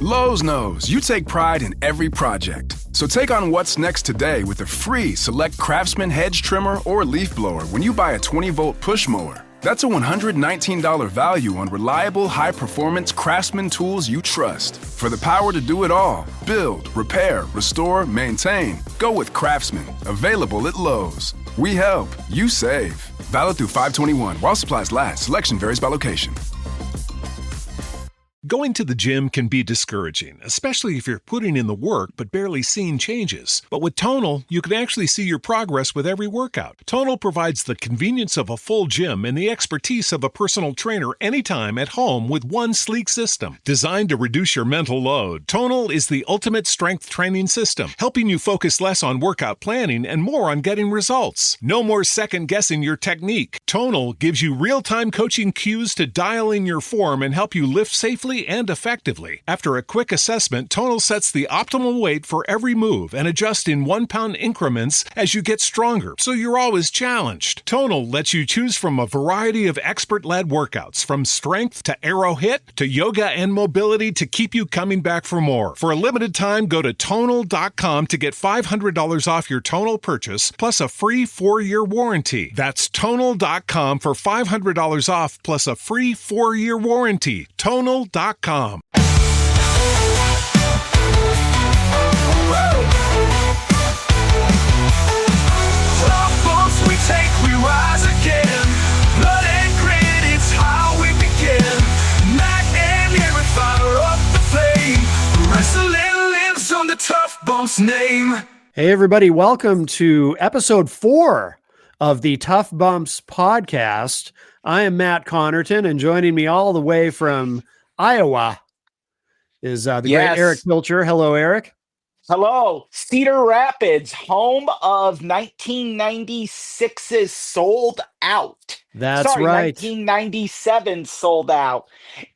Lowe's knows you take pride in every project. So take on what's next today with a free Select Craftsman hedge trimmer or leaf blower when you buy a 20-volt push mower. That's a $119 value on reliable, high-performance Craftsman tools you trust. For the power to do it all, build, repair, restore, maintain, go with Craftsman. Available at Lowe's. We help, you save. Valid through 5/21 while supplies last. Selection varies by location. Going to the gym can be discouraging, especially if you're putting in the work but barely seeing changes. But with Tonal, you can actually see your progress with every workout. Tonal provides the convenience of a full gym and the expertise of a personal trainer anytime at home with one sleek system. Designed to reduce your mental load, Tonal is the ultimate strength training system, helping you focus less on workout planning and more on getting results. No more second-guessing your technique. Tonal gives you real-time coaching cues to dial in your form and help you lift safely and effectively. After a quick assessment, Tonal sets the optimal weight for every move and adjusts in 1-pound increments as you get stronger, so you're always challenged. Tonal lets you choose from a variety of expert-led workouts, from strength to aero hit to yoga and mobility to keep you coming back for more. For a limited time, go to Tonal.com to get $500 off your Tonal purchase, plus a free 4-year warranty. That's Tonal.com for $500 off, plus a free 4-year warranty. Tonal.com. Tough bumps we take, we rise again. Blood and grit, it's how we begin. Night and air, we fire up the flame. Wrestling lives on the Tough Bumps name. Hey everybody, welcome to episode 4 of the Tough Bumps podcast. I am Matt Connerton, and joining me all the way from Iowa is the great Eric Pilcher. Hello, Eric. Hello. Cedar Rapids, home of 1996's Sold Out. That's right. 1997 Sold Out.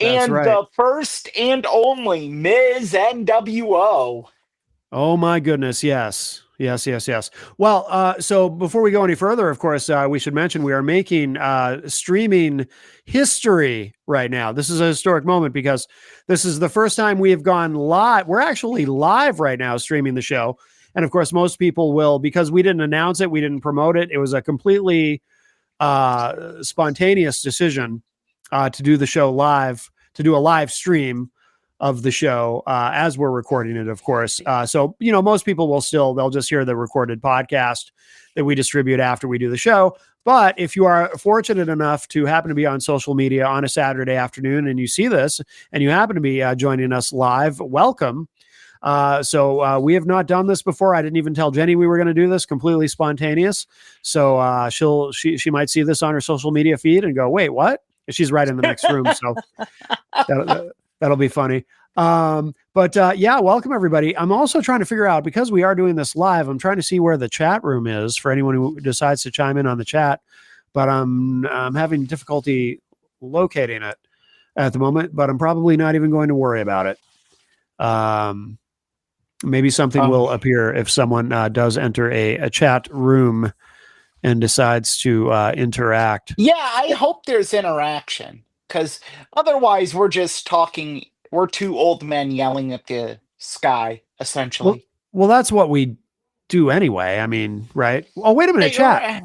That's and right. The first and only Ms. NWO. Oh my goodness, yes. Yes. Well, so before we go any further, of course, we should mention we are making streaming history right now. This is a historic moment because this is the first time we have gone live. We're actually live right now streaming the show. And of course, most people will, because we didn't announce it, we didn't promote it. It was a completely spontaneous decision to do the show live, to do a live stream of the show as we're recording it, of course. So, most people they'll just hear the recorded podcast that we distribute after we do the show. But if you are fortunate enough to happen to be on social media on a Saturday afternoon and you see this and you happen to be joining us live, welcome. So we have not done this before. I didn't even tell Jenny we were going to do this, completely spontaneous. So she might see this on her social media feed and go, wait, what? She's right in the next room. So that'll be funny. But welcome everybody. I'm also trying to figure out, because we are doing this live, I'm trying to see where the chat room is for anyone who decides to chime in on the chat, but I'm having difficulty locating it at the moment, but I'm probably not even going to worry about it. Maybe something will appear if someone does enter a chat room and decides to interact. Yeah, I hope there's interaction, because otherwise we're just talking. We're two old men yelling at the sky, essentially. Well, that's what we do anyway. I mean, right? Oh, wait a minute, chat.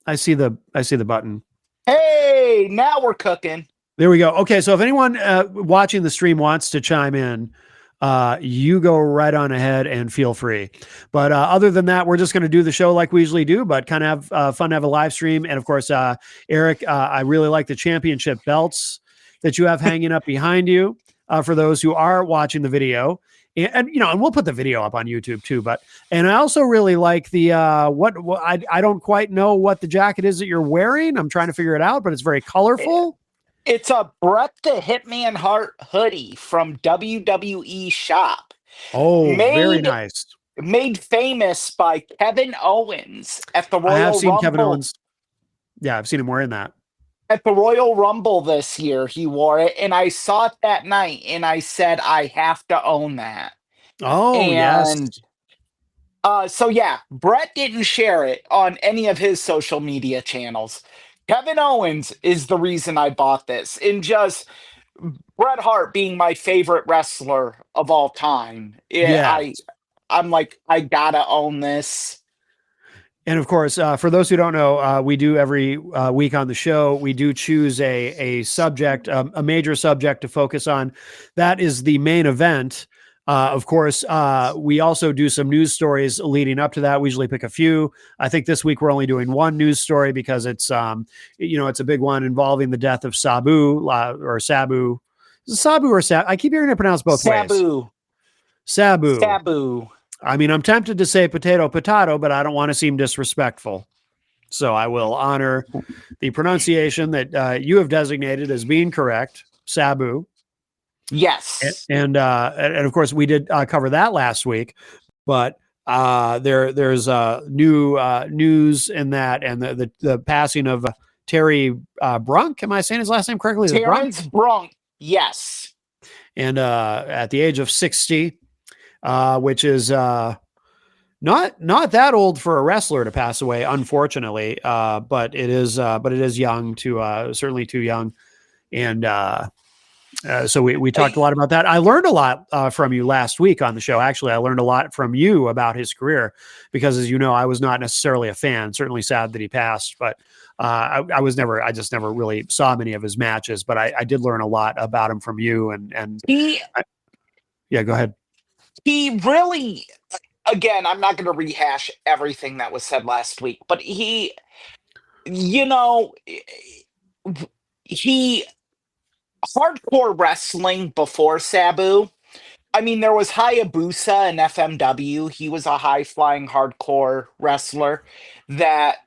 I see the button. Hey, now we're cooking. There we go. Okay, so if anyone watching the stream wants to chime in, you go right on ahead and feel free. But other than that, we're just going to do the show like we usually do, but kind of have fun to have a live stream. And of course, Eric, I really like the championship belts that you have hanging up behind you. For those who are watching the video, and we'll put the video up on YouTube too. And I also really like the I don't quite know what the jacket is that you're wearing. I'm trying to figure it out, but it's very colorful. It's a Bret the Hitman Hart hoodie from WWE Shop. Oh, very nice. Made famous by Kevin Owens at the Royal Rumble. I have seen Kevin Owens. Yeah, I've seen him wearing that. At the Royal Rumble this year, he wore it, and I saw it that night, and I said, I have to own that. Oh, yes. So yeah, Bret didn't share it on any of his social media channels. Kevin Owens is the reason I bought this. And just Bret Hart being my favorite wrestler of all time. Yeah. I'm like, I gotta own this. And of course, for those who don't know, we do every week on the show, we do choose a subject, a major subject to focus on. That is the main event. Of course, we also do some news stories leading up to that. We usually pick a few. I think this week we're only doing one news story because it's, it's a big one involving the death of Sabu or Sabu. Is it Sabu or Sabu? I keep hearing it pronounced both ways. Sabu. Sabu. I mean, I'm tempted to say potato, but I don't want to seem disrespectful. So I will honor the pronunciation that you have designated as being correct, Sabu. Yes. And of course, we did cover that last week, but there's new news in that, and the passing of Terry Brunk. Am I saying his last name correctly? Terrence Brunk. Yes. And at the age of 60, which is not that old for a wrestler to pass away, unfortunately. But it is young to certainly too young. And so we talked a lot about that. I learned a lot from you last week on the show. Actually, I learned a lot from you about his career because, as you know, I was not necessarily a fan. Certainly sad that he passed, but I just never really saw many of his matches. But I did learn a lot about him from you. Yeah, go ahead. He really, again, I'm not going to rehash everything that was said last week, but he hardcore wrestling before Sabu. I mean, there was Hayabusa and FMW. He was a high flying hardcore wrestler that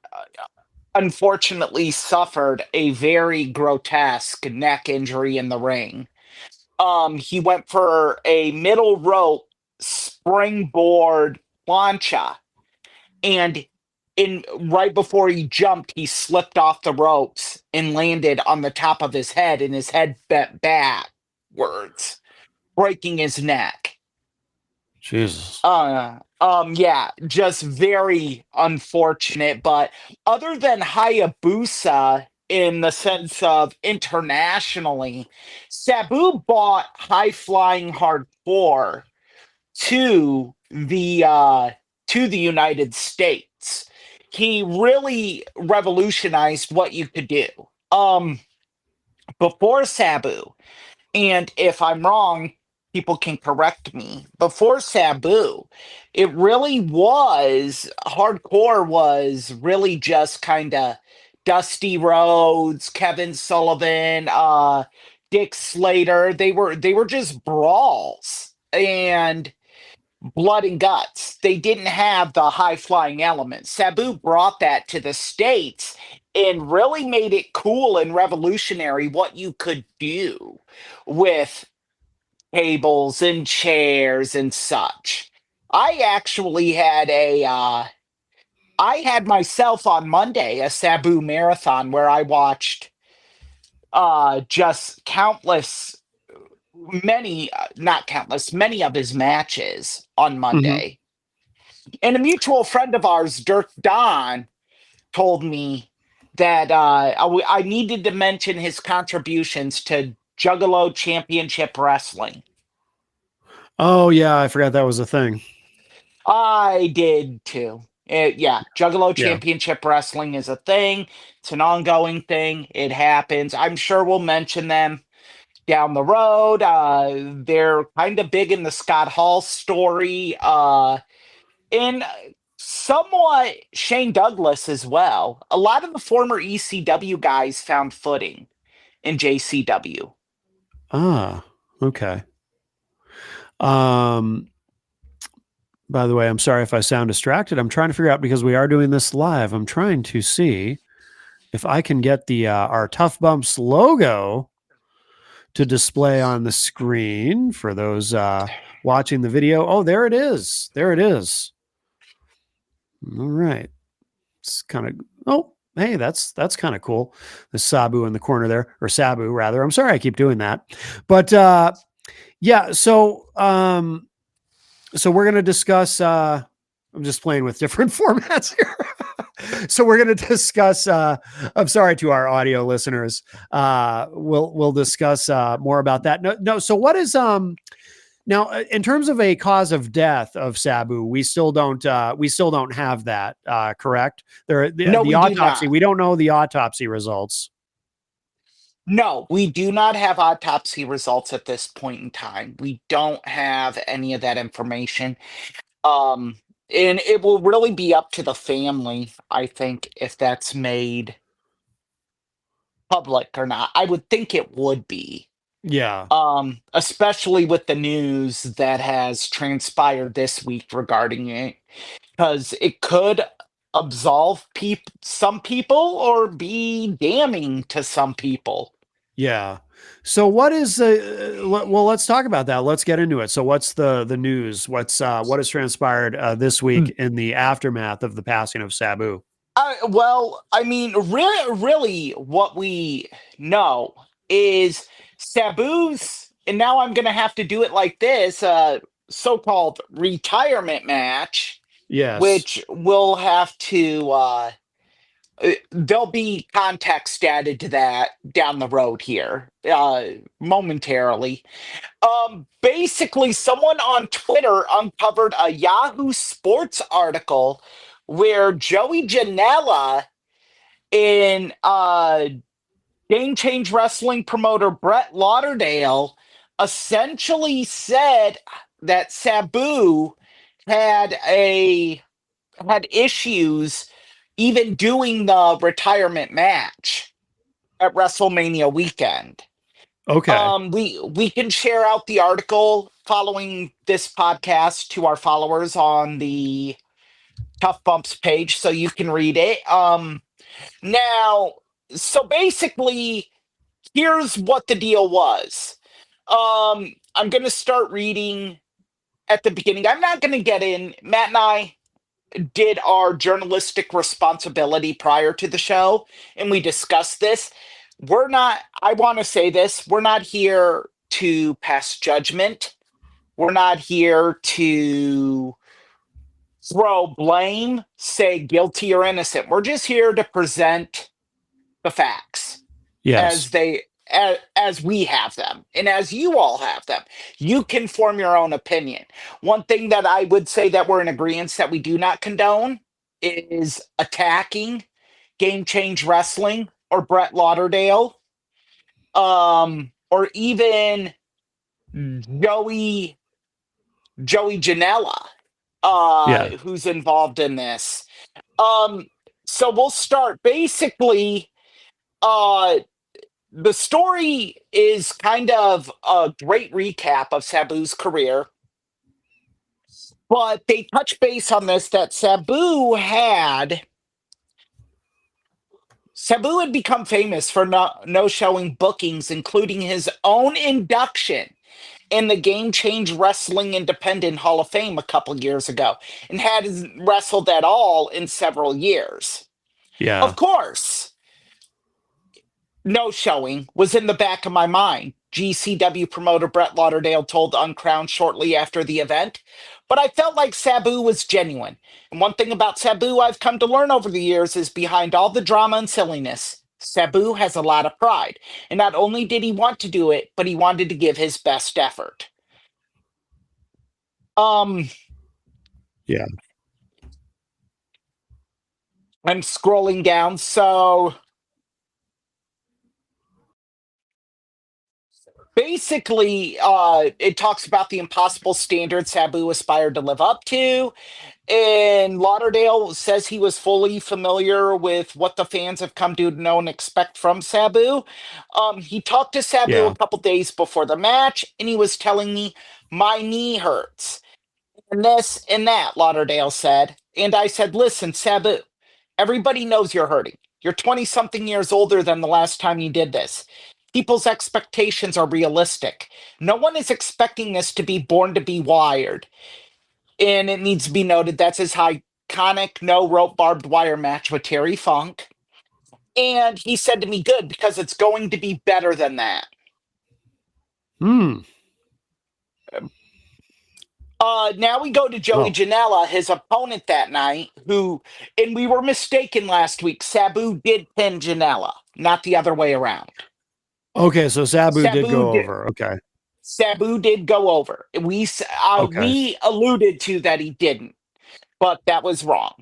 unfortunately suffered a very grotesque neck injury in the ring. He went for a middle rope springboard plancha, and right before he jumped, he slipped off the ropes and landed on the top of his head, and his head bent backwards, breaking his neck. Jesus. Yeah, just very unfortunate. But other than Hayabusa, in the sense of internationally, Sabu brought high flying hardcore to the United States. He really revolutionized what you could do. Before Sabu, and if I'm wrong, people can correct me. Before Sabu, it really was hardcore was really just kind of Dusty Rhodes, Kevin Sullivan, Dick Slater. They were just brawls and blood and guts. They didn't have the high flying element. Sabu brought that to the States and really made it cool and revolutionary what you could do with tables and chairs and such. I actually had I had myself on Monday a Sabu marathon where I watched just many of his matches on Monday. And a mutual friend of ours, Dirk Don, told me that I needed to mention his contributions to Juggalo Championship Wrestling. Oh yeah, I forgot that was a thing. I did too. Juggalo Championship Wrestling is a thing. It's an ongoing thing. It happens. I'm sure we'll mention them down the road. They're kind of big in the Scott Hall story. And somewhat Shane Douglas as well. A lot of the former ECW guys found footing in JCW. Ah, okay. By the way, I'm sorry if I sound distracted. I'm trying to figure out, because we are doing this live, I'm trying to see if I can get the our Tough Bumps logo to display on the screen for those watching the video. Oh, there it is. There it is. All right. It's kind of, oh, hey, that's kind of cool. The Sabu in the corner there, or Sabu rather. I'm sorry I keep doing that. But yeah, so we're going to discuss, I'm just playing with different formats here. So we're going to discuss. I'm sorry to our audio listeners. We'll discuss more about that. No. So what is now in terms of a cause of death of Sabu? We still don't have that. Correct? No, The we do autopsy. not. We don't know the autopsy results. No, we do not have autopsy results at this point in time. We don't have any of that information. Um, and it will really be up to the family, I think, if that's made public or not. I would think it would be. Yeah. Especially with the news that has transpired this week regarding it, because it could absolve some people or be damning to some people. Yeah. So what is well, let's talk about that. Let's get into it. So what's the news? What has transpired this week in the aftermath of the passing of Sabu? Well, I mean, really, what we know is Sabu's, and now I'm going to have to do it like this, so-called retirement match, Yes. which will have to, there'll be context added to that down the road here, momentarily. Basically, someone on Twitter uncovered a Yahoo Sports article where Joey Janela in Game Change Wrestling promoter Brett Lauderdale essentially said that Sabu had had issues even doing the retirement match at WrestleMania weekend. Okay. We can share out the article following this podcast to our followers on the Tough Bumps page so you can read it. Now, so basically, here's what the deal was. I'm going to start reading at the beginning. I'm not going to get in. Matt and I did our journalistic responsibility prior to the show, and we discussed this. We're not, I want to say this, we're not here to pass judgment. We're not here to throw blame, say guilty or innocent. We're just here to present the facts Yes. as as we have them and as you all have them. You can form your own opinion. One thing that I would say that we're in agreement that we do not condone is attacking Game Change Wrestling or Brett Lauderdale, or even Joey Janela, Yeah. who's involved in this. So we'll start. Basically, the story is kind of a great recap of Sabu's career, but they touch base on this that Sabu had become famous for no showing bookings, including his own induction in the Game Change Wrestling Independent Hall of Fame a couple years ago, and hadn't wrestled at all in several years. Yeah. Of course, no showing was in the back of my mind. GCW promoter Brett Lauderdale told Uncrowned shortly after the event. But I felt like Sabu was genuine. And one thing about Sabu I've come to learn over the years is behind all the drama and silliness, Sabu has a lot of pride. And not only did he want to do it, but he wanted to give his best effort. Yeah. I'm scrolling down, so basically, it talks about the impossible standard Sabu aspired to live up to. And Lauderdale says he was fully familiar with what the fans have come to know and expect from Sabu. He talked to Sabu Yeah. a couple days before the match, and he was telling me, my knee hurts. And this and that, Lauderdale said. And I said, listen, Sabu, everybody knows you're hurting. You're 20 something years older than the last time you did this. People's expectations are realistic. No one is expecting this to be born to be wired. And it needs to be noted that's his iconic no rope barbed wire match with Terry Funk. And he said to me, good, because it's going to be better than that. Now we go to Joey Oh, Janela, his opponent that night, and we were mistaken last week. Sabu did pin Janela, not the other way around. okay. So Sabu did Sabu go did. over. Okay. Sabu did go over. Okay. We alluded to that he didn't, but that was wrong.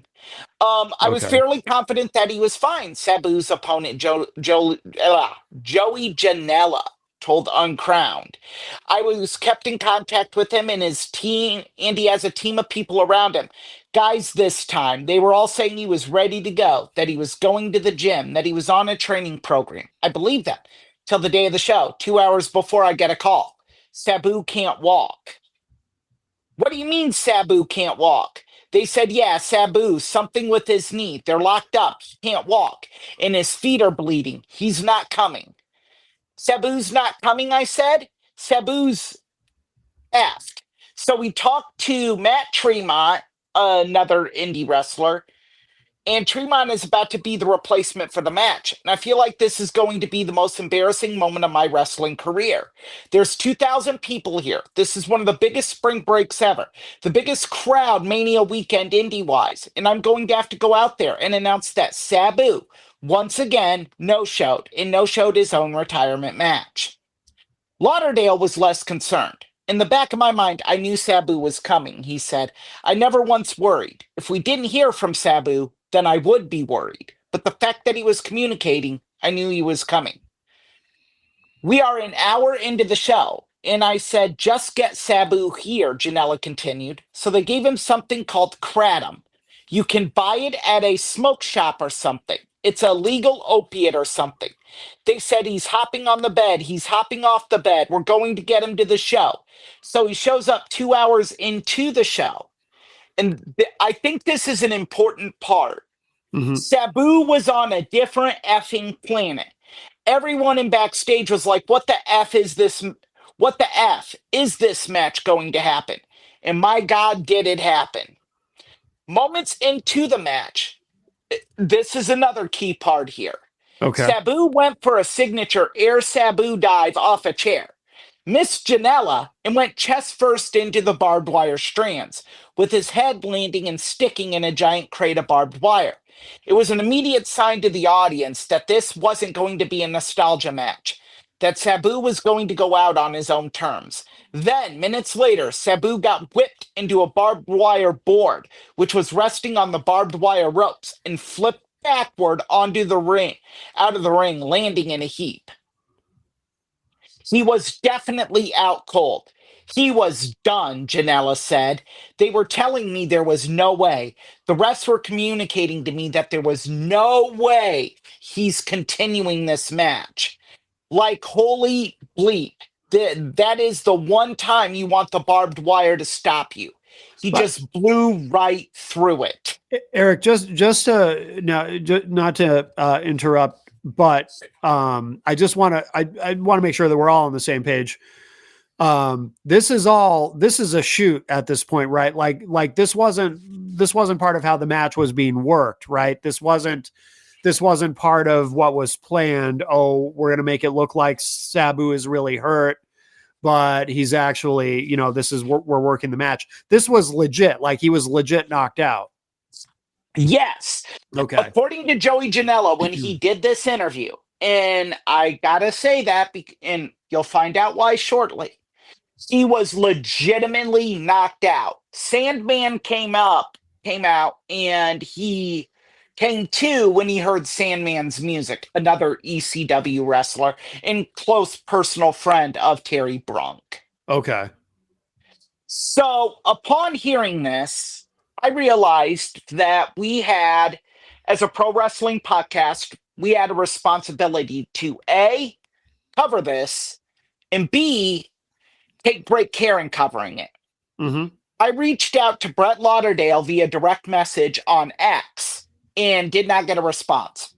I was Okay. fairly confident that he was fine. Sabu's opponent, Joey Janela, told Uncrowned. I was kept in contact with him and his team, and he has a team of people around him. Guys, this time, they were all saying he was ready to go, that he was going to the gym, that he was on a training program. I believe that till the day of the show, 2 hours before I get a call. Sabu can't walk. What do you mean Sabu can't walk? They said, yeah, Sabu, something with his knee. They're locked up. He can't walk. And his feet are bleeding. He's not coming. Sabu's not coming, I said. Sabu's asked. So we talked to Matt Tremont, another indie wrestler, and Tremont is about to be the replacement for the match. And I feel like this is going to be the most embarrassing moment of my wrestling career. There's 2,000 people here. This is one of the biggest spring breaks ever, the biggest crowd Mania weekend indie wise. And I'm going to have to go out there and announce that Sabu, once again, no-showed his own retirement match. Lauderdale was less concerned. In the back of my mind, I knew Sabu was coming, he said. I never once worried. If we didn't hear from Sabu, then I would be worried. But the fact that he was communicating, I knew he was coming. We are an hour into the show, and I said, just get Sabu here, Janela continued. So they gave him something called Kratom. You can buy it at a smoke shop or something. It's a legal opiate or something. They said he's hopping on the bed. He's hopping off the bed. We're going to get him to the show. So he shows up 2 hours into the show. And I think this is an important part. Mhm. Sabu was on a different effing planet. Everyone in backstage was like, what the F is this? What the F is this match going to happen? And my God, did it happen. Moments into the match, this is another key part here. Okay. Sabu went for a signature air Sabu dive off a chair, missed Janela, and went chest first into the barbed wire strands, with his head landing and sticking in a giant crate of barbed wire. It was an immediate sign to the audience that this wasn't going to be a nostalgia match, that Sabu was going to go out on his own terms. Then, minutes later, Sabu got whipped into a barbed wire board, which was resting on the barbed wire ropes, and flipped backward onto the ring, out of the ring, landing in a heap. He was definitely out cold. He was done, Janela said. They were telling me there was no way. The refs were communicating to me that there was no way he's continuing this match. Like, holy bleep. That is the one time you want the barbed wire to stop you. He But- just blew right through it. Eric, just to now, not to interrupt, but I just want to I want to make sure that we're all on the same page. This is a shoot at this point, right? Like this wasn't part of how the match was being worked, right? This wasn't part of what was planned. Oh, we're gonna make it look like Sabu is really hurt, but he's actually, we're working the match. This was legit, like he was legit knocked out. Yes. Okay. According to Joey Janela, when he did this interview, and I gotta say that, and you'll find out why shortly, he was legitimately knocked out. Sandman came out, and he came to when he heard Sandman's music, another ECW wrestler and close personal friend of Terry Brunk. Okay. So upon hearing this, I realized that we had, as a pro wrestling podcast, we had a responsibility to A, cover this, and B, take great care in covering it. Mm-hmm. I reached out to Brett Lauderdale via direct message on X and did not get a response.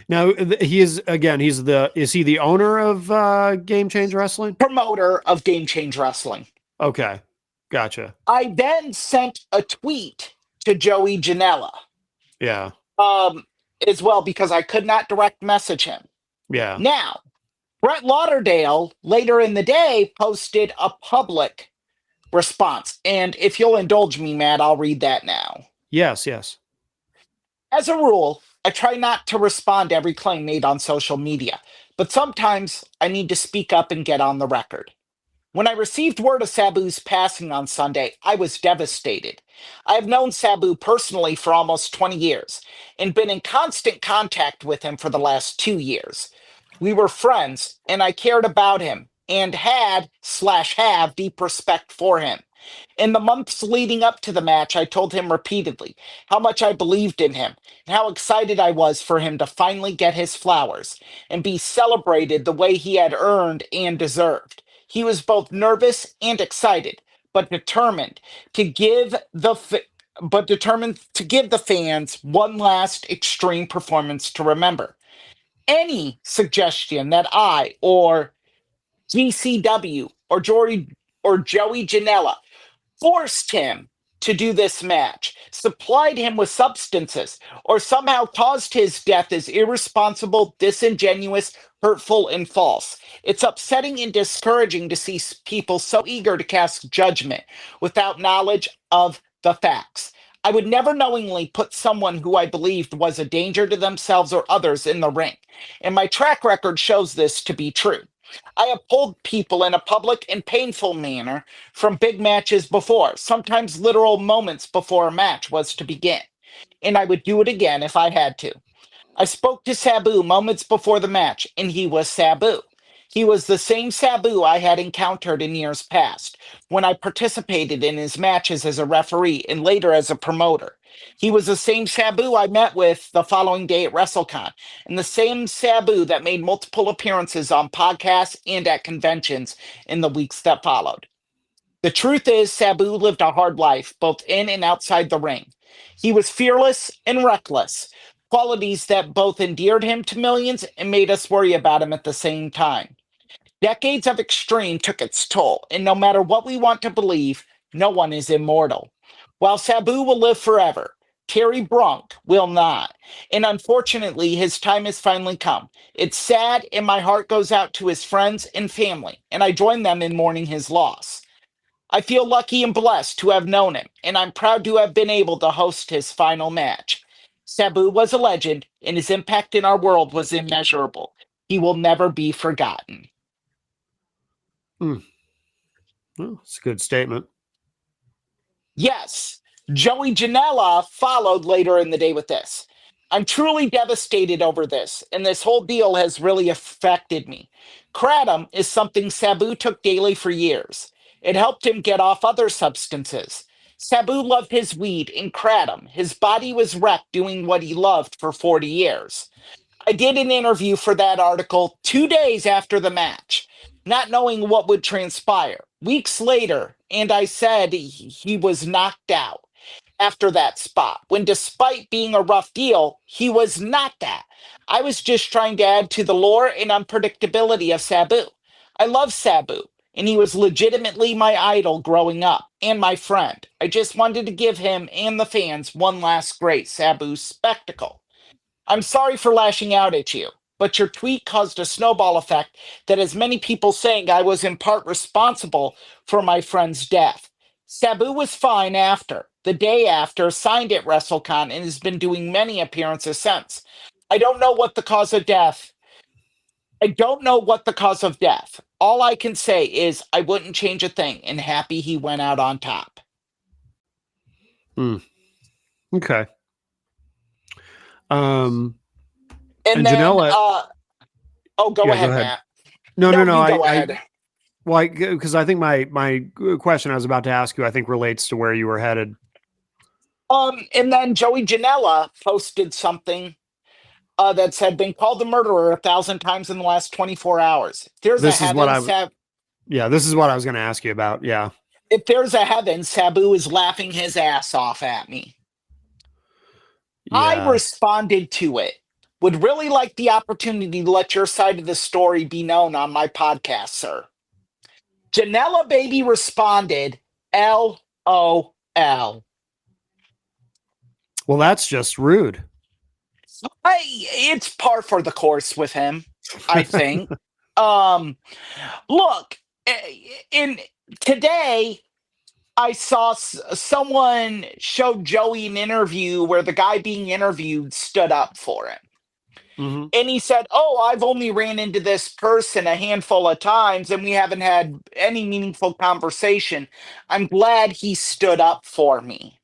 Now is he the owner of Game Change Wrestling? Promoter of Game Change Wrestling. Okay. Gotcha. I then sent a tweet to Joey Janela. Yeah. As well, because I could not direct message him. Yeah. Now, Brett Lauderdale later in the day posted a public response. And if you'll indulge me, Matt, I'll read that now. Yes, yes. As a rule, I try not to respond to every claim made on social media, but sometimes I need to speak up and get on the record. When I received word of Sabu's passing on Sunday, I was devastated. I have known Sabu personally for almost 20 years and been in constant contact with him for the last 2 years. We were friends, and I cared about him and had/have deep respect for him. In the months leading up to the match, I told him repeatedly how much I believed in him and how excited I was for him to finally get his flowers and be celebrated the way he had earned and deserved. He was both nervous and excited, but to give the determined to give the fans one last extreme performance to remember. Any suggestion that I or GCW or Joey Janela forced him to do this match, supplied him with substances, or somehow caused his death is irresponsible, disingenuous, hurtful, and false. It's upsetting and discouraging to see people so eager to cast judgment without knowledge of the facts. I would never knowingly put someone who I believed was a danger to themselves or others in the ring, and my track record shows this to be true. I have pulled people in a public and painful manner from big matches before, sometimes literal moments before a match was to begin, and I would do it again if I had to. I spoke to Sabu moments before the match, and he was Sabu. He was the same Sabu I had encountered in years past, when I participated in his matches as a referee and later as a promoter. He was the same Sabu I met with the following day at WrestleCon, and the same Sabu that made multiple appearances on podcasts and at conventions in the weeks that followed. The truth is, Sabu lived a hard life, both in and outside the ring. He was fearless and reckless, qualities that both endeared him to millions and made us worry about him at the same time. Decades of extreme took its toll, and no matter what we want to believe, no one is immortal. While Sabu will live forever, Terry Brunk will not. And unfortunately, his time has finally come. It's sad, and my heart goes out to his friends and family, and I join them in mourning his loss. I feel lucky and blessed to have known him, and I'm proud to have been able to host his final match. Sabu was a legend, and his impact in our world was immeasurable. He will never be forgotten. Well, it's a good statement. Yes, Joey Janela followed later in the day with this. I'm truly devastated over this, and this whole deal has really affected me. Kratom is something Sabu took daily for years. It helped him get off other substances. Sabu loved his weed and kratom. His body was wrecked doing what he loved for 40 years. I did an interview for that article 2 days after the match, not knowing what would transpire. Weeks later, and I said he was knocked out after that spot, when despite being a rough deal, he was not that. I was just trying to add to the lore and unpredictability of Sabu. I love Sabu, and he was legitimately my idol growing up and my friend. I just wanted to give him and the fans one last great Sabu spectacle. I'm sorry for lashing out at you, but your tweet caused a snowball effect that has many people saying I was in part responsible for my friend's death. Sabu was fine after, the day after, signed at WrestleCon, and has been doing many appearances since. I don't know what the cause of death. I don't know what the cause of death. All I can say is I wouldn't change a thing, and happy he went out on top. Okay. And And then, Janela, go yeah, ahead, go ahead. Matt. No, You go I ahead. well, because I think my question I was about to ask you, I think relates to where you were headed. And then Joey Janela posted something that said, "Been called the murderer 1,000 times in the last 24 hours. This is what this is what I was going to ask you about. Yeah. If there's a heaven, Sabu is laughing his ass off at me." I Yeah. responded to it. Would really like the opportunity to let your side of the story be known on my podcast, sir. Janela Baby responded, LOL. Well, that's just rude. It's par for the course with him, I think. Look, in today, I saw someone showed Joey an interview where the guy being interviewed stood up for him. Hmm. And he said, "Oh, I've only ran into this person a handful of times and we haven't had any meaningful conversation. I'm glad he stood up for me."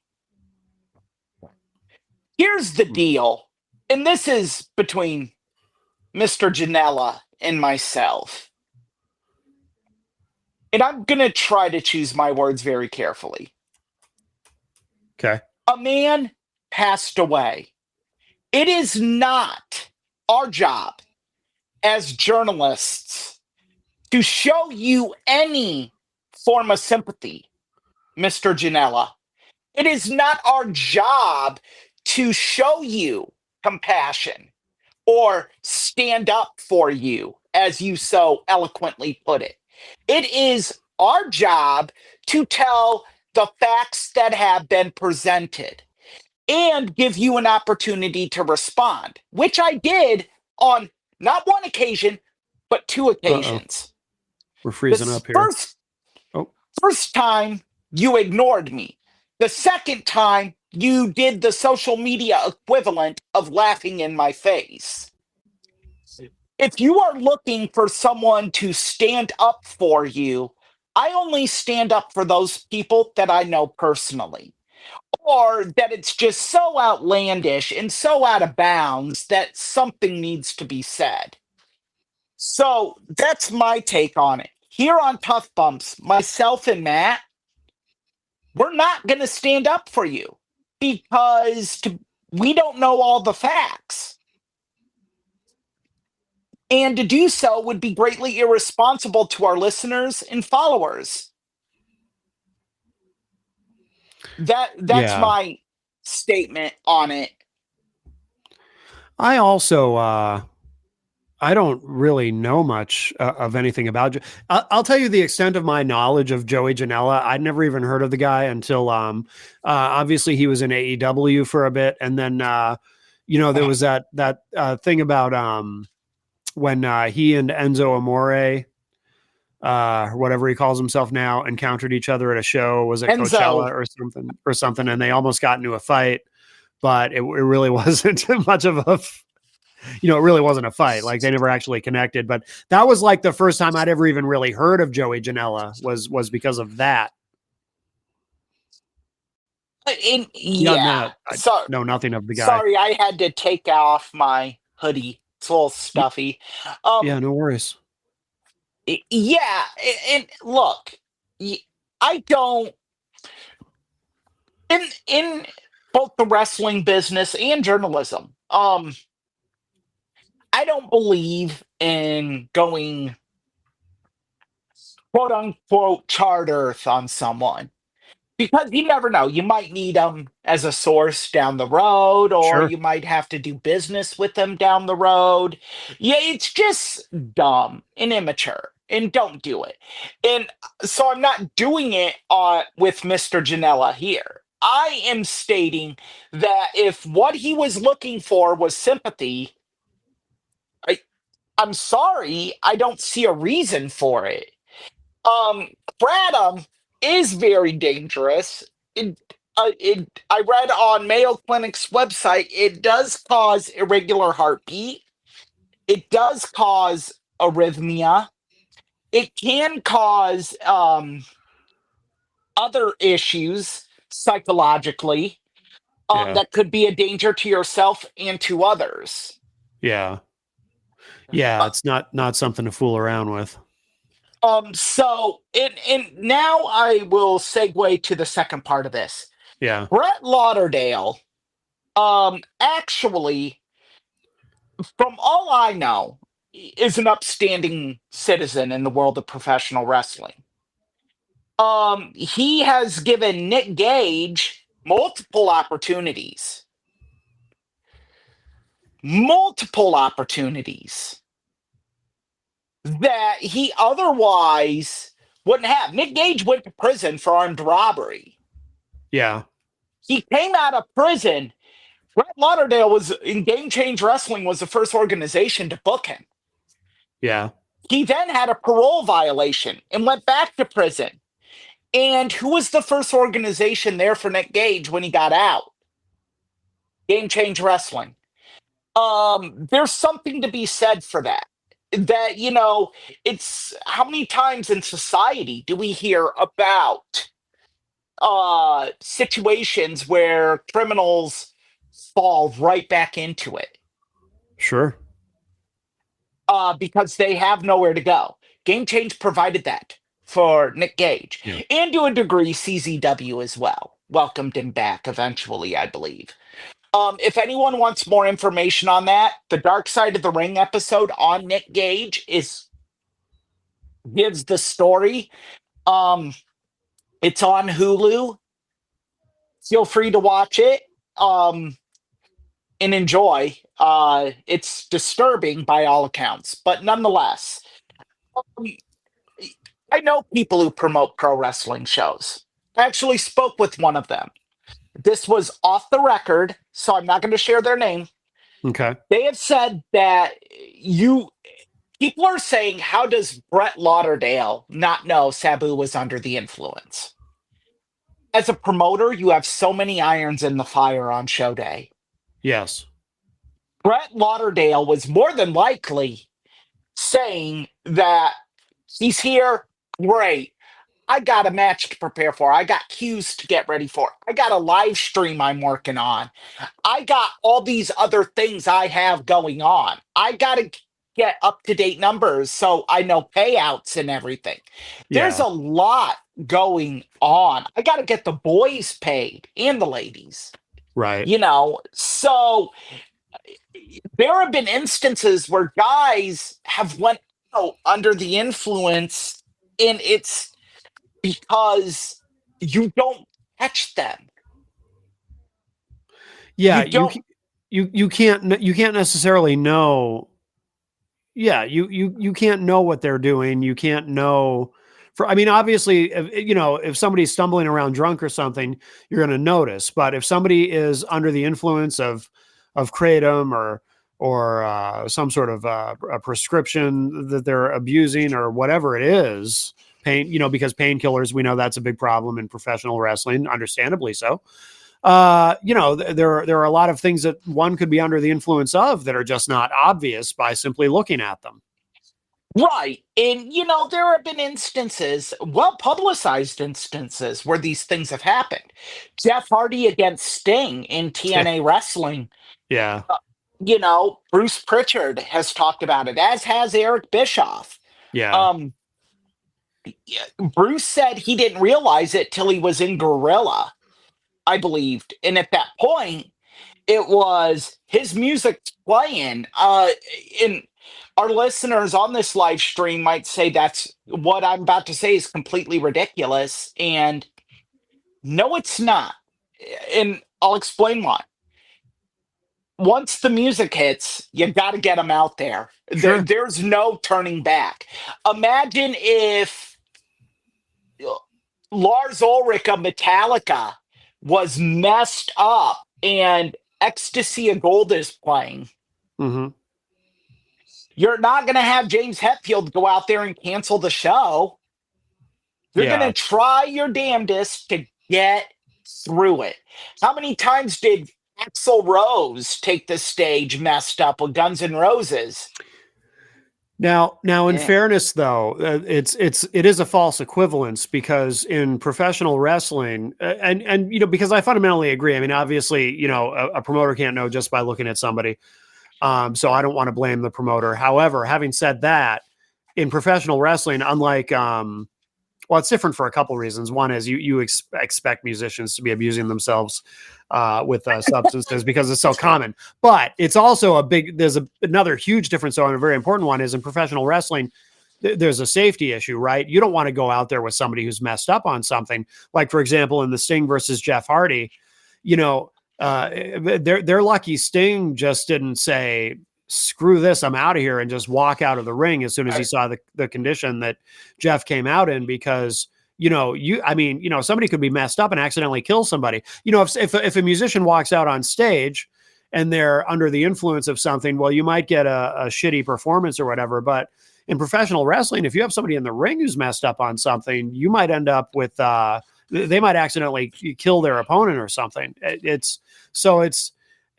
Here's the deal, and this is between Mr. Janella and myself. And I'm going to try to choose my words very carefully. Okay. A man passed away. It is not our job as journalists to show you any form of sympathy, Mr. Janella. It is not our job to show you compassion or stand up for you, as you so eloquently put it. It is our job to tell the facts that have been presented and give you an opportunity to respond, which I did on not one occasion, but two occasions. We're freezing The up here. first time you ignored me. The second time you did the social media equivalent of laughing in my face. If you are looking for someone to stand up for you, I only stand up for those people that I know personally, or that it's just so outlandish and so out of bounds that something needs to be said. So that's my take on it. Here on Tough Bumps, myself and Matt, we're not going to stand up for you because we don't know all the facts. And to do so would be greatly irresponsible to our listeners and followers. That's Yeah. my statement on it. I also, I don't really know much of anything about. I'll tell you the extent of my knowledge of Joey Janela. I'd never even heard of the guy until, obviously he was in AEW for a bit, and then, there was that thing about when he and Enzo Amore, whatever he calls himself now, encountered each other at a show. Was it Enzo. Coachella or something? And they almost got into a fight, but it really wasn't much of a. It really wasn't a fight. Like they never actually connected. But that was like the first time I'd ever even really heard of Joey Janela was because of that. Yeah. I know nothing of the guy. Sorry, I had to take off my hoodie. It's a little stuffy. Yeah, no worries. Yeah, and look, I don't in both the wrestling business and journalism. I don't believe in going quote unquote charred earth on someone because you never know. You might need them as a source down the road, or Sure. you might have to do business with them down the road. Yeah, it's just dumb and immature, and don't do it. And so I'm not doing it with Mr. Janela here. I am stating that if what he was looking for was sympathy, I'm sorry, I don't see a reason for it. Kratom is very dangerous. I read on Mayo Clinic's website, it does cause irregular heartbeat. It does cause arrhythmia. It can cause other issues psychologically that could be a danger to yourself and to others. Yeah. Yeah, it's not something to fool around with. So now I will segue to the second part of this. Yeah. Brett Lauderdale, actually, from all I know, is an upstanding citizen in the world of professional wrestling. He has given Nick Gage multiple opportunities that he otherwise wouldn't have. Nick Gage went to prison for armed robbery. Yeah. He came out of prison. Brett Lauderdale was in Game Change Wrestling was the first organization to book him. Yeah. He then had a parole violation and went back to prison. And who was the first organization there for Nick Gage when he got out? Game Change Wrestling. There's something to be said for that. That, it's how many times in society do we hear about situations where criminals fall right back into it Sure. because they have nowhere to go. Game Change provided that for Nick Gage, Yeah. and to a degree, CZW as well. Welcomed him back eventually, I believe. If anyone wants more information on that, the Dark Side of the Ring episode on Nick Gage gives the story. It's on Hulu. Feel free to watch it and enjoy. It's disturbing by all accounts, but nonetheless, I know people who promote pro wrestling shows. I actually spoke with one of them. This was off the record, so I'm not going to share their name. Okay. They have said that people are saying, how does Brett Lauderdale not know Sabu was under the influence? As a promoter, you have so many irons in the fire on show day. Yes. Brett Lauderdale was more than likely saying that he's here, great. I got a match to prepare for. I got cues to get ready for. I got a live stream I'm working on. I got all these other things I have going on. I got to get up-to-date numbers so I know payouts and everything. There's Yeah. a lot going on. I got to get the boys paid and the ladies. Right. So there have been instances where guys have went out under the influence, and it's because you don't catch them. Yeah. You don't. You can't necessarily know. Yeah. You can't know what they're doing. You can't know. Obviously, if somebody's stumbling around drunk or something, you're going to notice. But if somebody is under the influence of kratom or some sort of a prescription that they're abusing or whatever it is, because painkillers, we know that's a big problem in professional wrestling, understandably so. There are a lot of things that one could be under the influence of that are just not obvious by simply looking at them. Right. And, there have been instances, well-publicized instances, where these things have happened. Jeff Hardy against Sting in TNA Wrestling. Yeah. Bruce Pritchard has talked about it, as has Eric Bischoff. Yeah. Bruce said he didn't realize it till he was in Gorilla, I believed. And at that point, it was his music playing. And our listeners on this live stream might say that's what I'm about to say is completely ridiculous. And no, it's not. And I'll explain why. Once the music hits, you got to get them out there. Sure. There's no turning back. Imagine if Lars Ulrich of Metallica was messed up and Ecstasy of Gold is playing. Mm-hmm. You're not going to have James Hetfield go out there and cancel the show. You're Yeah. going to try your damnedest to get through it. How many times did Axl Rose take the stage messed up with Guns N' Roses? Now, in Yeah. fairness, though, it is a false equivalence, because in professional wrestling, and because I fundamentally agree. Obviously, a promoter can't know just by looking at somebody. So I don't want to blame the promoter. However, having said that, in professional wrestling, unlike it's different for a couple reasons. One is you expect musicians to be abusing themselves with substances because it's so common. But it's also there's another huge difference. So, and a very important one is in professional wrestling, there's a safety issue, right? You don't want to go out there with somebody who's messed up on something. Like, for example, in the Sting versus Jeff Hardy, they're lucky Sting just didn't say, screw this, I'm out of here, and just walk out of the ring as soon as he saw the condition that Jeff came out in, because somebody could be messed up and accidentally kill somebody. If a musician walks out on stage and they're under the influence of something, well, you might get a shitty performance or whatever, but in professional wrestling, if you have somebody in the ring who's messed up on something, you might end up with they might accidentally kill their opponent or something. It's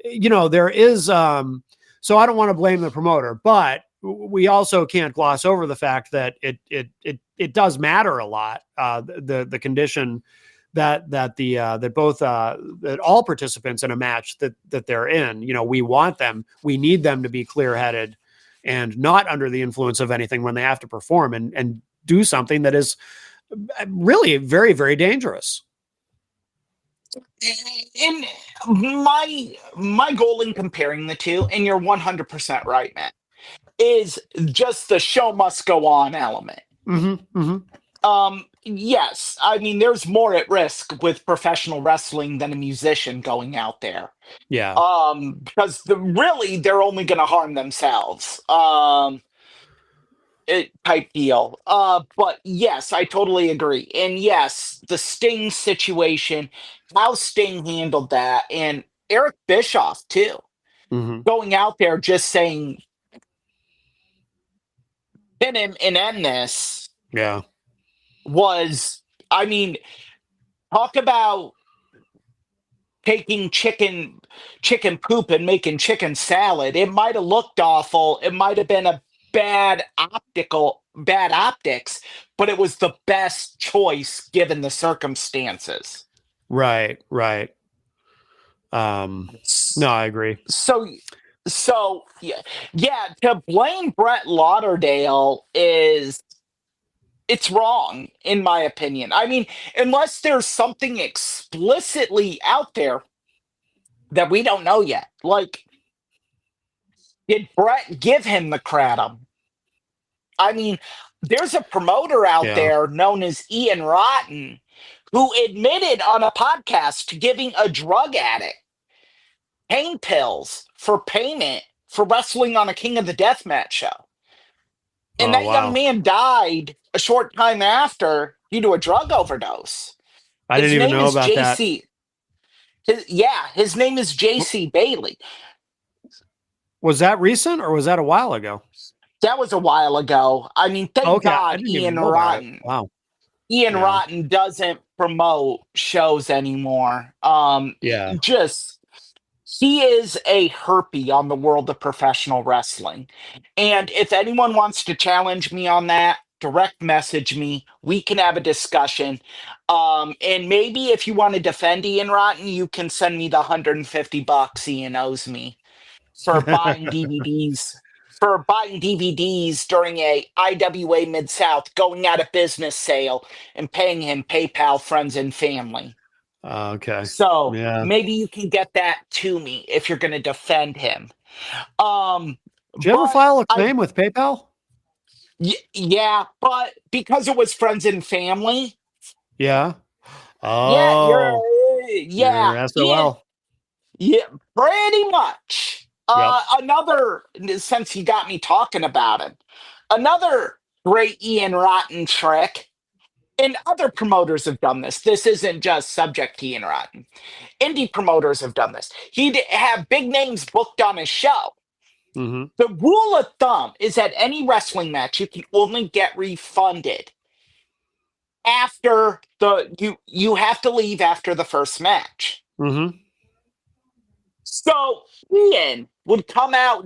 there is so I don't want to blame the promoter, but we also can't gloss over the fact that it does matter a lot, the condition that all participants in a match that they're in. We want them, we need them to be clear-headed and not under the influence of anything when they have to perform and do something that is really very, very dangerous. And my goal in comparing the two, and you're 100% right, Matt, is just the show must go on element. Yes, I mean, there's more at risk with professional wrestling than a musician going out there. Yeah. Because they're only going to harm themselves. Type deal. But yes, I totally agree. And yes, the Sting situation, how Sting handled that, and Eric Bischoff too, going out there just saying, pin him and end this. Yeah. Was, I mean, talk about taking chicken poop and making chicken salad. It might have looked awful. It might have been a bad optics, but it was the best choice given the circumstances. Right. No, I agree. So yeah, to blame Brett Lauderdale it's wrong, in my opinion. I mean, unless there's something explicitly out there that we don't know yet. Like, did Brett give him the kratom? I mean, there's a promoter out there known as Ian Rotten who admitted on a podcast to giving a drug addict pain pills for payment for wrestling on a King of the Deathmatch show. And that young man died a short time after due to a drug overdose. I didn't even know about that. His name is JC Bailey. Was that recent or was that a while ago? That was a while ago. I mean, thank God Ian Rotten. Wow. Ian Rotten doesn't promote shows anymore. He is a herpy on the world of professional wrestling. And if anyone wants to challenge me on that, direct message me. We can have a discussion. And maybe if you want to defend Ian Rotten, you can send me the $150 Ian owes me for buying DVDs. For buying DVDs during a IWA Mid-South going out of business sale and paying him PayPal friends and family. Okay. So maybe you can get that to me if you're going to defend him. Did you ever file a claim with PayPal? Yeah, but because it was friends and family. Yeah. Oh. You're SOL. Yeah, pretty much. Another, since you got me talking about it, another great Ian Rotten trick. And other promoters have done this. This isn't just subject to Ian Rotten. Indie promoters have done this. He'd have big names booked on his show. The rule of thumb is that any wrestling match, you can only get refunded after you have to leave after the first match. So Ian would come out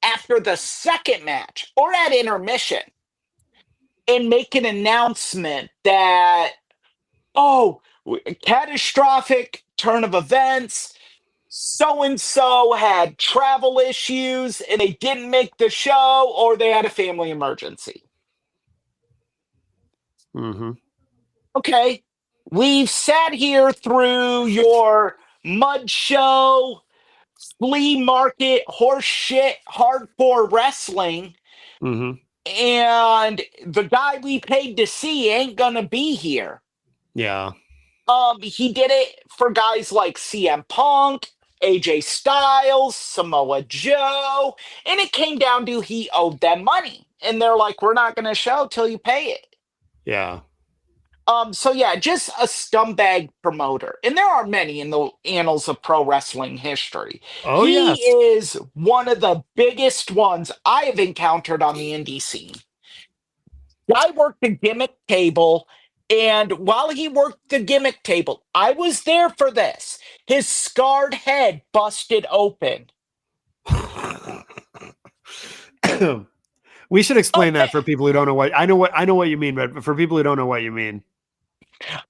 after the second match or at intermission and make an announcement that, catastrophic turn of events, so-and-so had travel issues and they didn't make the show, or they had a family emergency. Okay, we've sat here through your mud show, flea market, horse shit, hardcore wrestling, and the guy we paid to see ain't gonna be here. Yeah. He did it for guys like CM Punk, AJ Styles, Samoa Joe, and it came down to he owed them money. And they're like, we're not gonna show till you pay it. Yeah. So yeah, just a scumbag promoter. And there are many in the annals of pro wrestling history. Oh He yes. is one of the biggest ones I have encountered on the indie scene. Guy worked the gimmick table, and while he worked the gimmick table, I was there for this. His scarred head busted open. We should explain Okay. that for people who don't know what I know what you mean, but for people who don't know what you mean.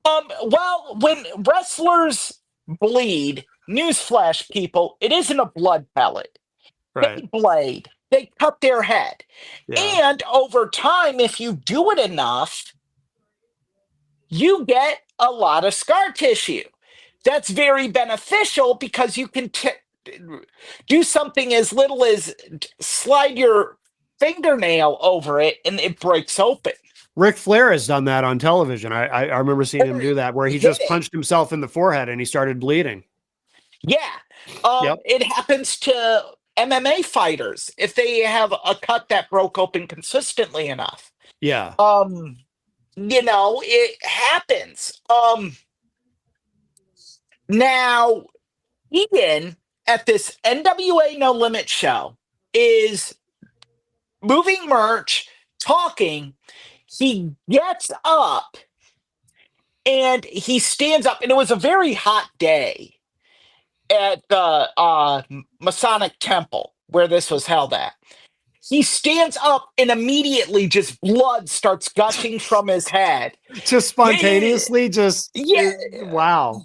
Well, when wrestlers bleed, newsflash, people, it isn't a blood pellet. They Right. blade. They cut their head. Yeah. And over time, if you do it enough, you get a lot of scar tissue. That's very beneficial because you can do something as little as slide your fingernail over it and it breaks open. Ric Flair has done that on television. I remember seeing him do that where he just Hitting. punched himself in the forehead and he started bleeding. Yeah. Yep. It happens to MMA fighters if they have a cut that broke open consistently enough. Yeah. It happens. Now, Egan at this NWA No Limit show is moving merch, talking. He gets up and he stands up, and it was a very hot day at the Masonic Temple where this was held at. He stands up and immediately just blood starts gushing from his head. Just spontaneously, wow.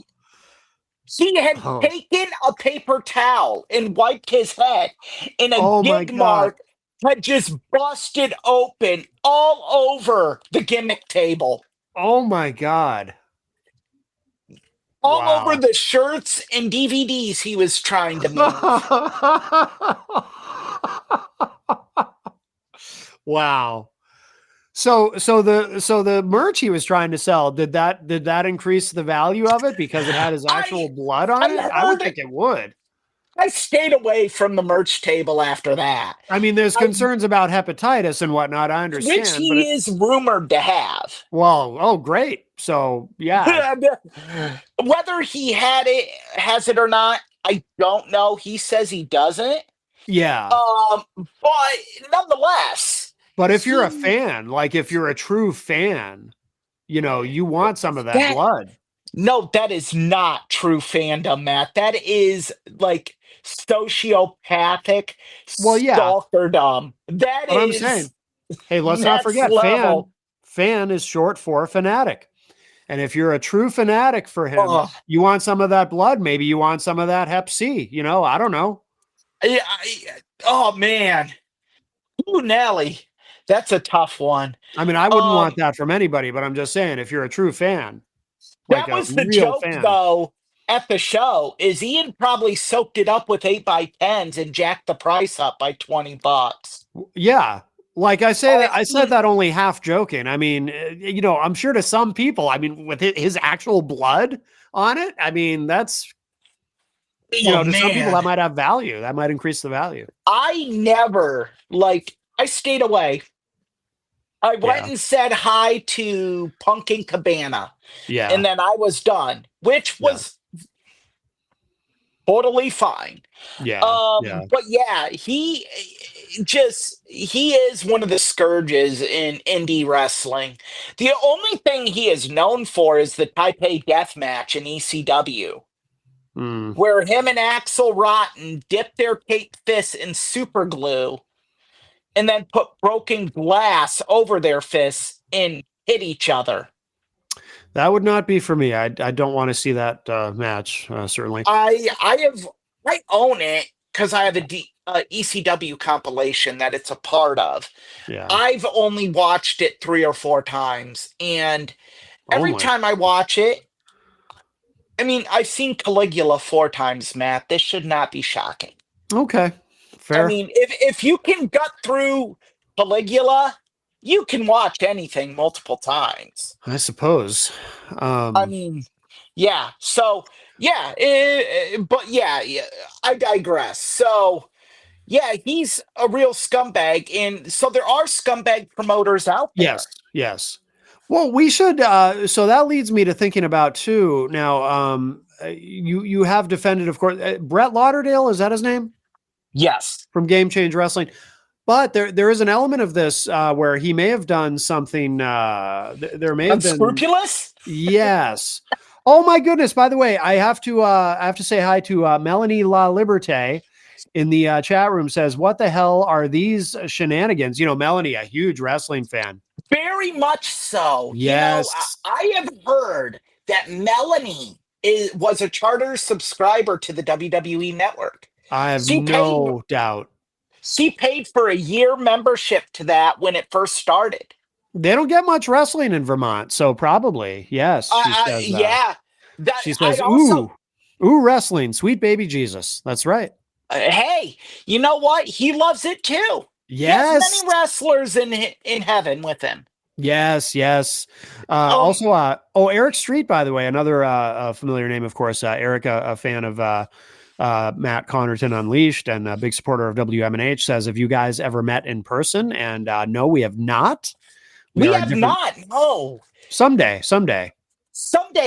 He had taken a paper towel and wiped his head, and a gig mark had just busted open all over the gimmick table. Oh my God. All over the shirts and DVDs he was trying to move. Wow. So the merch he was trying to sell, did that increase the value of it because it had his actual blood on it? I would think it would. I stayed away from the merch table after that. I mean, there's concerns about hepatitis and whatnot. I understand. Which he is rumored to have. Well, oh, great. So, yeah. Whether he has it or not, I don't know. He says he doesn't. Yeah. But nonetheless. But if you're a fan, like if you're a true fan, you want some of that blood. No, that is not true fandom, Matt. That is like sociopathic stalkerdom. That what is. I'm saying. Hey, let's not forget, fan is short for fanatic. And if you're a true fanatic for him, you want some of that blood. Maybe you want some of that Hep C. I don't know. Oh, man. Ooh, Nelly. That's a tough one. I mean, I wouldn't want that from anybody, but I'm just saying, if you're a true fan. That was the joke, though, at the show, is Ian probably soaked it up with 8x10s and jacked the price up by $20. Yeah. Like I say, I said that only half joking. I mean, I'm sure to some people, I mean, with his actual blood on it, I mean, that's, to some people that might have value. That might increase the value. I stayed away. I went and said hi to Pumpkin Cabana. Yeah. And then I was done, which was totally fine. Yeah. But yeah, he is one of the scourges in indie wrestling. The only thing he is known for is the Taipei Death Match in ECW. Where him and Axel Rotten dipped their cake fists in super glue and then put broken glass over their fists and hit each other. That would not be for me. I don't want to see that match, certainly. I own it because I have a ECW compilation that it's a part of. Yeah. I've only watched it 3 or 4 times, and every time I watch it, I mean, I've seen Caligula 4 times, Matt. This should not be shocking. Okay. Fair. I mean, if you can gut through Caligula, you can watch anything multiple times. I suppose. I mean, yeah. So, yeah. But yeah, I digress. So, yeah, he's a real scumbag. And so there are scumbag promoters out there. Yes. Well, we should. So that leads me to thinking about too. Now, you have defended, of course, Brett Lauderdale. Is that his name Yes. from Game Change Wrestling? But there is an element of this where he may have done something. There may have been. Unscrupulous? Yes. Oh my goodness! By the way, I have to say hi to Melanie La Liberté in the chat room. Says, "What the hell are these shenanigans?" You know, Melanie, a huge wrestling fan. Very much so. Yes. I have heard that Melanie was a charter subscriber to the WWE Network. I have She no doubt. She paid for a year membership to that when it first started. They don't get much wrestling in Vermont, so probably yes. She says, yeah. She says, "Ooh, wrestling, sweet baby Jesus." That's right. Hey, you know what? He loves it too. Yes, he has many wrestlers in heaven with him. Yes. Also, Eric Street, by the way, another familiar name, of course. Eric, a fan of Matt Connerton Unleashed and a big supporter of WMNH, says, "Have you guys ever met in person?" And no, we have not. We have not. No. Someday,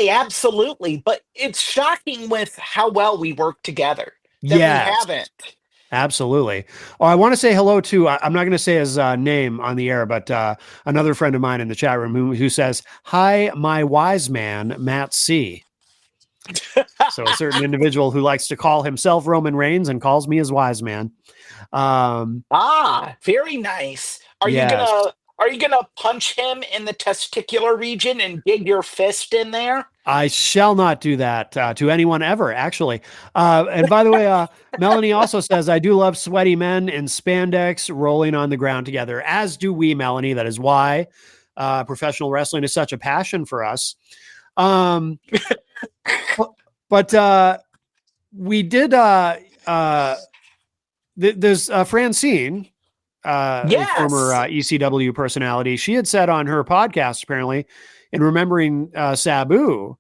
absolutely. But it's shocking with how well we work together. That we haven't. Absolutely. Oh, I want to say hello to, I'm not going to say his name on the air, but another friend of mine in the chat room who says, "Hi, my wise man, Matt C." So a certain individual who likes to call himself Roman Reigns and calls me his wise man. Very nice. Are you gonna punch him in the testicular region and dig your fist in there? I shall not do that to anyone ever, actually. And by the way, Melanie also says, "I do love sweaty men in spandex rolling on the ground together," as do we, Melanie. That is why professional wrestling is such a passion for us. But we did. There's Francine, a former ECW personality. She had said on her podcast, apparently, in Remembering Sabu,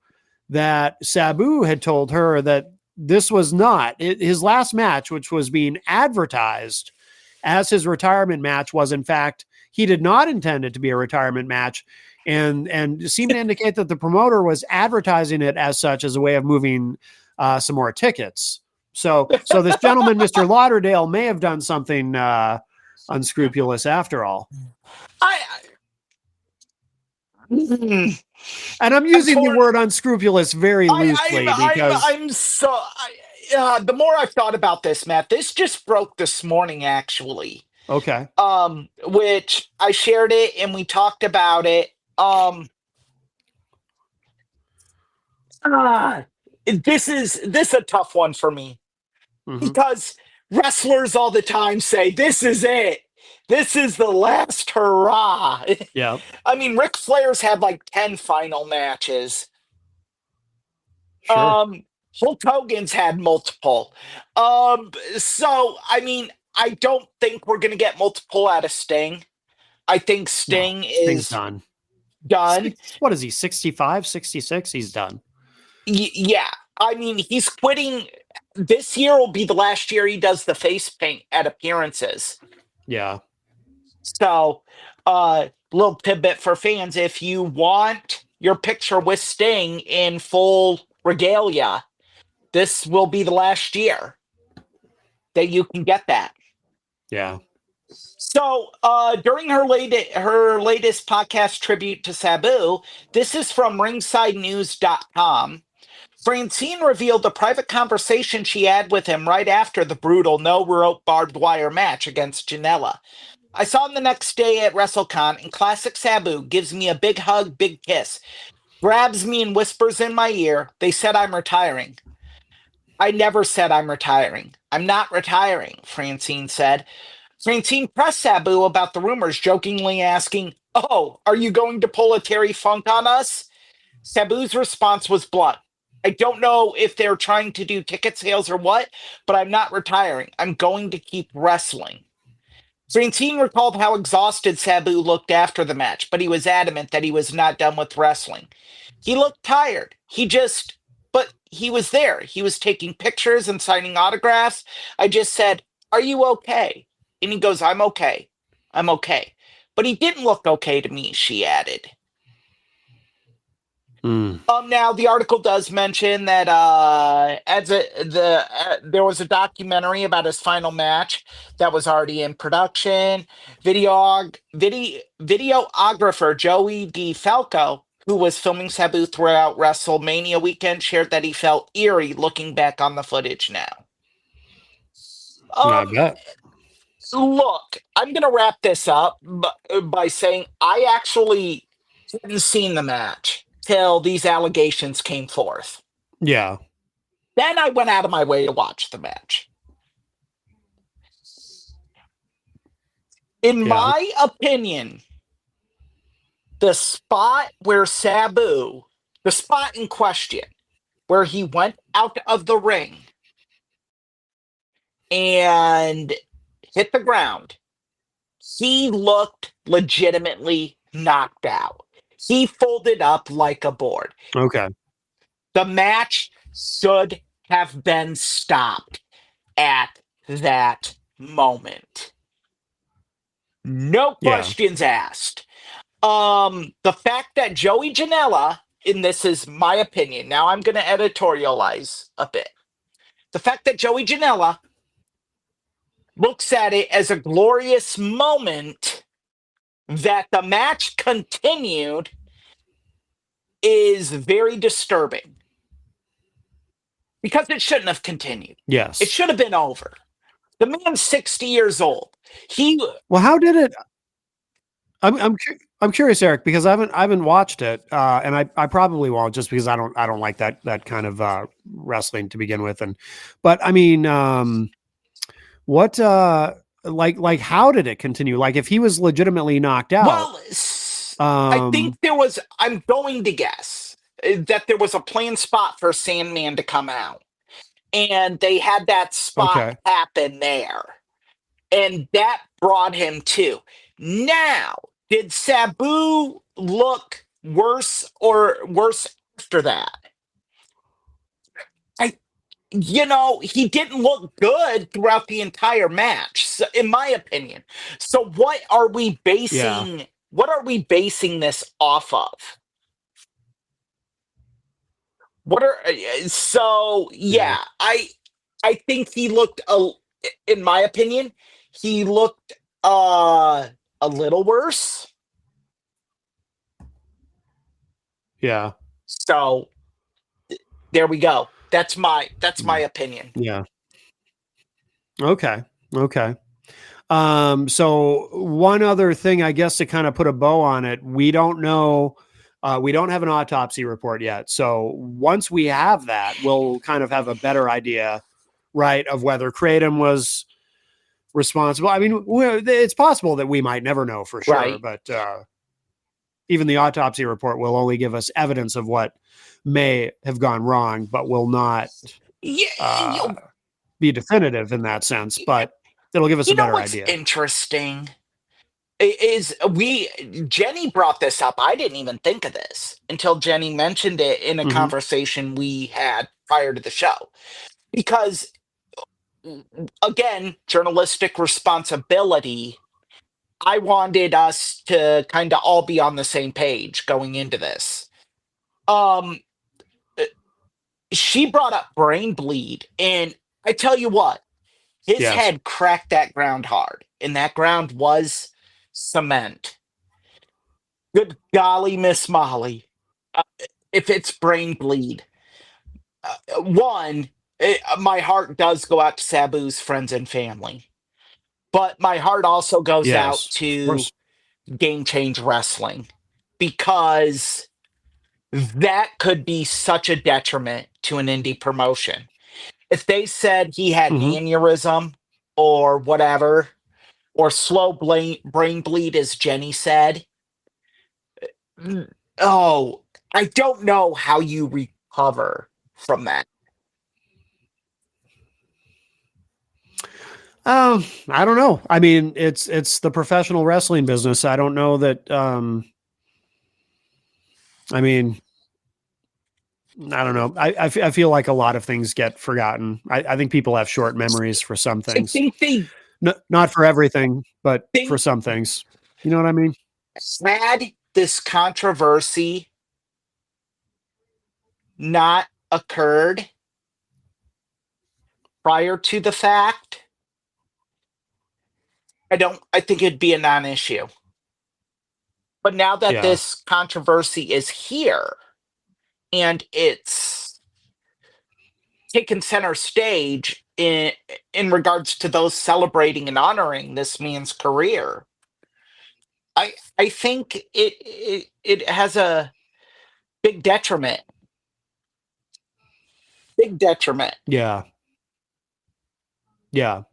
that Sabu had told her that this was not his last match, which was being advertised as his retirement match, was in fact, he did not intend it to be a retirement match, and seemed to indicate that the promoter was advertising it as such, as a way of moving some more tickets. So this gentleman, Mr. Lauderdale, may have done something unscrupulous after all. And I'm using the word unscrupulous very loosely because the more I've thought about this, Matt, this just broke this morning, actually. Okay. Which I shared it and we talked about it. This is a tough one for me because wrestlers all the time say, "This is it. This is the last hurrah." Yeah. I mean, Ric Flair's had like 10 final matches. Sure. Hulk Hogan's had multiple. So, I mean, I don't think we're going to get multiple out of Sting. I think Sting is done. What is he, 65, 66? He's done. Yeah. I mean, he's quitting. This year will be the last year he does the face paint at appearances. Yeah. So, little tidbit for fans: if you want your picture with Sting in full regalia, this will be the last year that you can get that. Yeah. So, during her latest podcast tribute to Sabu, this is from ringsidenews.com. Francine revealed the private conversation she had with him right after the brutal no-rope barbed wire match against Janela. "I saw him the next day at WrestleCon, and classic Sabu gives me a big hug, big kiss, grabs me and whispers in my ear, 'They said I'm retiring.' I never said I'm retiring. I'm not retiring," Francine said. Francine pressed Sabu about the rumors, jokingly asking, "Oh, are you going to pull a Terry Funk on us?" Sabu's response was blunt. "I don't know if they're trying to do ticket sales or what, but I'm not retiring. I'm going to keep wrestling." Francine recalled how exhausted Sabu looked after the match, but he was adamant that he was not done with wrestling. "He looked tired. But he was there. He was taking pictures and signing autographs. I just said, 'Are you okay?' And he goes, 'I'm okay. I'm okay.' But he didn't look okay to me," she added. Now the article does mention that there was a documentary about his final match that was already in production. Videographer Joey DeFalco, who was filming Sabu throughout WrestleMania weekend, shared that he felt eerie looking back on the footage now. I bet. Look, I'm gonna wrap this up by saying I actually hadn't seen the match till these allegations came forth. Yeah. Then I went out of my way to watch the match. In my opinion, the spot where Sabu, the spot in question, where he went out of the ring and hit the ground, he looked legitimately knocked out. He folded up like a board. Okay. The match should have been stopped at that moment. No questions asked. The fact that Joey Janela, and this is my opinion, now I'm going to editorialize a bit. The fact that Joey Janela looks at it as a glorious moment that the match continued is very disturbing. Because it shouldn't have continued. Yes. It should have been over. The man's 60 years old. Well, how did it? I'm curious, Eric, because I haven't watched it, and I probably won't, just because I don't like that kind of wrestling to begin with. But I mean, what like how did it continue? Like, if he was legitimately knocked out? Well, I think I'm going to guess that there was a planned spot for Sandman to come out, and they had that spot happen there, and that brought him to. Now, did Sabu look worse after that? He didn't look good throughout the entire match, so, in my opinion. So what are we basing? Yeah. What are we basing this off of? I think he looked in my opinion, he looked a little worse. Yeah. So there we go. That's my opinion. Yeah. Okay. So one other thing, I guess, to kind of put a bow on it, we don't know. We don't have an autopsy report yet. So once we have that, we'll kind of have a better idea, right, of whether Kratom was responsible. I mean, it's possible that we might never know for sure, right. But even the autopsy report will only give us evidence of what may have gone wrong, but will not be definitive in that sense. But it'll give us a better idea. Interesting is Jenny brought this up. I didn't even think of this until Jenny mentioned it in a conversation we had prior to the show. Because, again, journalistic responsibility, I wanted us to kind of all be on the same page going into this. She brought up brain bleed, and I tell you what, his head cracked that ground hard, and that ground was cement. Good golly, Miss Molly. If it's brain bleed, my heart does go out to Sabu's friends and family, but my heart also goes out to Game Change Wrestling, because that could be such a detriment to an indie promotion. If they said he had an aneurysm or whatever, or slow brain bleed, as Jenny said, I don't know how you recover from that. I don't know. I mean, it's the professional wrestling business. I don't know that. I mean, I don't know. I feel like a lot of things get forgotten. I think people have short memories for some things. I think not for everything, but for some things. You know what I mean? Had this controversy not occurred prior to the fact, I think it'd be a non-issue. But now that Yeah. this controversy is here and it's taken center stage in regards to those celebrating and honoring this man's career, I think it has a big detriment. Big detriment. Yeah. Yeah.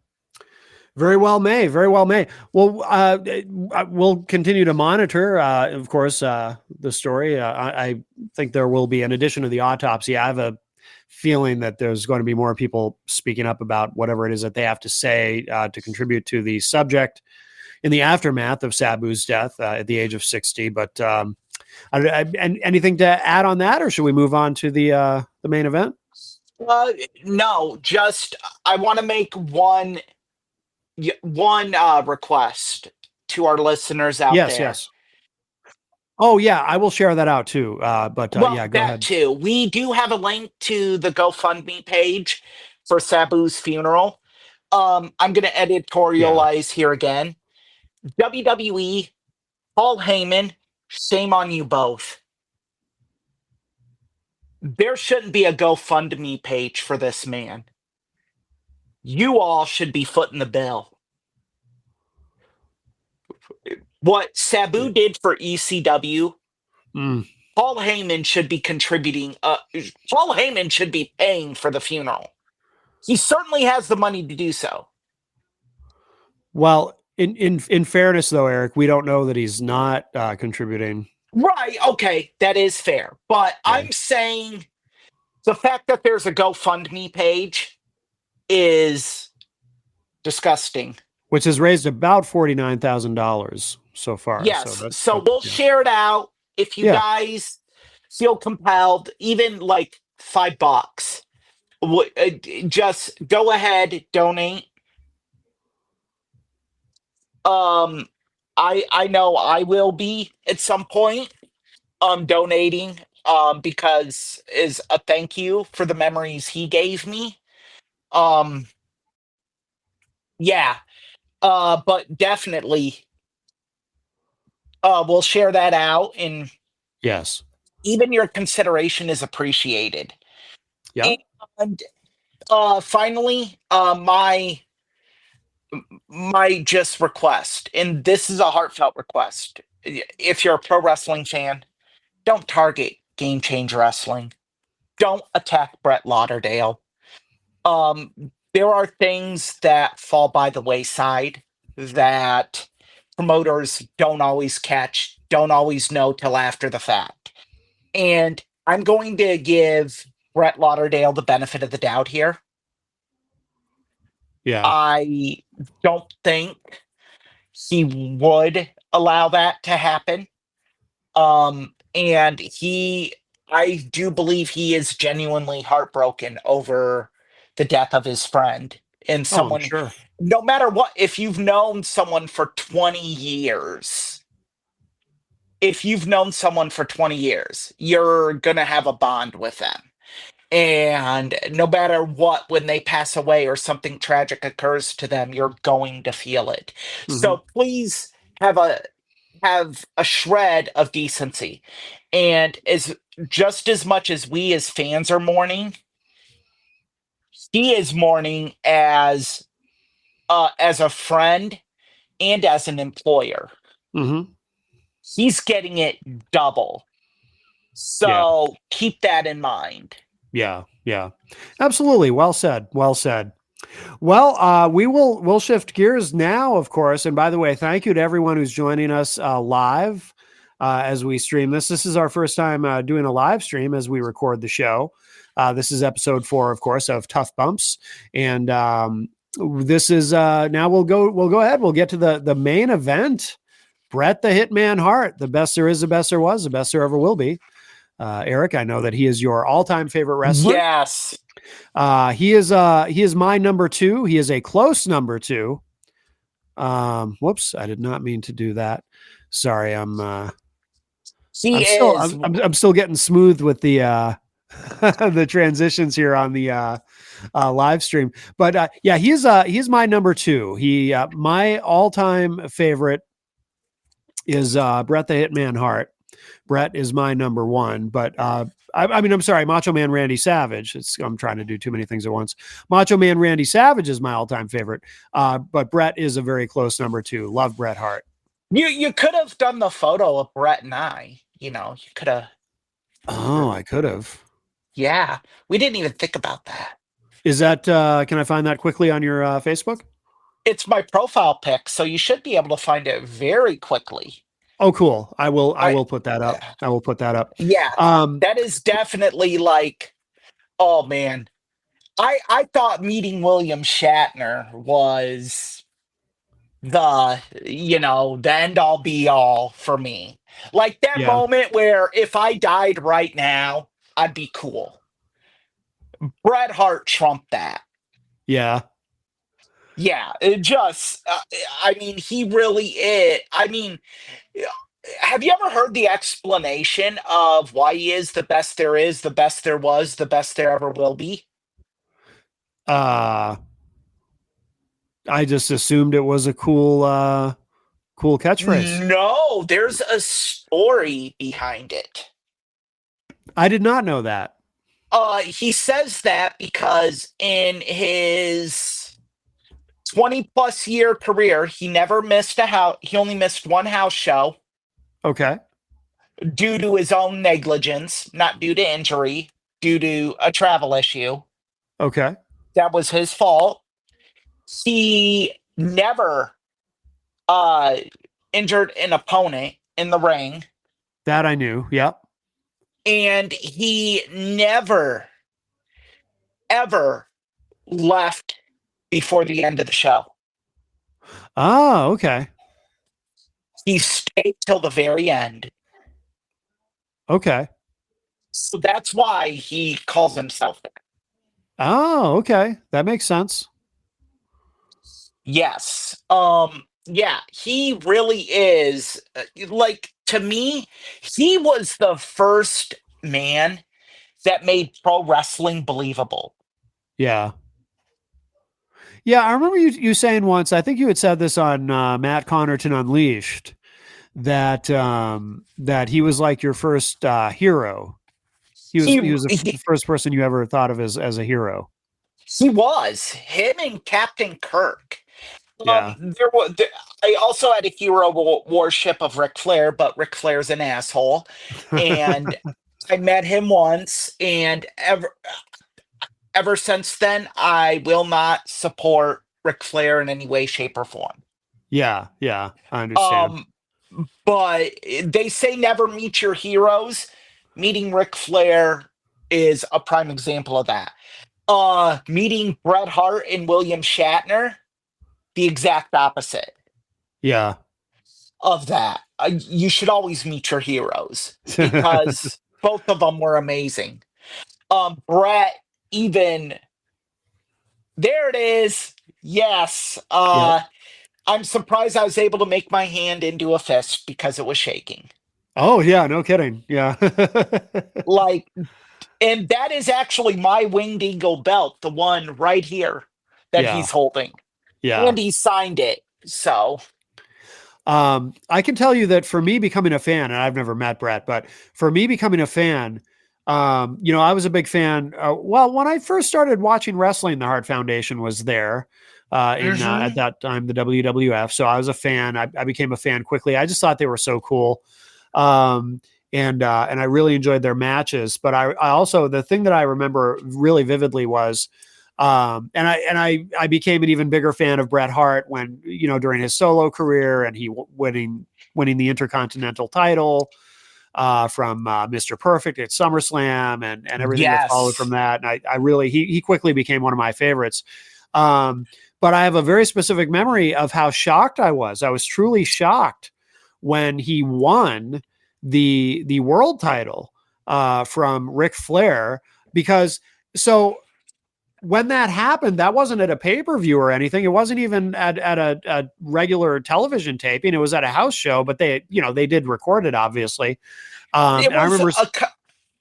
Very well may. Very well may. Well, we'll continue to monitor, of course, the story. I think there will be, in addition to the autopsy, I have a feeling that there's going to be more people speaking up about whatever it is that they have to say to contribute to the subject in the aftermath of Sabu's death at the age of 60. But anything to add on that, or should we move on to the main event? No, just I want to make one request to our listeners out Yes, there. yes. Oh yeah, I will share that out too. But Well, yeah, go that ahead. too. We do have a link to the GoFundMe page for Sabu's funeral. I'm going to editorialize here again. WWE, Paul Heyman, shame on you both. There shouldn't be a GoFundMe page for this man. You all should be footing the bill. What Sabu did for ECW, Paul Heyman should be contributing. Paul Heyman should be paying for the funeral. He certainly has the money to do so. Well, in fairness, though, Eric, we don't know that he's not contributing. Right. Okay. That is fair. But Yeah. I'm saying the fact that there's a GoFundMe page is disgusting. Which has raised about $49,000 so far. Yes. So We'll share it out if you Yeah. guys feel compelled, even like $5. Just go ahead, donate. I know I will be at some point donating because is a thank you for the memories he gave me. Yeah. But definitely we'll share that out, and yes. even your consideration is appreciated. Yeah. And finally, my just request, and this is a heartfelt request. If you're a pro wrestling fan, don't target Game Change Wrestling. Don't attack Brett Lauderdale. There are things that fall by the wayside that promoters don't always catch, don't always know till after the fact. And I'm going to give Brett Lauderdale the benefit of the doubt here. Yeah. I don't think he would allow that to happen. And I do believe he is genuinely heartbroken over the death of his friend and someone. I'm sure. No matter what, if you've known someone for 20 years, you're going to have a bond with them. And no matter what, when they pass away or something tragic occurs to them, you're going to feel it. So please have a shred of decency. And just as much as we as fans are mourning, he is mourning as a friend and as an employer. He's getting it double. So keep that in mind. Yeah. Yeah. Absolutely. Well said. Well said. Well, we'll shift gears now, of course. And by the way, thank you to everyone who's joining us live as we stream this. This is our first time doing a live stream as we record the show. This is episode 4, of course, of Tough Bumps. And this is now we'll go ahead. We'll get to the main event. Bret the Hitman Hart, the best there is, the best there was, the best there ever will be. Eric, I know that he is your all-time favorite wrestler. Yes. He is my number 2. He is a close number 2. Whoops, I did not mean to do that. Sorry, I'm still getting smooth with the the transitions here on the live stream. But yeah, he's my number 2. He my all-time favorite is Bret the Hitman Hart. Bret is my number 1, but I mean, I'm sorry, Macho Man Randy Savage. I'm trying to do too many things at once. Macho Man Randy Savage is my all-time favorite, but Bret is a very close number 2. Love Bret Hart. You could have done the photo of Bret and I. You could have. Oh, I could have. Yeah, we didn't even think about that. Is that? Can I find that quickly on your Facebook? It's my profile pic, so you should be able to find it very quickly. Oh, cool. I will put that up. I will put that up. Yeah, that is definitely like, oh man, I thought meeting William Shatner was the end all be all for me. Like that Yeah. moment where if I died right now, I'd be cool. Bret Hart trumped that. Yeah. Yeah, it just, I mean, he really is. I mean, have you ever heard the explanation of why he is the best there is, the best there was, the best there ever will be? I just assumed it was a cool catchphrase. No, there's a story behind it. I did not know that. He says that because in his 20 plus year career, he never missed a house. He only missed one house show Okay. due to his own negligence, not due to injury, due to a travel issue. Okay. That was his fault. He never injured an opponent in the ring. That I knew. Yep. And he never, ever left before the end of the show. Oh, okay. He stayed till the very end. Okay. So that's why he calls himself that. Oh, okay. That makes sense. Yes. Yeah, he really is. Like, to me, he was the first man that made pro wrestling believable. Yeah. Yeah, I remember you saying once, I think you had said this on Matt Connerton Unleashed, that that he was like your first hero. He was the first person you ever thought of as a hero. He was. Him and Captain Kirk. Yeah. I also had a hero worship of Ric Flair, but Ric Flair's an asshole. And I met him once, and ever since then, I will not support Ric Flair in any way, shape, or form. Yeah, I understand. But they say never meet your heroes. Meeting Ric Flair is a prime example of that. Meeting Bret Hart and William Shatner, the exact opposite. Yeah. Of that. You should always meet your heroes because both of them were amazing. Bret, even there it is. Yes. Yep. I'm surprised I was able to make my hand into a fist because it was shaking. Oh yeah, no kidding. Yeah. Like, and that is actually my Winged Eagle belt, the one right here that Yeah. he's holding. Yeah. And he signed it. So I can tell you that for me becoming a fan, and I've never met Bret, but for me becoming a fan, I was a big fan. Well, when I first started watching wrestling, the Hart Foundation was there at that time, the WWF. So I was a fan. I became a fan quickly. I just thought they were so cool. And I really enjoyed their matches. But I also, the thing that I remember really vividly was, and I became an even bigger fan of Bret Hart when, during his solo career, and he winning the Intercontinental title from Mr. Perfect at SummerSlam and everything that followed from that. And I really, he quickly became one of my favorites. But I have a very specific memory of how shocked I was. I was truly shocked when he won the world title from Ric Flair, because when that happened, that wasn't at a pay-per-view or anything. It wasn't even at a regular television taping. It was at a house show, but they did record it, obviously. it was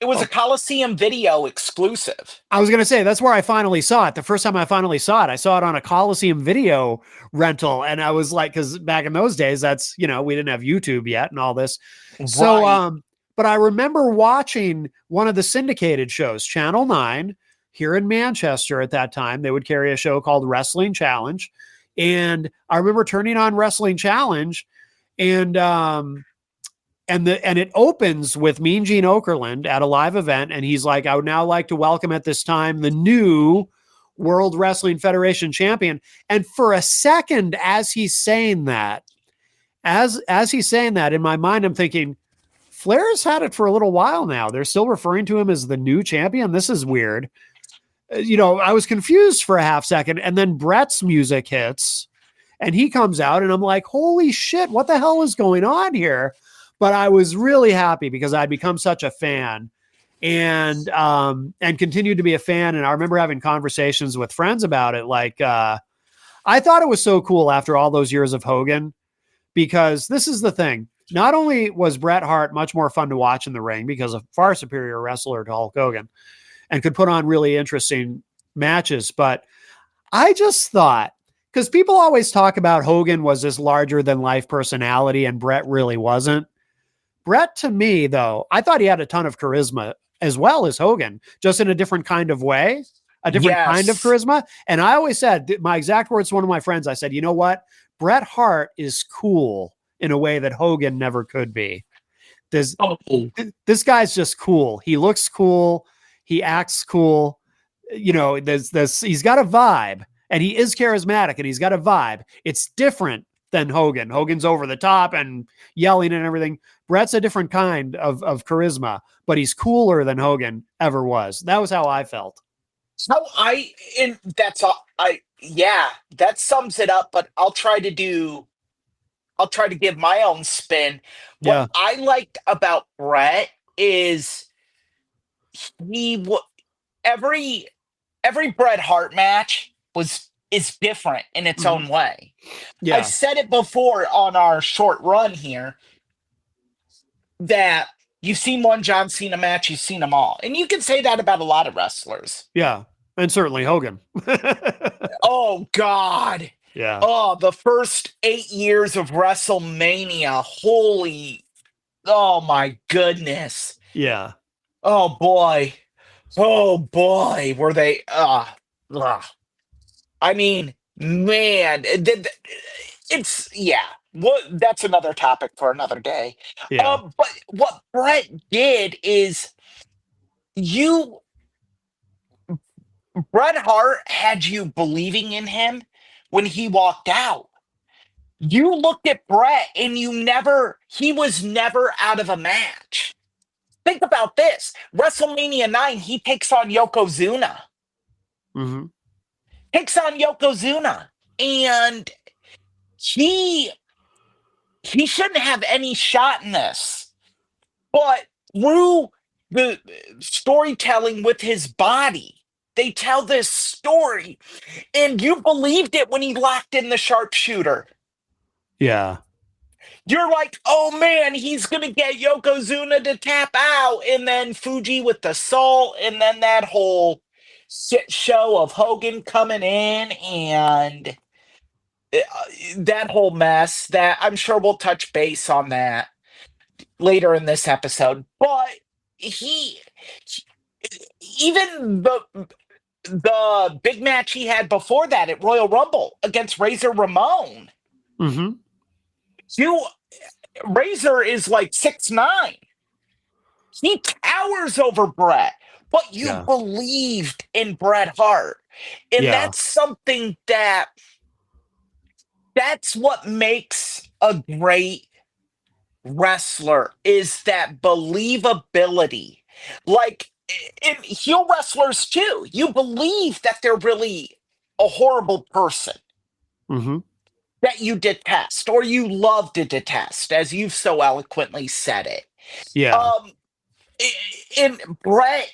It was Oh, a Coliseum Video exclusive. I was going to say that's where I finally saw it. The first time I finally saw it, I saw it on a Coliseum Video rental, and I was like, because back in those days, that's we didn't have YouTube yet and all this. So, Right. but I remember watching one of the syndicated shows, Channel 9, here in Manchester at that time. They would carry a show called Wrestling Challenge. And I remember turning on Wrestling Challenge and it opens with Mean Gene Okerlund at a live event. And he's like, I would now like to welcome at this time the new World Wrestling Federation champion. And for a second, as he's saying that, as he's saying that, in my mind, I'm thinking, Flair's had it for a little while now. They're still referring to him as the new champion. This is weird. I was confused for a half second, and then Brett's music hits and he comes out and I'm like, holy shit, what the hell is going on here? But I was really happy because I'd become such a fan and continued to be a fan. And I remember having conversations with friends about it. Like, I thought it was so cool after all those years of Hogan, because this is the thing. Not only was Bret Hart much more fun to watch in the ring because a far superior wrestler to Hulk Hogan and could put on really interesting matches, but I just thought, because people always talk about Hogan was this larger than life personality and Bret really wasn't. Bret, to me, though, I thought he had a ton of charisma as well as Hogan, just in a different kind of way, a different kind of charisma. And I always said, my exact words to one of my friends, I said, you know what? Bret Hart is cool in a way that Hogan never could be. This guy's just cool. He looks cool. He acts cool. He's got a vibe, and he is charismatic, and he's got a vibe. It's different than Hogan. Hogan's over the top and yelling and everything. Bret's a different kind of charisma, but he's cooler than Hogan ever was. That was how I felt. That sums it up, but I'll try to give my own spin. Yeah. What I liked about Bret is every Bret Hart match is different in its own way. Yeah. I've said it before on our short run here that you've seen one John Cena match, you've seen them all. And you can say that about a lot of wrestlers. Yeah. And certainly Hogan. Oh, God. Yeah. Oh, the first 8 years of WrestleMania. Oh, my goodness. Yeah. Oh, boy. Oh, boy. Were they. I mean, man. That's another topic for another day. Yeah. But what Bret did is Bret Hart had you believing in him when he walked out. You looked at Bret and he was never out of a match. Think about this. WrestleMania 9, he takes on Yokozuna. Mm-hmm. Takes on Yokozuna. And he shouldn't have any shot in this. But through the storytelling with his body, they tell this story. And you believed it when he locked in the sharpshooter. Yeah. You're like, oh man, he's going to get Yokozuna to tap out. And then Fuji with the salt. And then that whole shit show of Hogan coming in and that whole mess that I'm sure we'll touch base on that later in this episode. But even the big match he had before that at Royal Rumble against Razor Ramon. Mm-hmm. Razor is like 6'9". He towers over Bret, but you believed in Bret Hart. And that's something that's what makes a great wrestler, is that believability. Like in heel wrestlers too, you believe that they're really a horrible person. Mm-hmm. That you detest or you love to detest, as you've so eloquently said it. Yeah. And Bret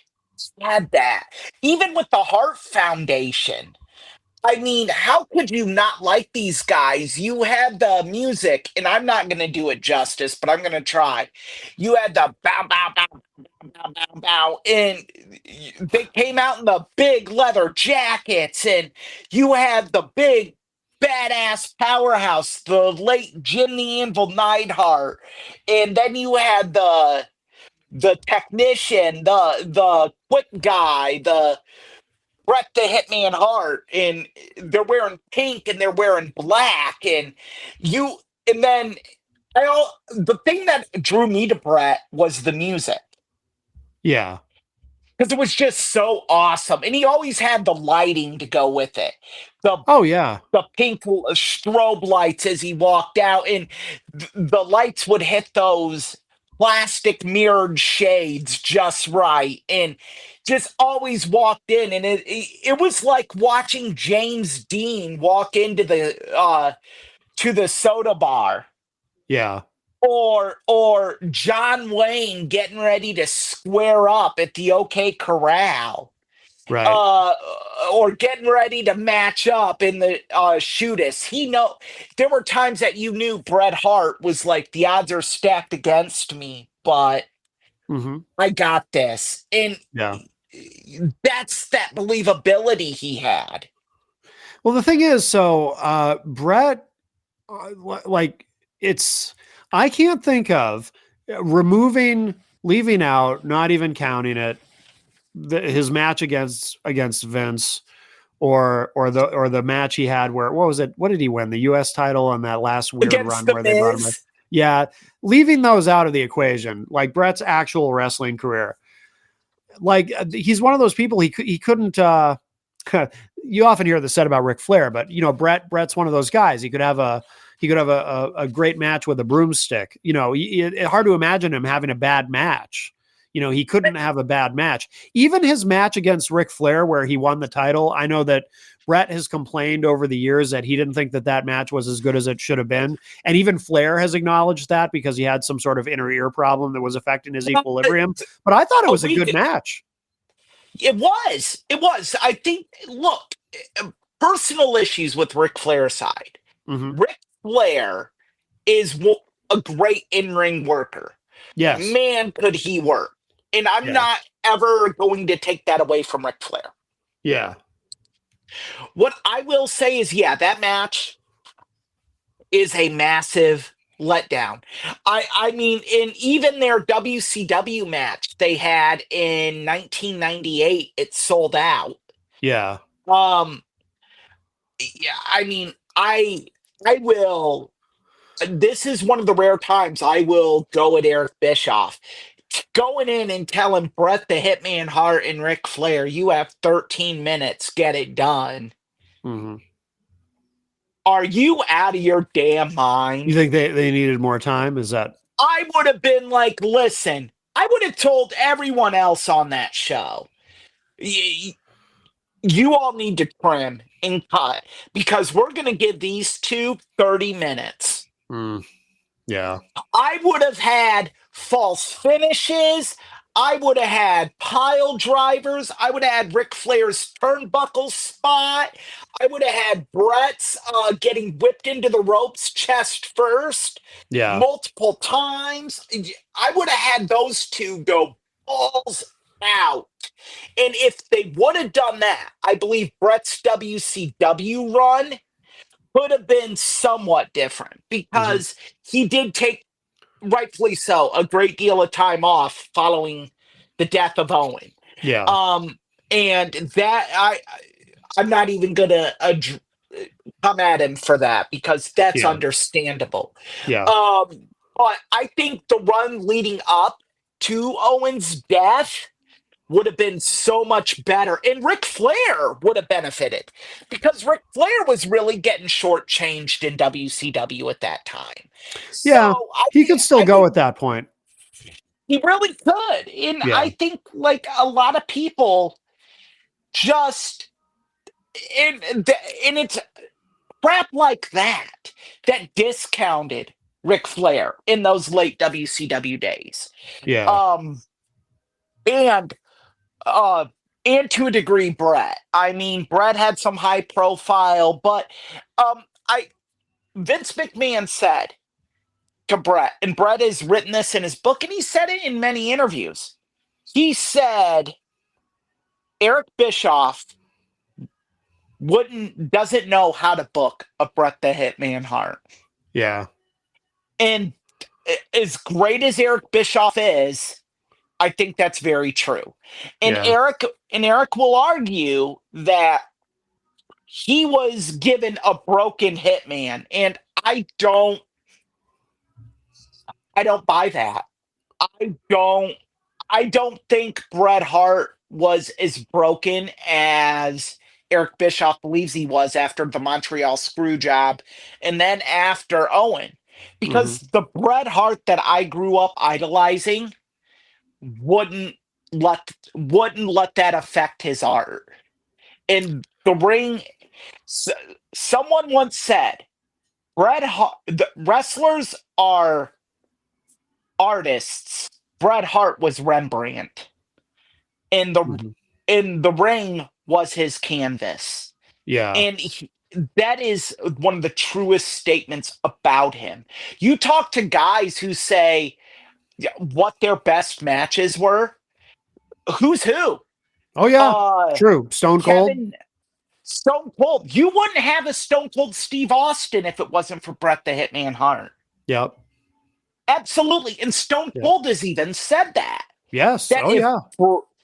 had that. Even with the Hart Foundation. I mean, how could you not like these guys? You had the music, and I'm not going to do it justice, but I'm going to try. You had the bow, bow, bow, bow, bow, bow. And they came out in the big leather jackets, and you had the big badass powerhouse, the late Jim the Anvil Neidhart, and then you had the technician, the quick guy, the Bret the Hitman Hart, and they're wearing pink and they're wearing black, and you, and then the thing that drew me to Bret was the music Yeah. because it was just so awesome, and he always had the lighting to go with it. The Oh yeah. the pink strobe lights as he walked out, and the lights would hit those plastic mirrored shades just right, and just always walked in, and it was like watching James Dean walk into the to the soda bar, Yeah. or John Wayne getting ready to square up at the OK Corral, Right. uh, or getting ready to match up in the shoot us. There were times that you knew Bret Hart was like, the odds are stacked against me, but Hmm. I got this. And Yeah. that's that believability he had. Well, the thing is, so Brett, like I can't think of leaving out, not even counting it, his match against Vince, or the match he had where, what was it? What did he win? The U.S. title on that last weird Against run the where they brought him. Miz. Yeah, leaving those out of the equation, like Brett's actual wrestling career, like he's one of those people he couldn't. You often hear this said about Ric Flair, but Brett's one of those guys. He could have a great match with a broomstick. It's hard to imagine him having a bad match. He couldn't have a bad match. Even his match against Ric Flair, where he won the title, I know that Brett has complained over the years that he didn't think that match was as good as it should have been. And even Flair has acknowledged that because he had some sort of inner ear problem that was affecting his equilibrium. But I thought it was a good match. It was. It was. I think, look, personal issues with Ric Flair's side. Mm-hmm. Ric Flair is a great in-ring worker. Yes. Man, could he work. And I'm not ever going to take that away from Ric Flair. Yeah. What I will say is, that match is a massive letdown. I mean, in even their WCW match they had in 1998, it sold out. Yeah. Yeah, I mean, I will. This is one of the rare times I will go at Eric Bischoff. Going in and telling Bret the Hitman Hart and Ric Flair, you have 13 minutes, get it done. Mm-hmm. Are you out of your damn mind? You think they needed more time? Is that? I would have been like, listen, I would have told everyone else on that show, you all need to trim and cut because we're going to give these two 30 minutes. Yeah. I would have had false finishes. I would have had pile drivers. I would have had Ric Flair's turnbuckle spot. I would have had Bret's getting whipped into the ropes chest first multiple times. I would have had those two go balls out. And if they would have done that, I believe Bret's WCW run could have been somewhat different because he did take, rightfully so, a great deal of time off following the death of Owen. Yeah. And that I'm not even gonna come at him for that because that's understandable. Yeah. But I think the run leading up to Owen's death would have been so much better. And Ric Flair would have benefited because Ric Flair was really getting shortchanged in WCW at that time. Yeah, so he could still go at that point. He really could. And I think like a lot of people just, and it's crap like that discounted Ric Flair in those late WCW days. Yeah. And to a degree, Bret. I mean, Bret had some high profile, but Vince McMahon said to Bret, and Bret has written this in his book, and he said it in many interviews. He said Eric Bischoff doesn't know how to book a Bret the Hitman Hart. Yeah. And as great as Eric Bischoff is, I think that's very true. And Yeah. Eric will argue that he was given a broken hitman, and I don't buy that. I don't think Bret Hart was as broken as Eric Bischoff believes he was after the Montreal screw job and then after Owen. Because the Bret Hart that I grew up idolizing wouldn't let that affect his art. In the ring, someone once said, the wrestlers are artists. Bret Hart was Rembrandt. And the ring was his canvas. Yeah. And that is one of the truest statements about him. You talk to guys who say what their best matches were. Who's who? Oh yeah. True. Stone Cold. Stone Cold. You wouldn't have a Stone Cold Steve Austin if it wasn't for Bret the Hitman Hart. Yep. Absolutely. And Stone Cold has even said that. Yes. That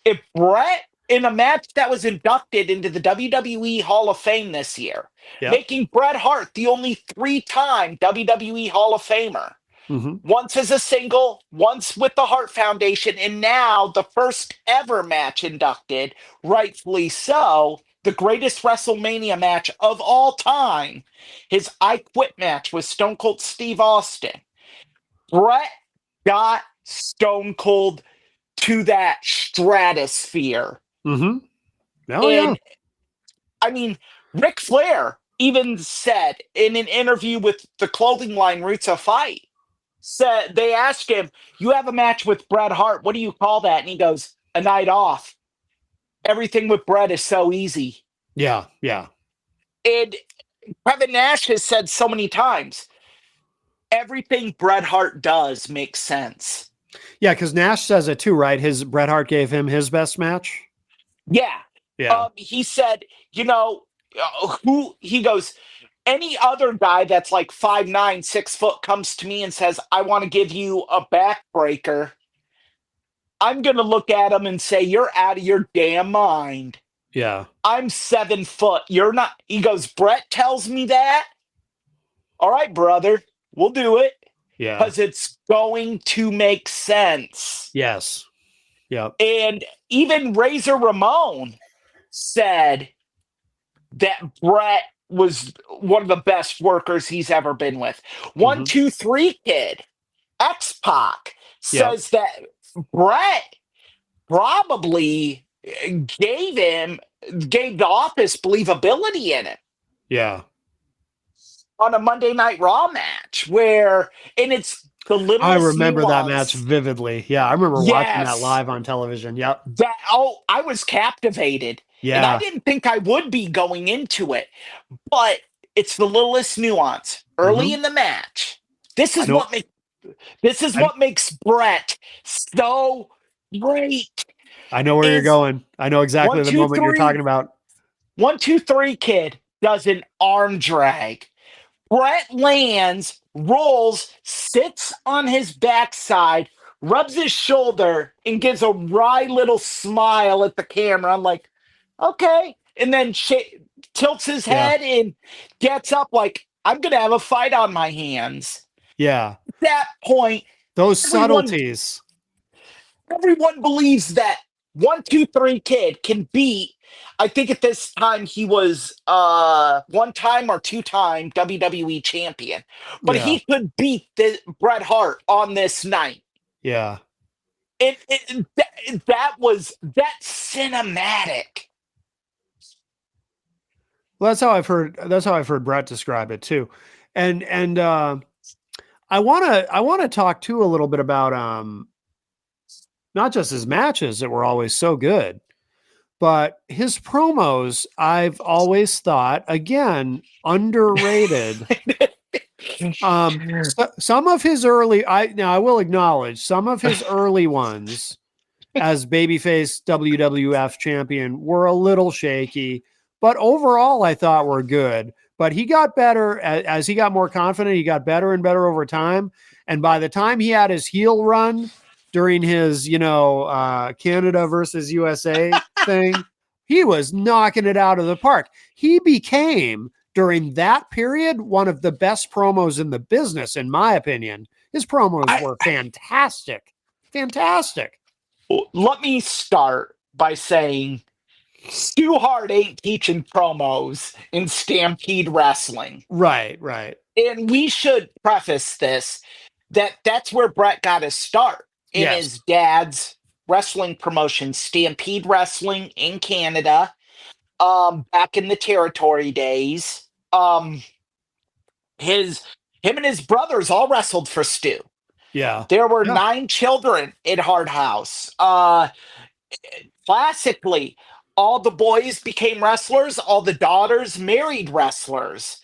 if Bret, in a match that was inducted into the WWE Hall of Fame this year, making Bret Hart the only 3-time WWE Hall of Famer, once as a single, once with the Hart Foundation, and now the first ever match inducted, rightfully so, the greatest WrestleMania match of all time, his I Quit match with Stone Cold Steve Austin. Bret got Stone Cold to that stratosphere. Oh, yeah. I mean, Ric Flair even said in an interview with the clothing line Roots of Fight, said they asked him, "You have a match with Bret Hart. What do you call that?" And he goes, "A night off. Everything with Bret is so easy." Yeah. Yeah. And Kevin Nash has said so many times, everything Bret Hart does makes sense. Yeah, because Nash says it too, right? Bret Hart gave him his best match. Yeah. Yeah. He said, he goes, any other guy that's like 5'9", 6 foot comes to me and says, "I want to give you a backbreaker," I'm going to look at him and say, "You're out of your damn mind." Yeah. I'm 7 foot. You're not. He goes, "Bret tells me that. All right, brother, we'll do it." Yeah. Because it's going to make sense. Yes. Yep. And even Razor Ramon said that Bret was one of the best workers he's ever been with. 1, 2, 3 Kid, X-Pac says that Bret probably gave the Office believability in it. Yeah. On a Monday Night Raw match and it's the littlest I remember that nuance. match vividly. Yeah, I remember watching that live on television. Yep. I was captivated. Yeah. And I didn't think I would be going into it, but it's the littlest nuance early in the match. This is what makes Bret so great. I know where you're going. I know exactly the moment you're talking about. 1, 2, 3 Kid does an arm drag. Bret lands, rolls, sits on his backside, rubs his shoulder, and gives a wry little smile at the camera. I'm like, okay. And then tilts his head and gets up like, I'm going to have a fight on my hands. Yeah. At that point, those subtleties. Everyone believes that 1, 2, 3 Kid can beat. I think at this time he was 1-time or 2-time WWE champion, but he could beat Bret Hart on this night. Yeah, that's cinematic. Well, that's how I've heard Bret describe it too, and I want to talk too a little bit about not just his matches that were always so good, but his promos. I've always thought, again, underrated. Some of his early, I will acknowledge some of his early ones as babyface WWF champion were a little shaky, but overall I thought were good. But he got better as he got more confident. He got better and better over time. And by the time he had his heel run during his, Canada versus USA thing, he was knocking it out of the park. He became, during that period, one of the best promos in the business, in my opinion. His promos were fantastic. Fantastic. Let me start by saying Stu Hart ain't teaching promos in Stampede Wrestling. Right, right. And we should preface this that's where Brett got his start in his dad's wrestling promotion, Stampede Wrestling in Canada, back in the territory days. Him and his brothers all wrestled for Stu. Yeah. There were 9 children in Hard House. Classically, all the boys became wrestlers, all the daughters married wrestlers.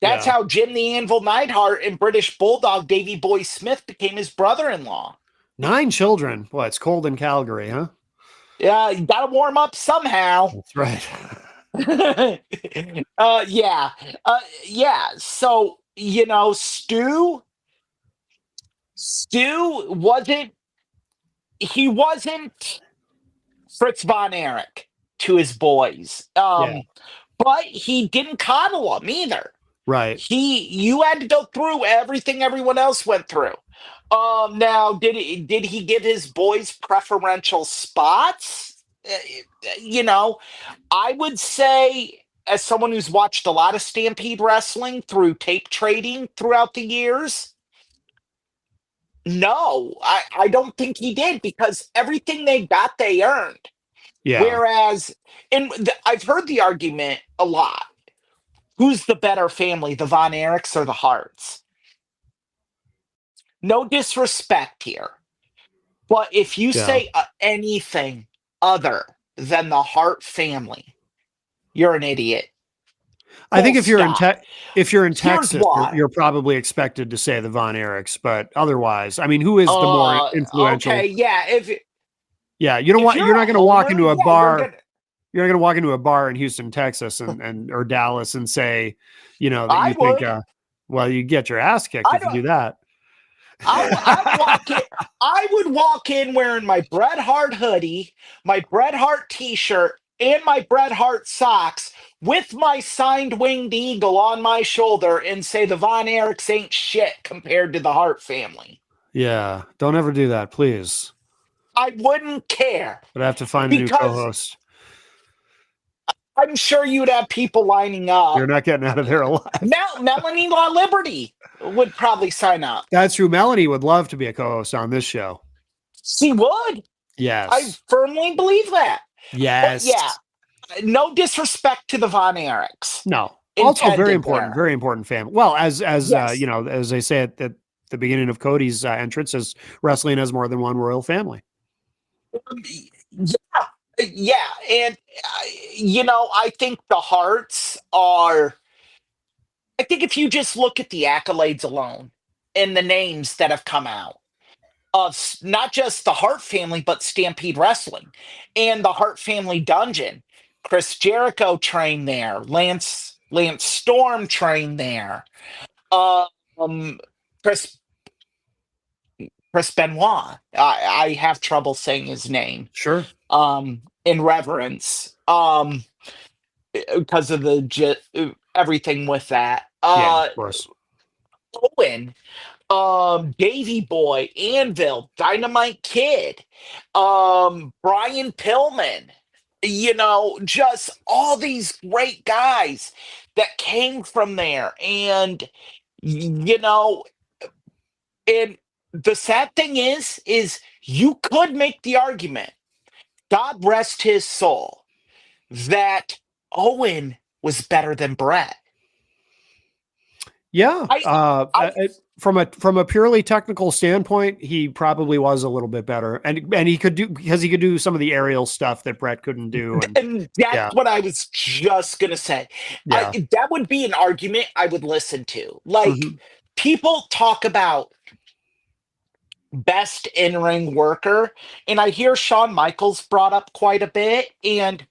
That's how Jim the Anvil Neidhart and British Bulldog Davey Boy Smith became his brother-in-law. 9 children. Well, it's cold in Calgary, huh? Yeah, you gotta warm up somehow. That's right. So, Stu wasn't Fritz von Erich to his boys. But he didn't coddle them either. Right. You had to go through everything everyone else went through. Now, did he give his boys preferential spots? I would say, as someone who's watched a lot of Stampede Wrestling through tape trading throughout the years, no, I don't think he did, because everything they got, they earned. Yeah. Whereas, I've heard the argument a lot. Who's the better family, the Von Erichs or the Harts? No disrespect here, but if you say anything other than the Hart family, you're an idiot. I think if you're in Texas, why. you're probably expected to say the Von Erichs, but otherwise, I mean, who is the more influential? Okay, yeah. You're not going to walk into a bar. You're not going to walk into a bar in Houston, Texas, or Dallas and say, that you think, well, you get your ass kicked if you do that. I would walk in wearing my Bret Hart hoodie, my Bret Hart t-shirt, and my Bret Hart socks with my signed winged eagle on my shoulder and say the Von Erichs ain't shit compared to the Hart family. Yeah, don't ever do that, please. I wouldn't care. But I have to find a new co-host. I'm sure you'd have people lining up. You're not getting out of there alive. Melanie La Liberty would probably sign up. That's true. Melanie would love to be a co-host on this show. She would. Yes. I firmly believe that. Yes. But yeah. No disrespect to the Von Erichs. No. Also very important family. Well, as as they say at the beginning of Cody's entrance, as wrestling has more than one royal family. Yeah, and I think the Harts are. I think if you just look at the accolades alone and the names that have come out of not just the Hart family, but Stampede Wrestling and the Hart family Dungeon, Chris Jericho trained there, Lance Storm trained there, Chris Benoit. I have trouble saying his name. Sure. In reverence, because of everything with that. Of course. Owen, Davey Boy, Anvil, Dynamite Kid, Brian Pillman. Just all these great guys that came from there, and and the sad thing is you could make the argument, God rest his soul, that Owen was better than Brett. Yeah. From a purely technical standpoint, he probably was a little bit better. And he could do some of the aerial stuff that Brett couldn't do. And that's what I was just going to say. Yeah. That would be an argument I would listen to. Like, people talk about best in-ring worker, and I hear Shawn Michaels brought up quite a bit, and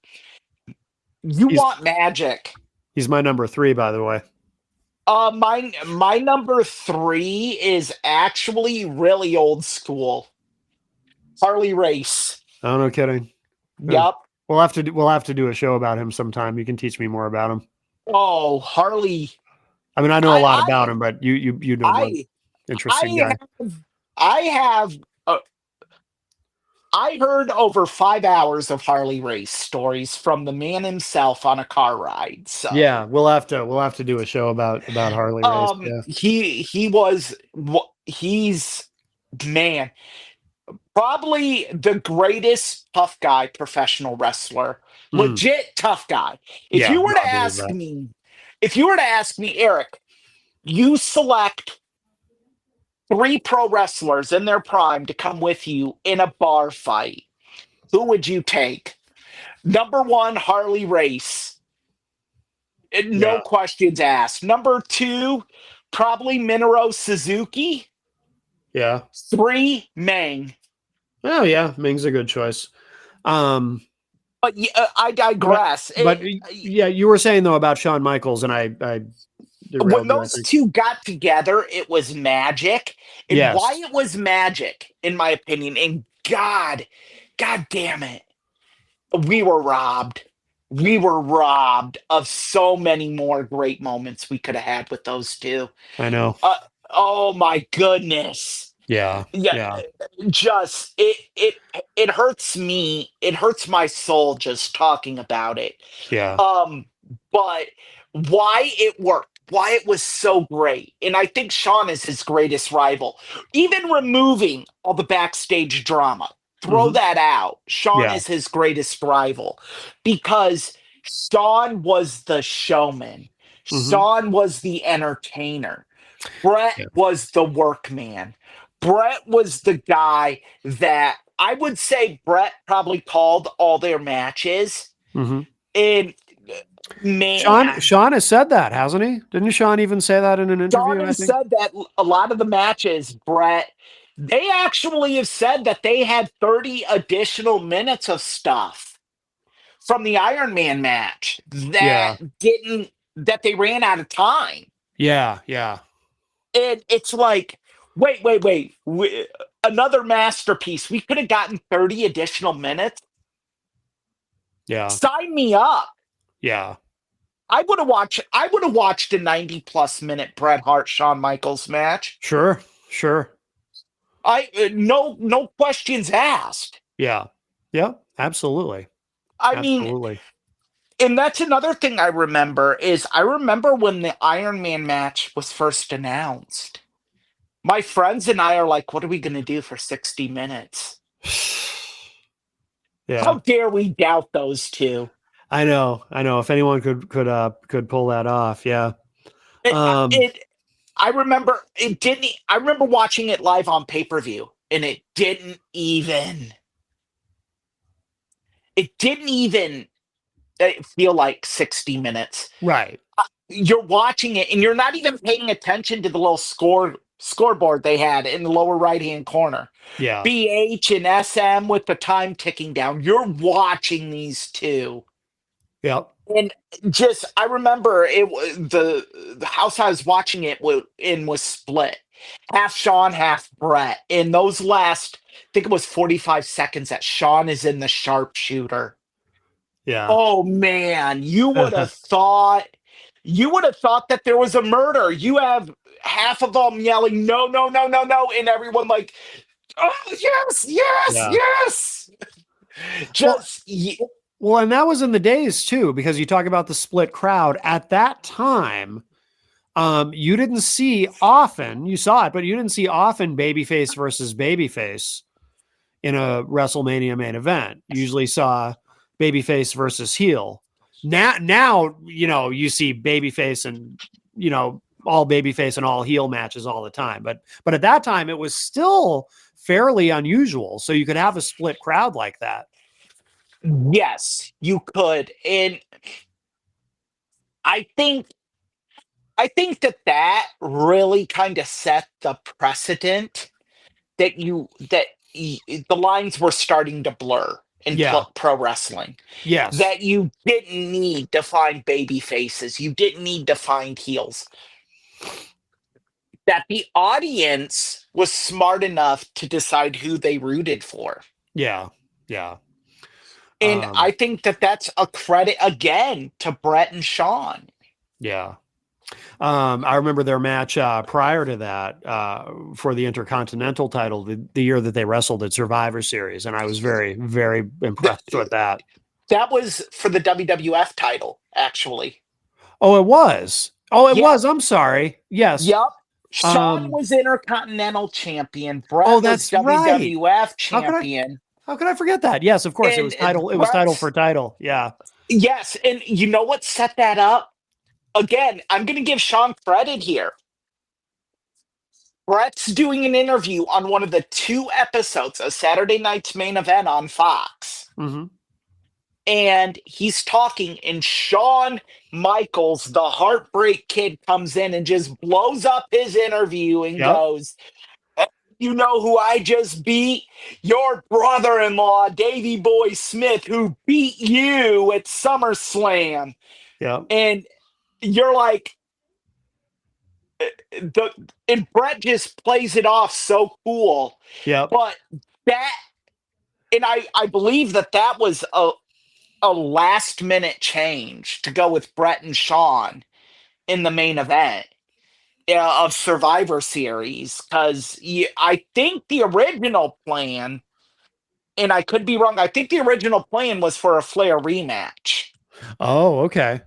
you He's want magic. he's my number 3, by the way. My number 3 is actually really old school. Harley Race. Oh, no kidding. Yeah. Yep. We'll have to do a show about him sometime. You can teach me more about him. Oh, Harley. I mean, I know a lot about I him, but you know more I interesting I guy. I have I heard over 5 hours of Harley Race stories from the man himself on a car ride. So Yeah, we'll have to do a show about Harley Race. Yeah. he's man, probably the greatest tough guy professional wrestler. Mm, Legit tough guy. If yeah, you were no, to I believe ask that. me, if you were to ask me, Eric, you select 3 pro wrestlers in their prime to come with you in a bar fight, who would you take? Number 1, Harley Race. Yeah. No questions asked. Number 2, probably Minoru Suzuki. Yeah. 3, Meng. Oh yeah, Ming's a good choice. Um, But I but digress. yeah, you were saying though about Shawn Michaels, and I When derailed you, I those think. two got together, it was magic. And why Yes. it was magic, in my opinion, and God damn it, we were robbed. We were robbed of so many more great moments we could have had with those two. I know. Uh, oh my goodness. Yeah. Yeah, Yeah. just it hurts me. It hurts my soul just talking about it. Yeah. Um, but why it worked, why it was so great, and I think Sean is his greatest rival. Even removing all the backstage drama, throw Hmm. that out. Sean Yeah. is his greatest rival because Sean was the showman. Hmm. Sean was the entertainer. Brett Yeah. was the workman. Brett was the guy that I would say Brett probably called all their matches. Hmm. And man, Sean has said that, hasn't he? Didn't Sean even say that in an John interview? I has think. said that a lot of the matches, Brett, they actually have said that they had 30 additional minutes of stuff from the Iron Man match Yeah. that they ran out of time. Yeah. Yeah. And it's like, wait. Another masterpiece. We could have gotten 30 additional minutes. Yeah. Sign me up. Yeah. I would have watched a 90+ minute Bret Hart Shawn Michaels match. Sure. Sure. No questions asked. Yeah. Yeah. Absolutely. I mean, Absolutely. and that's another thing I remember is I remember when the Iron Man match was first announced. My friends and I are like, what are we going to do for 60 minutes? Yeah. How dare we doubt those two? I know. If anyone could pull that off, yeah. I remember it didn't. I remember watching it live on pay-per-view, and it didn't even. It didn't even feel like 60 minutes. Right. You're watching it, and you're not even paying attention to the little scoreboard they had in the lower right-hand corner. Yeah. BH and SM with the time ticking down. You're watching these two. Yep. And just, I remember the house I was watching it in was split, half Sean, half Brett. In those last, I think it was 45 seconds that Sean is in the sharpshooter. Yeah. Oh man, you would have thought that there was a murder. You have half of them yelling, no, no, no, no, no, and everyone like, oh yes, yes, Yeah. yes. Just Well, and that was in the days too, because you talk about the split crowd at that time. You didn't see often, you saw it, but you didn't see often babyface versus babyface in a WrestleMania main event. You usually saw babyface versus heel. Now, you see babyface and, all babyface and all heel matches all the time. But at that time, it was still fairly unusual. So you could have a split crowd like that. yes, you could. And I think that really kind of set the precedent the lines were starting to blur in Yeah. pro wrestling. Yes. That you didn't need to find baby faces. You didn't need to find heels. That the audience was smart enough to decide who they rooted for. Yeah. Yeah. And Um, I think that that's a credit again to Brett and Sean. yeah. I remember their match prior to that for the Intercontinental title, the year that they wrestled at Survivor Series, and I was very, very impressed with that. That was for the WWF title, actually. Oh, it was. Oh, it Yeah. was. I'm sorry. Yes. Yep. Sean Um, was Intercontinental Champion. Brett Oh, was that's right. WWF How could I? Champion. How could I forget that? Yes, of course. It was And title. It was title for title. Yeah. Yes, and you know what set that up? Again, I'm going to give Sean credit here. Brett's doing an interview on one of the 2 episodes of Saturday Night's Main Event on Fox. Mm-hmm. And he's talking, and Shawn Michaels, the Heartbreak Kid, comes in and just blows up his interview and goes, "You know who I just beat? Your brother-in-law, Davey Boy Smith, who beat you at SummerSlam." Yeah. And you're like, and Brett just plays it off so cool. Yeah. But that, and I believe that was a last minute change to go with Brett and Sean in the main event of Survivor Series, because I think the original plan, and I could be wrong, I think the original plan was for a Flair rematch. Oh, okay.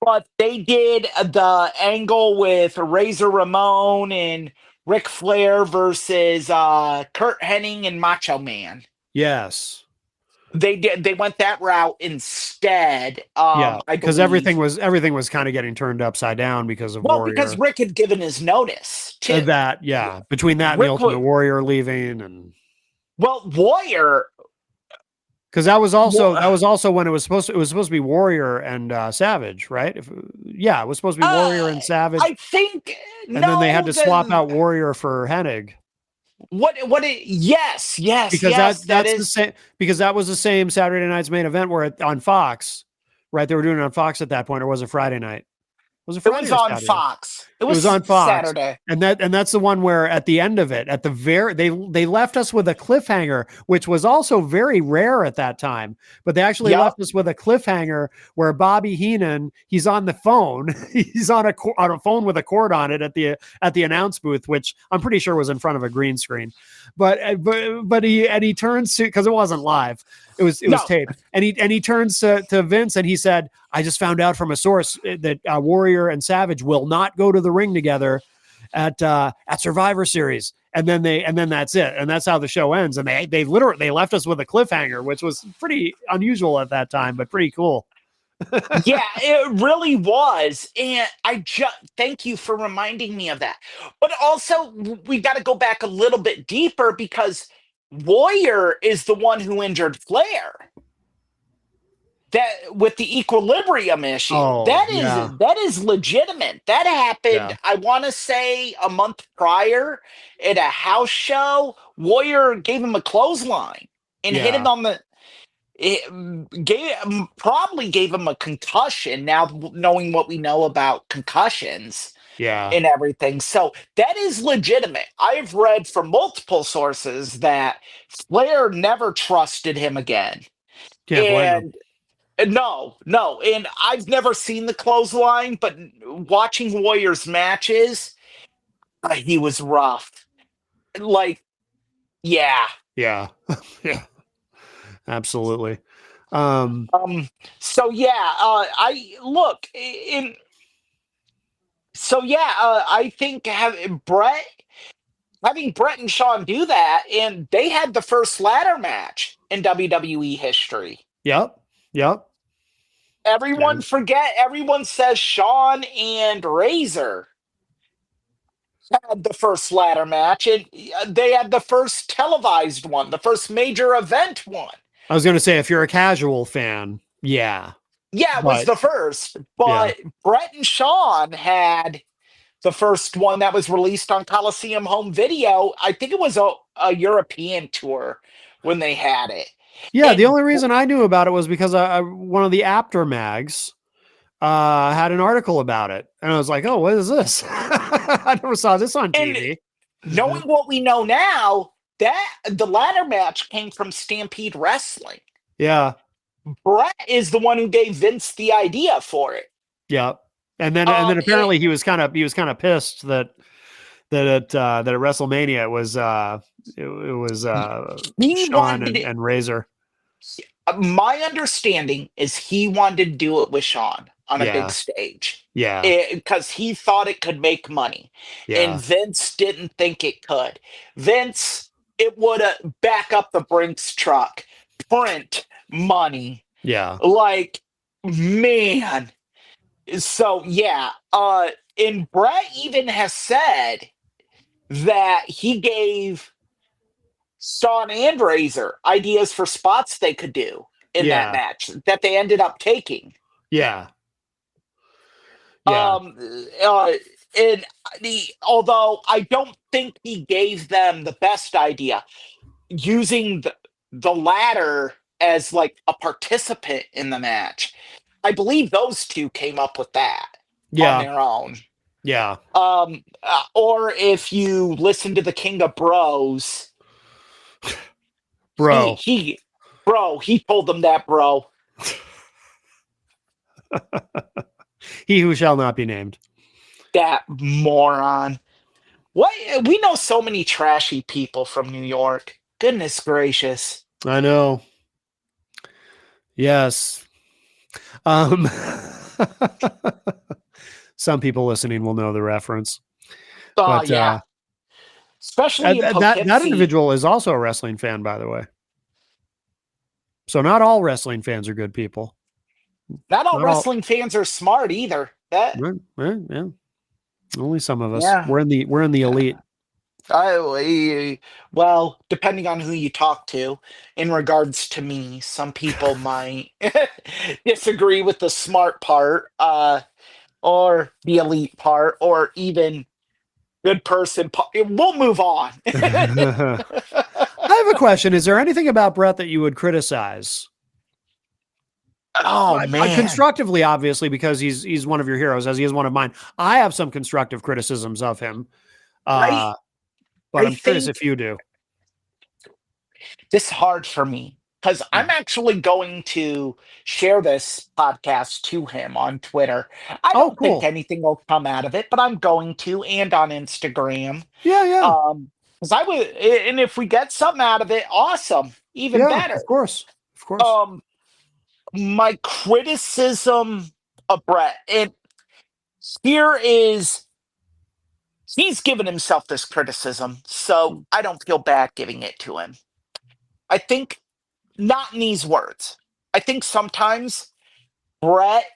But they did the angle with Razor Ramon and Ric Flair versus Kurt Hennig and Macho Man. Yes. They went that route instead. Yeah, because everything was kind of getting turned upside down because of Warrior. Because Rick had given his notice too. That, yeah, between that and the Ultimate Warrior leaving, and Warrior, because that was also when it was supposed to be Warrior and Savage, right? It was supposed to be Warrior and Savage. I think, and then they had to swap out Warrior for Hennig. Yes, because that's the same, because that was the same Saturday Night's Main Event where on Fox, right? They were doing it on Fox at that point, or was it Friday night? Was it Friday? It was on Fox. It was on Fox Saturday, and that's the one where at the end of it, at the they left us with a cliffhanger, which was also very rare at that time. But they actually left us with a cliffhanger where Bobby Heenan, he's on the phone, he's on a phone with a cord on it at the announce booth, which I'm pretty sure was in front of a green screen. But he turns to, because it wasn't live. It was taped, and he turns to Vince and he said, "I just found out from a source that Warrior and Savage will not go to the ring together at Survivor Series." And then that's it, and that's how the show ends. And they literally left us with a cliffhanger, which was pretty unusual at that time, but pretty cool. Yeah, it really was. And I just thank you for reminding me of that. But also, we got to go back a little bit deeper, because Warrior is the one who injured Flair. That with the equilibrium issue. That is legitimate. That happened, I want to say, a month prior at a house show. Warrior gave him a clothesline and hit him on the probably gave him a concussion, now knowing what we know about concussions and everything. So that is legitimate. I've read from multiple sources that Flair never trusted him again. Can't blame him. No, and I've never seen the clothesline, but watching Warrior's matches, he was rough. Like, yeah. Absolutely. So yeah, I think having Brett and Sean do that, and they had the first ladder match in WWE history. Yep. Everyone says Sean and Razor had the first ladder match, and they had the first televised one, the first major event one. I was going to say, if you're a casual fan, it was the first. But Brett and Sean had the first one that was released on Coliseum Home Video. I think it was a European tour when they had it. Yeah, the And only reason I knew about it was because one of the Apter mags had an article about it, and I was like, "Oh, what is this? I never saw this on and TV." knowing what we know now, that the ladder match came from Stampede Wrestling. Yeah, Brett is the one who gave Vince the idea for it. yeah, and then And apparently he was kind of pissed that at WrestleMania it was he Shawn wanted and Razor. my understanding is he wanted to do it with Shawn on a Yeah. big stage Yeah, because he thought it could make money, and yeah, Vince didn't think it could. Vince, it would back up the Brinks truck, print money. yeah, Like, man. So yeah, and Brett even has said that he gave Shawn and Razor ideas for spots they could do in that yeah, match that they ended up taking. yeah, yeah, Um, uh, and although I don't think he gave them the best idea, using the ladder as like a participant in the match. I believe those two came up with that on yeah, their own. yeah, Or if you listen to the King of Bros, bro. he told them that, bro. He who shall not be named. That moron. What, we know so many trashy people from New York. Goodness gracious. I know. Yes. Some people listening will know the reference. Oh But yeah. Especially in that Poughkeepsie. individual is also a wrestling fan, by the way. So not all wrestling fans are good people. Not all not all- wrestling fans are smart either. That Yeah. Only some of us. Yeah. We're in the elite. well, depending on who you talk to, in regards to me, some people might disagree with the smart part, or the elite part, or even good person part. We'll move on. I have a question. Is there anything about Brett that you would criticize? Oh man, Constructively, obviously, because he's one of your heroes, as he is one of mine. I have some constructive criticisms of him. I But I I'm curious think- if you do. this is hard for me because I'm actually going to share this podcast to him on Twitter. I Oh, don't think cool. anything will come out of it, but I'm going to, and on Instagram. Yeah. Because I would, and if we get something out of it, awesome, even better. Of course. My criticism of Brett, and here is, he's given himself this criticism, so I don't feel bad giving it to him. I think, not in these words, I think sometimes Brett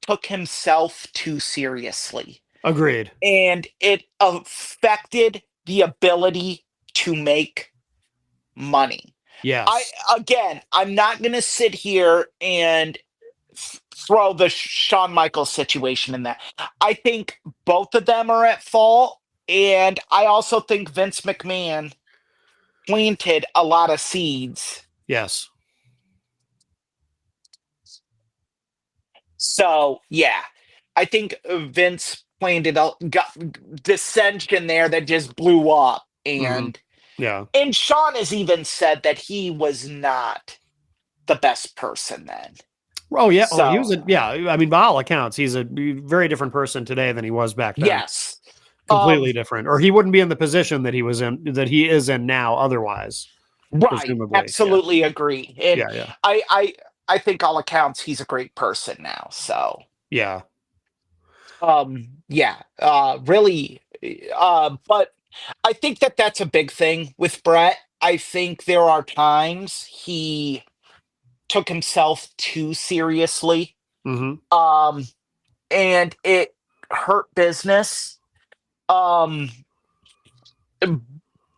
took himself too seriously, Agreed. and it affected the ability to make money. Yes. I'm not going to sit here and throw the Shawn Michaels situation in that. I think both of them are at fault, and I also think Vince McMahon planted a lot of seeds. Yes. So yeah, I think Vince planted got dissension there that just blew up, and Yeah. and Shawn has even said that he was not the best person then. Oh yeah. So- he was I mean, by all accounts, he's a very different person today than he was back then. Yes. Completely different. Or he wouldn't be in the position that he is in now otherwise. Right. presumably, yeah. Absolutely agree. And Yeah. I think all accounts he's a great person now. So Yeah. really, but I think that that's a big thing with Brett. I think there are times he took himself too seriously, hmm and it hurt business.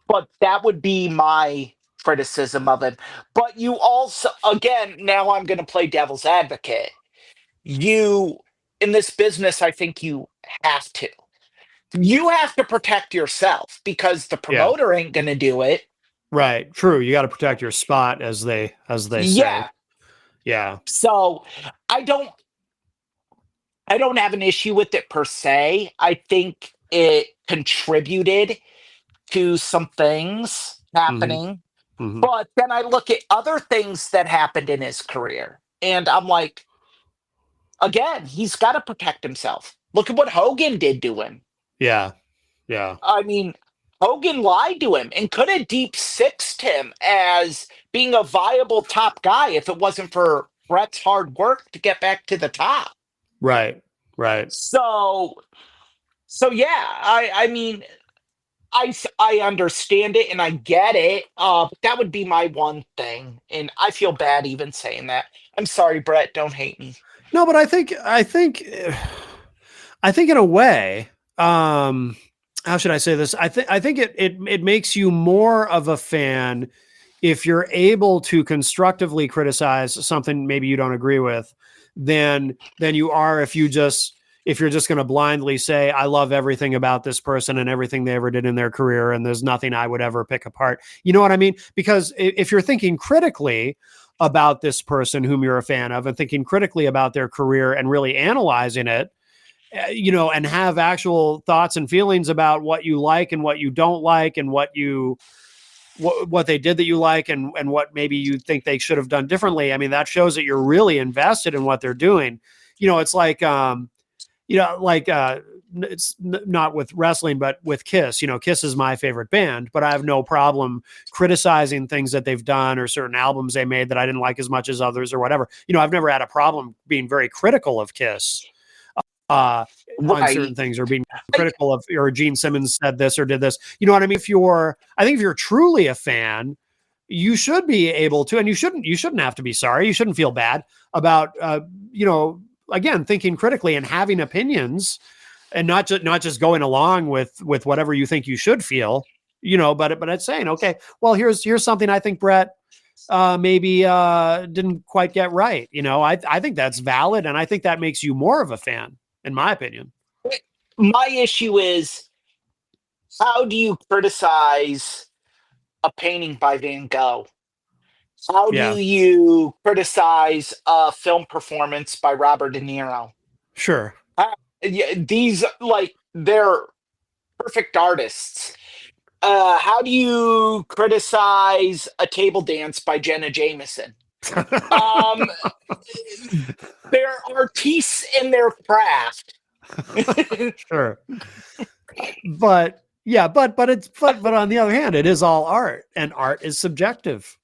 But that would be my criticism of him. But you also, again, now I'm going to play devil's advocate. You, in this business, I think you have to. You have to protect yourself because the Yeah. promoter ain't going to do it. Right. True. You got to protect your spot, as they say. Yeah. Yeah. So I don't have an issue with it per se. I think it contributed to some things Mhm. happening. Mhm. But then I look at other things that happened in his career, and I'm like, again, he's got to protect himself. Look at what Hogan did to him. Yeah. Yeah. I mean, Hogan lied to him and could have deep sixed him as being a viable top guy if it wasn't for Bret's hard work to get back to the top. Right. Right. So yeah, I mean, I understand it and I get it. But that would be my one thing, and I feel bad even saying that. I'm sorry, Brett. Don't hate me. No, but I think in a way, how should I say this? I think it makes you more of a fan if you're able to constructively criticize something maybe you don't agree with than you are if you're just going to blindly say, I love everything about this person and everything they ever did in their career, and there's nothing I would ever pick apart. You know what I mean? Because if you're thinking critically about this person whom you're a fan of and thinking critically about their career and really analyzing it, and have actual thoughts and feelings about what you like and what you don't like and what they did that you like and what maybe you think they should have done differently. I mean, that shows that you're really invested in what they're doing. It's like, it's not with wrestling, but with Kiss. Kiss is my favorite band, but I have no problem criticizing things that they've done or certain albums they made that I didn't like as much as others or whatever. I've never had a problem being very critical of Kiss on certain things, or being critical of, or Gene Simmons said this or did this. You know what I mean? I think if you're truly a fan, you should be able to, and you shouldn't have to be sorry. You shouldn't feel bad about, again, thinking critically and having opinions, and not just going along with whatever you think you should feel, but it's saying, okay, well, here's something I think Brett maybe didn't quite get right. I think that's valid, and I think that makes you more of a fan, in my opinion. My issue is, how do you criticize a painting by Van Gogh? How Yeah. do you criticize a film performance by Robert De Niro? Sure. These, like, they're perfect artists. How do you criticize a table dance by Jenna Jameson? They're artists in their craft. Sure. But yeah, but on the other hand, it is all art, and art is subjective.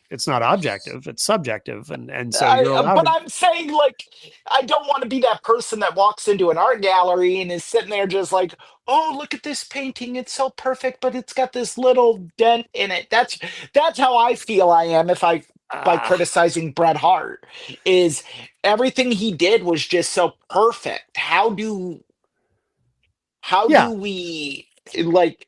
It's not objective, it's subjective. And so you're allowed but I'm saying, like, I don't want to be that person that walks into an art gallery and is sitting there just like, oh, look at this painting, it's so perfect, but it's got this little dent in it. That's how I feel I am if I by criticizing Bret Hart, is everything he did was just so perfect. How do we, like,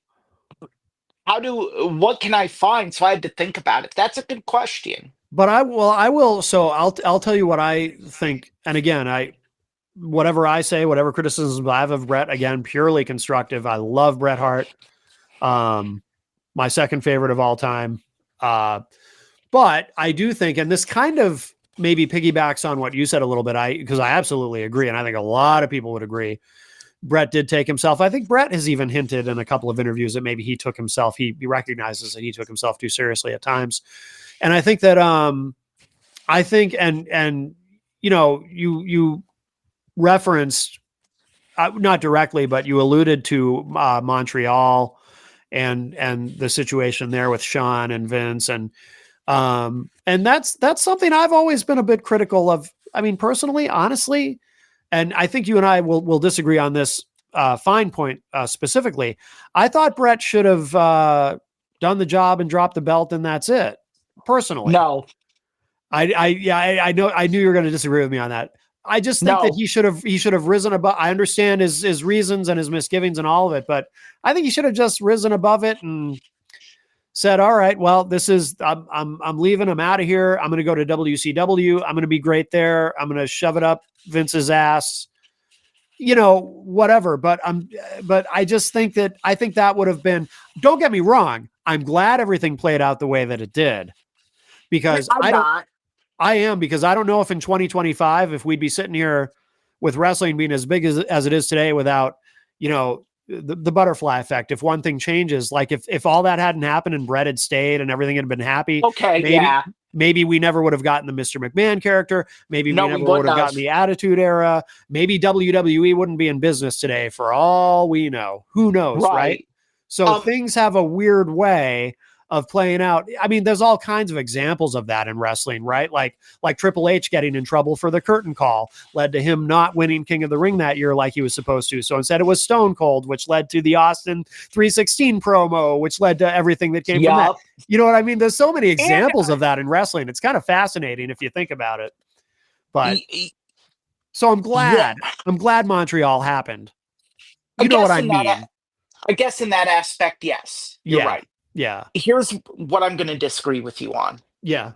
what can I find? So I had to think about it. That's a good question. But I will. So I'll tell you what I think. And again, whatever I say, whatever criticism I have of Bret, again, purely constructive. I love Bret Hart. My second favorite of all time. But I do think, and this kind of maybe piggybacks on what you said a little bit, because I absolutely agree. And I think a lot of people would agree. Bret did take himself. I think Bret has even hinted in a couple of interviews that maybe he took himself. He recognizes that he took himself too seriously at times. And I think that, you referenced, not directly, but you alluded to Montreal and the situation there with Shawn and Vince. And that's something I've always been a bit critical of. I mean, personally, honestly, and I think you and I will disagree on this fine point specifically. I thought Bret should have done the job and dropped the belt, and that's it. Personally, no. I know. I knew you were going to disagree with me on that. I just think that he should have risen above. I understand his reasons and his misgivings and all of it, but I think he should have just risen above it and said, all right, well, this is, I'm leaving. I'm out of here. I'm going to go to WCW. I'm going to be great there. I'm going to shove it up Vince's ass. whatever. But I just think that would have been, don't get me wrong. I'm glad everything played out the way that it did, because I'm not. I am, because I don't know if in 2025, if we'd be sitting here with wrestling being as big as it is today without, the butterfly effect. If one thing changes, like if all that hadn't happened and Brett had stayed and everything had been happy, Okay, yeah. maybe we never would have gotten the Mr. McMahon character. Maybe No, we we never would wouldn't have have. gotten the Attitude Era. Maybe WWE wouldn't be in business today, for all we know. Who knows, right? So things have a weird way of playing out. I mean, there's all kinds of examples of that in wrestling, right? Like Triple H getting in trouble for the curtain call led to him not winning King of the Ring that year like he was supposed to. So instead it was Stone Cold, which led to the Austin 316 promo, which led to everything that came from that. You know what I mean? There's so many examples of that in wrestling. It's kind of fascinating if you think about it. But so I'm glad. Yeah. I'm glad Montreal happened. You know what I mean? I guess in that aspect, yes. You're right. Yeah. Here's what I'm going to disagree with you on. Yeah.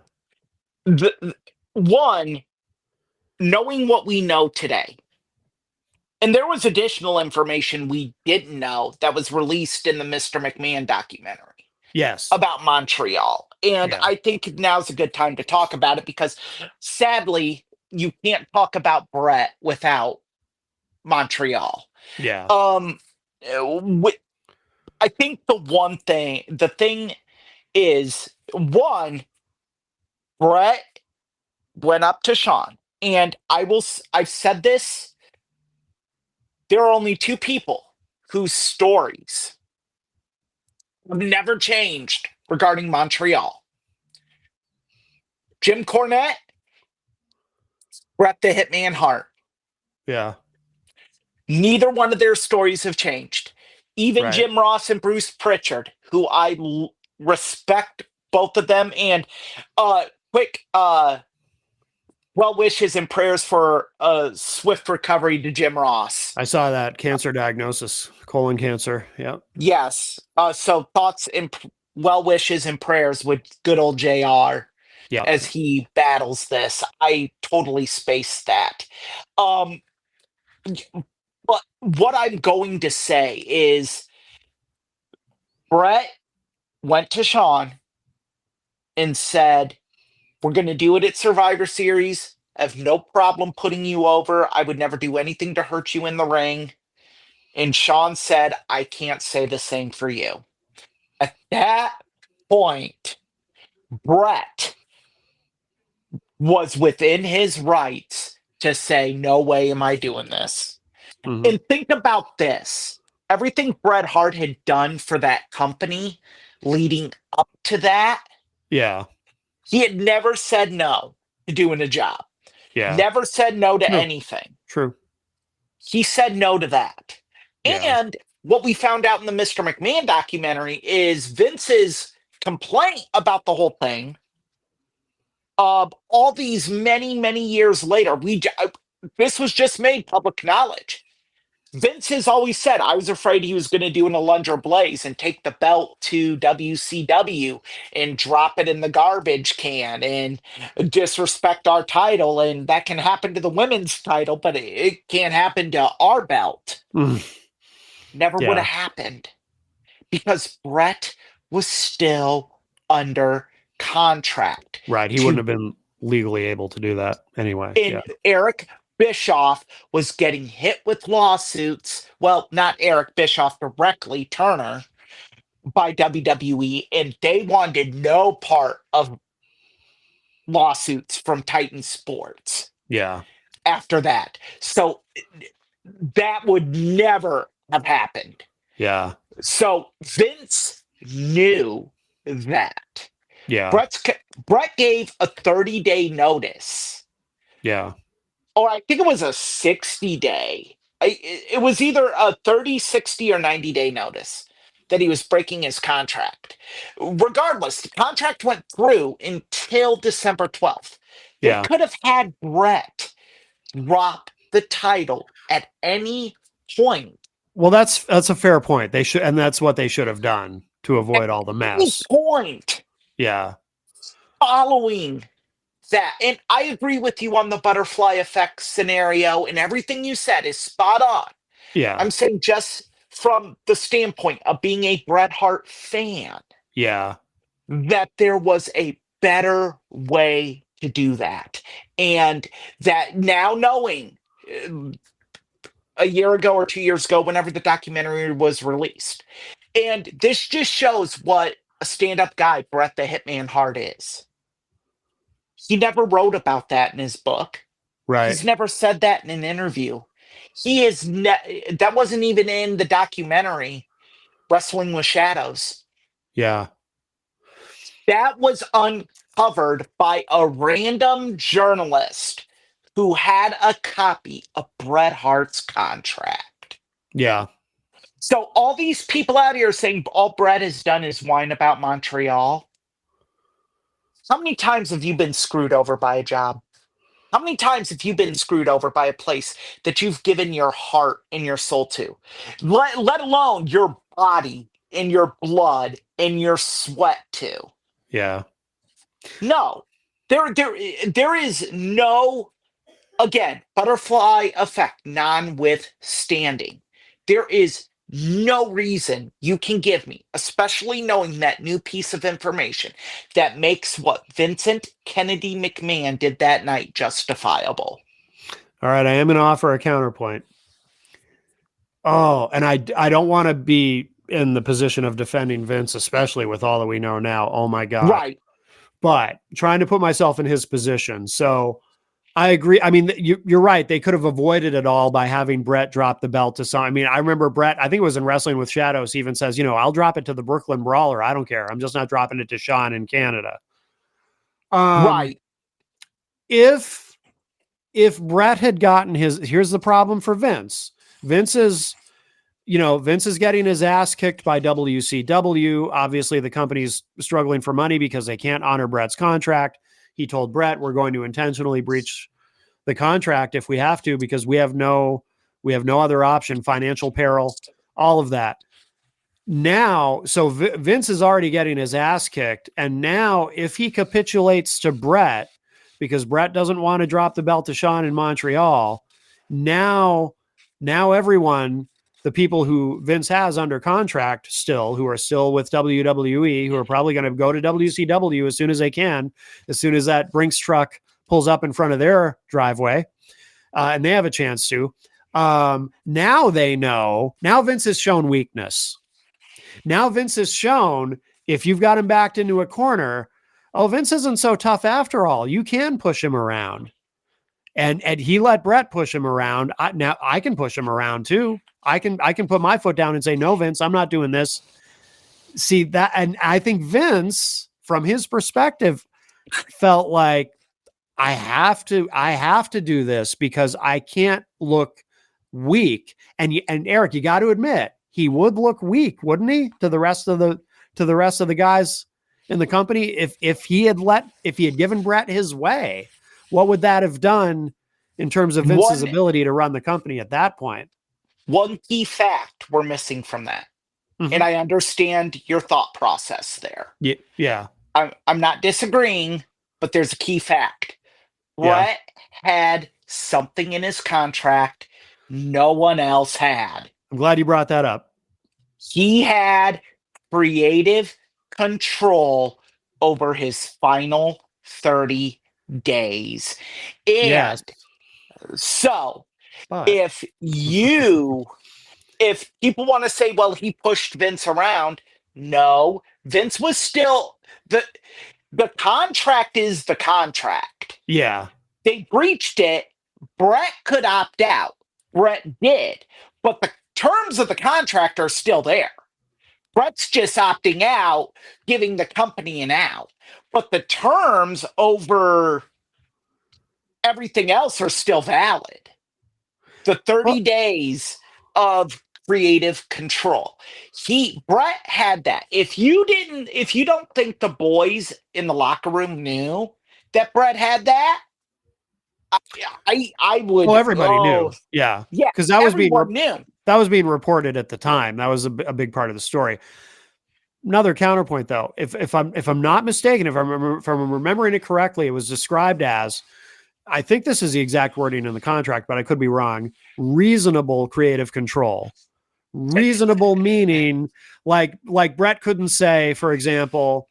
One, knowing what we know today, and there was additional information we didn't know that was released in the Mr. McMahon documentary. Yes. About Montreal. And I think now's a good time to talk about it, because sadly, you can't talk about Brett without Montreal. Yeah. I think the thing is, one, Brett went up to Sean, and I've said this, there are only two people whose stories have never changed regarding Montreal: Jim Cornette, Bret the Hitman Hart. Yeah. Neither one of their stories have changed. Even Jim Ross and Bruce Pritchard, who I respect both of them, and quick well wishes and prayers for a swift recovery to Jim Ross. I saw that cancer diagnosis, colon cancer. Yeah. Yes. So thoughts and well wishes and prayers with good old JR. Yeah. As he battles this. I totally spaced that. But what I'm going to say is, Brett went to Sean and said, we're going to do it at Survivor Series. I have no problem putting you over. I would never do anything to hurt you in the ring. And Sean said, I can't say the same for you. At that point, Brett was within his rights to say, no way am I doing this. Mm-hmm. And think about this. Everything Bret Hart had done for that company leading up to that. Yeah. He had never said no to doing a job. Yeah. Never said no to anything. True. He said no to that. Yeah. And what we found out in the Mr. McMahon documentary is Vince's complaint about the whole thing. All these many, many years later, this was just made public knowledge. Vince has always said, I was afraid he was going to do an Alundra Blaze and take the belt to WCW and drop it in the garbage can and disrespect our title. And that can happen to the women's title, but it can't happen to our belt. Never would have happened, because Brett was still under contract. Right. He wouldn't have been legally able to do that anyway. And Eric Bischoff was getting hit with lawsuits. Well, not Eric Bischoff directly, Turner, by WWE, and they wanted no part of lawsuits from Titan Sports. Yeah. After that. So that would never have happened. Yeah. So Vince knew that. Yeah. Brett gave a 30-day notice. Yeah. Or I think it was a 60-day. It was either a 30, 60, or 90-day notice that he was breaking his contract. Regardless, the contract went through until December 12th. They could have had Brett drop the title at any point. Well, that's a fair point. They should, and that's what they should have done to avoid all the mess. Any point. Yeah. Following that. And I agree with you on the butterfly effect scenario, and everything you said is spot on. Yeah. I'm saying just from the standpoint of being a Bret Hart fan, Yeah. that there was a better way to do that. And that now knowing uh, a year ago or 2 years ago, whenever the documentary was released, and this just shows what a stand up guy Bret the Hitman Hart is. He never wrote about that in his book. Right. He's never said that in an interview. He is that wasn't even in the documentary Wrestling with Shadows. Yeah. That was uncovered by a random journalist who had a copy of Bret Hart's contract. Yeah. So all these people out here saying all Bret has done is whine about Montreal. How many times have you been screwed over by a job? How many times have you been screwed over by a place that you've given your heart and your soul to? Let alone your body and your blood and your sweat to. Yeah. No. There is no, again, butterfly effect notwithstanding. There is no reason you can give me, especially knowing that new piece of information, that makes what Vincent Kennedy McMahon did that night justifiable. All right. I am going to offer a counterpoint. Oh, and I don't want to be in the position of defending Vince, especially with all that we know now. Oh my God. Right. But trying to put myself in his position. So I agree. I mean, you're right. They could have avoided it all by having Bret drop the belt to some. I mean, I remember Bret, I think it was in Wrestling with Shadows, he even says, I'll drop it to the Brooklyn Brawler. I don't care. I'm just not dropping it to Sean in Canada. Right. If Bret had gotten here's the problem for Vince. Vince is getting his ass kicked by WCW. Obviously, the company's struggling for money because they can't honor Bret's contract. He told Bret, we're going to intentionally breach the contract if we have to, because we have no other option, financial peril, all of that. Now, so Vince is already getting his ass kicked. And now if he capitulates to Bret, because Bret doesn't want to drop the belt to Shawn in Montreal, now everyone, the people who Vince has under contract still, who are still with WWE, who are probably going to go to WCW as soon as they can, as soon as that Brinks truck pulls up in front of their driveway, and they have a chance to. Now they know. Now Vince has shown weakness. Now Vince has shown, if you've got him backed into a corner, Vince isn't so tough after all. You can push him around. And he let Bret push him around. Now I can push him around too. I can put my foot down and say, no, Vince, I'm not doing this. See that. And I think Vince, from his perspective, felt like I have to do this because I can't look weak. And Eric, you got to admit, he would look weak, wouldn't he? To the rest of the guys in the company. If he had given Bret his way, what would that have done in terms of Vince's ability to run the company at that point? One key fact we're missing from that. Mm-hmm. And I understand your thought process there. Yeah. I'm not disagreeing, but there's a key fact. Bret had something in his contract no one else had. I'm glad you brought that up. He had creative control over his final 30 days. And Yes. so But if people want to say, well, he pushed Vince around, no, Vince was still the contract is the contract. yeah. They breached it. Bret could opt out. Bret did, but the terms of the contract are still there. Bret's just opting out, giving the company an out, but the terms over everything else are still valid. The 30 days of creative control. Bret had that. If you don't think the boys in the locker room knew that Bret had that, I would. Well, everybody knew. Yeah. Yeah. Because that was being knew. that was being reported at the time. That was a big part of the story. another counterpoint though. If I'm not mistaken, if I'm remembering it correctly, it was described as, I think this is the exact wording in the contract, but I could be wrong. Reasonable creative control. Reasonable meaning like Brett couldn't say, for example,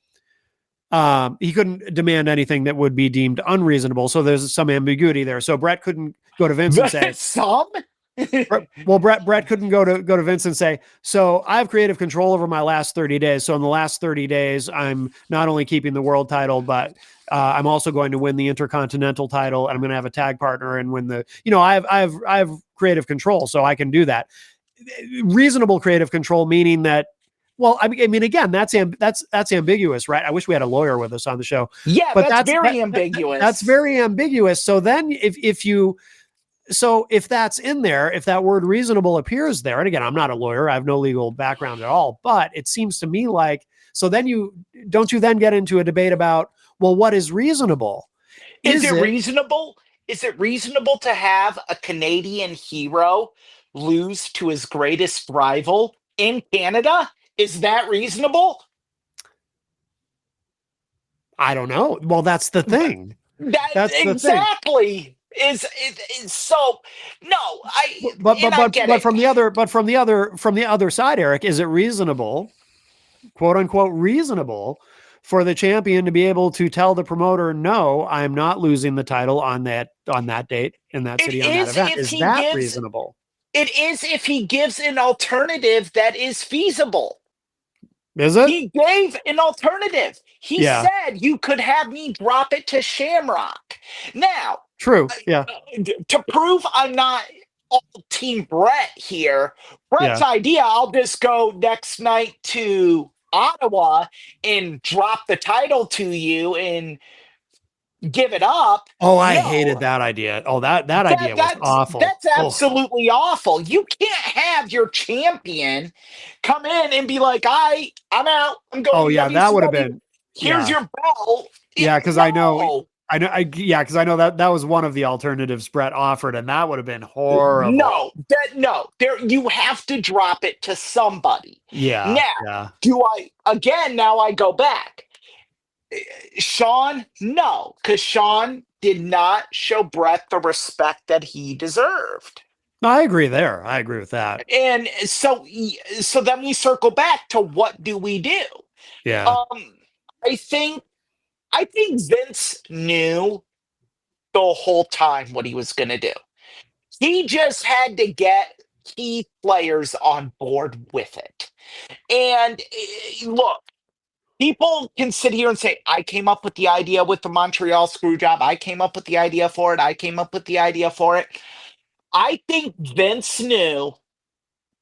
he couldn't demand anything that would be deemed unreasonable. So there's some ambiguity there. So Brett couldn't go to Vince and say, Some? well, Brett couldn't go to Vince and say, so I have creative control over my last 30 days. So in the last 30 days, I'm not only keeping the world title, but I'm also going to win the Intercontinental title, and I'm going to have a tag partner and win the, I have creative control, so I can do that. Reasonable creative control, meaning that, well, I mean, again, that's ambiguous, right? I wish we had a lawyer with us on the show. Yeah, but that's very ambiguous. That's very ambiguous. So then if that's in there, if that word reasonable appears there, and again, I'm not a lawyer, I have no legal background at all, but it seems to me like, so then you then get into a debate about, well, what is reasonable? Is it reasonable? Is it reasonable to have a Canadian hero lose to his greatest rival in Canada? Is that reasonable? I don't know. Well, that's the thing. That's exactly. Is so no. But from the other side, Eric, is it reasonable, quote unquote, reasonable for the champion to be able to tell the promoter, no, I'm not losing the title on that date in that city on that event? Is that reasonable? It is if he gives an alternative that is feasible. Is it? He gave an alternative. He said you could have me drop it to Shamrock. Now, true. Yeah. To prove I'm not all Team Brett here, Brett's idea, I'll just go next night to Ottawa and drop the title to you and give it up. Oh, I hated that idea. Oh, that idea was awful. That's absolutely awful. You can't have your champion come in and be like, I'm out. I'm going. Oh yeah, that would have been. Here's your belt. Yeah, because I know that was one of the alternatives Brett offered, and that would have been horrible. No, there you have to drop it to somebody. Yeah. Now, now I go back. Sean, no, because Sean did not show Brett the respect that he deserved. No, I agree there. I agree with that. And so then we circle back to what do we do? Yeah. I think Vince knew the whole time what he was going to do. He just had to get key players on board with it. And look, people can sit here and say, I came up with the idea with the Montreal Screwjob. I came up with the idea for it. I came up with the idea for it. I think Vince knew,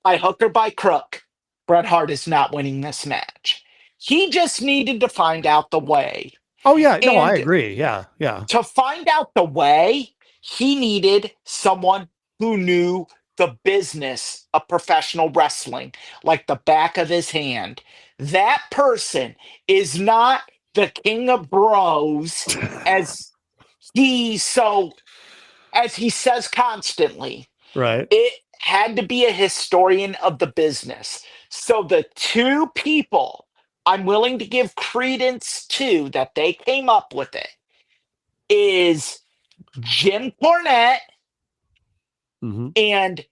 by hook or by crook, Bret Hart is not winning this match. He just needed to find out the way. Oh, yeah. No, I agree. Yeah. Yeah. To find out the way, he needed someone who knew the business of professional wrestling like the back of his hand. That person is not the king of bros as he says constantly. Right. It had to be a historian of the business. So the two people I'm willing to give credence to that they came up with it is Jim Cornette and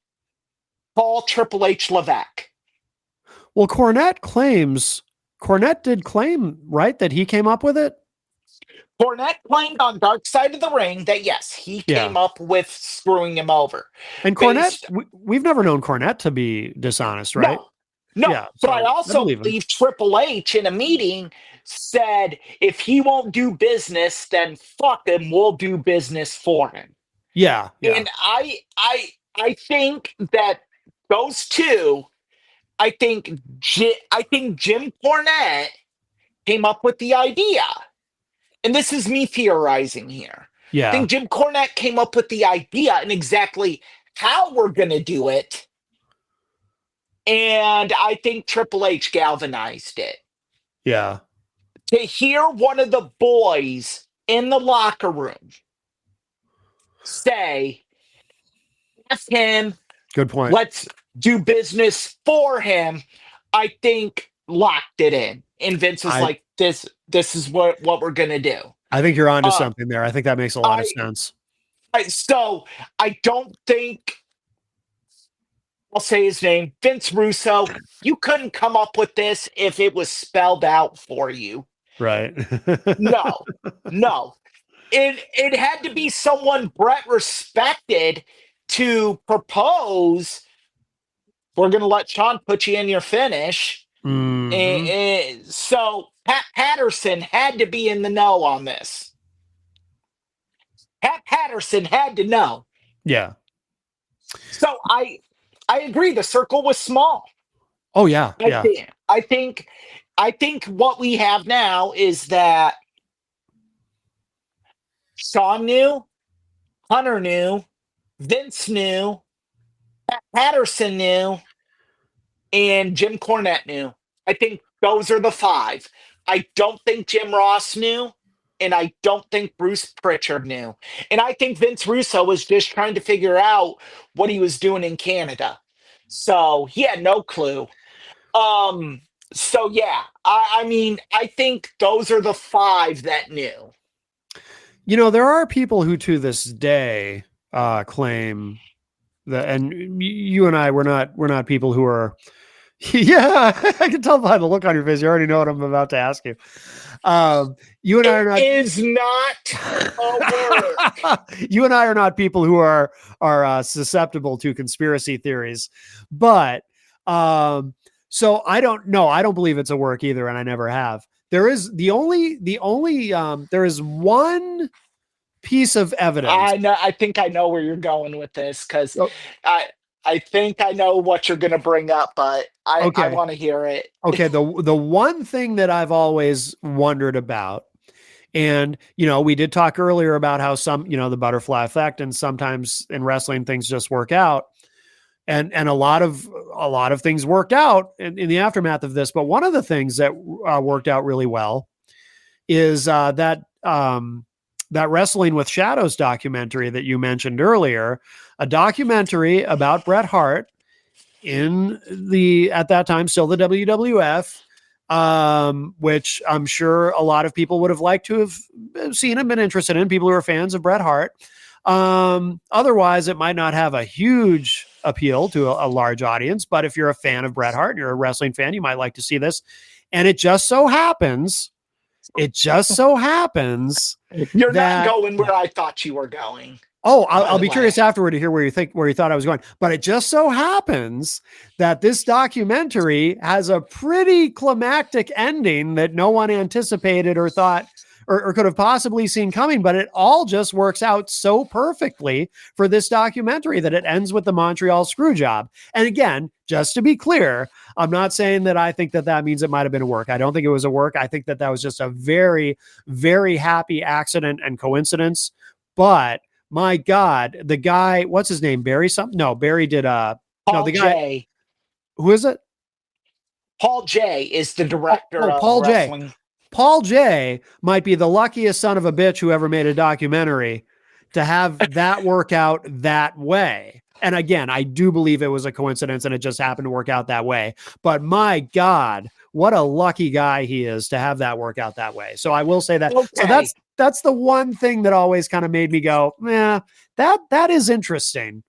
Paul Triple H Levesque. Well, Cornette did claim, right, that he came up with it? Cornette claimed on Dark Side of the Ring that, yes, he came up with screwing him over. And Cornette, we've never known Cornette to be dishonest, right? No, yeah, but I also believe Triple H in a meeting said, if he won't do business, then fuck him, we'll do business for him. Yeah. And I think that those two, I think Jim Cornette came up with the idea. And this is me theorizing here. Yeah. I think Jim Cornette came up with the idea and exactly how we're going to do it. And I think Triple H galvanized it. Yeah. To hear one of the boys in the locker room say, ask him. Good point. Let's do business for him. I think locked it in. And Vince was I like, this is what we're gonna do. I think you're onto Uh, something there. I think that makes a lot of I, sense. so I don't think I'll say his name, Vince Russo. You couldn't come up with this if it was spelled out for you. Right. No, no. It had to be someone Brett respected to propose. We're gonna let Sean put you in your finish. Mhm. So Pat Patterson had to be in the know on this. Pat Patterson had to know. Yeah. So I agree. The circle was small. Oh yeah. I Yeah. think I think I think what we have now is that Sean knew, Hunter knew, Vince knew, Pat Patterson knew, and Jim Cornette knew. I think those are the five. I don't think Jim Ross knew, and I don't think Bruce Pritchard knew. And I think Vince Russo was just trying to figure out what he was doing in Canada. So he had no clue. So yeah, I mean, I think those are the five that knew. You know, there are people who to this day claim that, and you and I, we're not people who are, yeah, I can tell by the look on your face. You already know what I'm about to ask you. You and I are not, Is not a word. you and I are not people who are susceptible to conspiracy theories, but so I don't know. I don't believe it's a work either, and I never have. There is the only there is one piece of evidence. I know. I think I know where you're going with this because Oh, I I think I know what you're going to bring up, but I okay. want to hear it. Okay. The one thing that I've always wondered about, and you know, we did talk earlier about how some, you know, the butterfly effect, and sometimes in wrestling things just work out. And a lot of things worked out in the aftermath of this. But one of the things that worked out really well is that Wrestling with Shadows documentary that you mentioned earlier, a documentary about Bret Hart in the, at that time, still the WWF, which I'm sure a lot of people would have liked to have seen and been interested in, people who are fans of Bret Hart. Otherwise, it might not have a huge appeal to a large audience, but if you're a fan of Bret Hart and you're a wrestling fan, you might like to see this. And it just so happens You're that, not going where I thought you were going. oh, By I'll the be curious way. afterward to hear where you thought I was going. But it just so happens that this documentary has a pretty climactic ending that no one anticipated or thought or could have possibly seen coming. But it all just works out so perfectly for this documentary that it ends with the Montreal screw job. And again, just to be clear, I'm not saying that I think that means it might have been a work. I don't think it was a work. I think that was just a very, very happy accident and coincidence. But my God, the guy, what's his name? Barry something? No, Barry did no, Paul the guy, J. who is it? Paul J is the director of Paul J. wrestling. Paul J might be the luckiest son of a bitch who ever made a documentary to have that work out that way. And again, I do believe it was a coincidence and it just happened to work out that way. But my God, what a lucky guy he is to have that work out that way. So I will say that. Okay. So that's the one thing that always kind of made me go, yeah, that is interesting.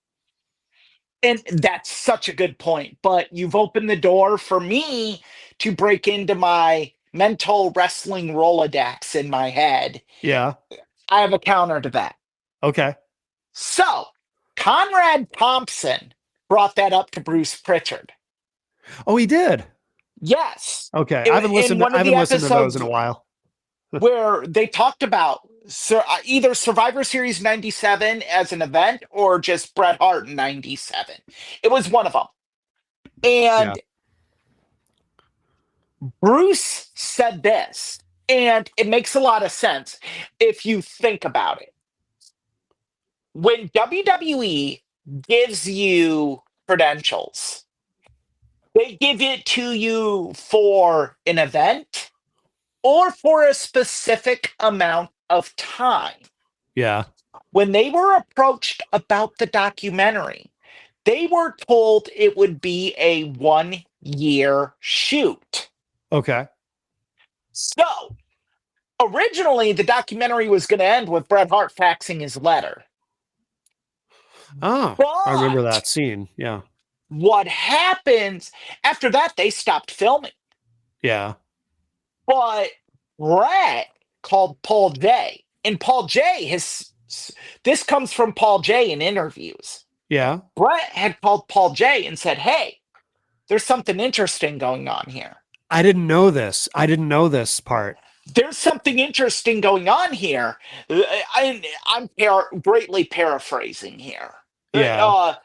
And that's such a good point. But you've opened the door for me to break into my mental wrestling Rolodex in my head. Yeah. I have a counter to that. Okay. So Conrad Thompson brought that up to Bruce Pritchard. Oh, he did. Yes. Okay. I haven't listened to those in a while. Where they talked about either Survivor Series 97 as an event or just Bret Hart in 97. It was one of them. And Bruce said this, and it makes a lot of sense if you think about it. When WWE gives you credentials, they give it to you for an event or for a specific amount of time. Yeah. When they were approached about the documentary, they were told it would be a 1-year shoot. Okay. So originally, the documentary was going to end with Bret Hart faxing his letter. Oh, I remember But that scene. Yeah. what happens after that, they stopped filming. Yeah. But Bret called Paul Jay. And Paul Jay this comes from Paul Jay in interviews. Yeah. Bret had called Paul Jay and said, hey, there's something interesting going on here. I didn't know this. I didn't know this part. There's something interesting going on here. I'm greatly paraphrasing here. Yeah.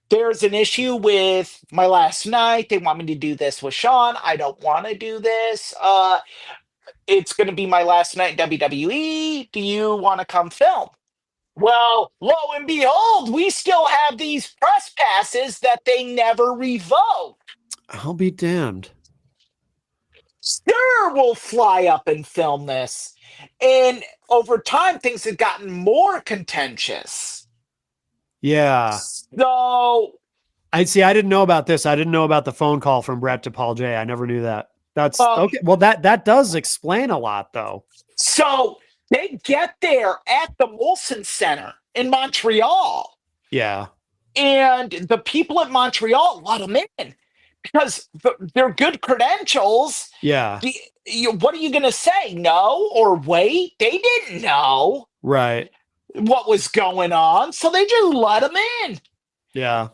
There's an issue with my last night. They want me to do this with Sean. I don't want to do this. It's going to be my last night in WWE. Do you want to come film? Well, lo and behold, we still have these press passes that they never revoked. I'll be damned. Sure, we'll fly up and film this. And over time, things have gotten more contentious. Yeah. So I see. I didn't know about this. I didn't know about the phone call from Bret to Paul Jay. I never knew that. That's okay. Well, that does explain a lot, though. So they get there at the Molson Center in Montreal. Yeah. And the people at Montreal let them in because they're good credentials. Yeah. What are you going to say? No or wait? They didn't know Right. what was going on, so they just let them in. Yeah.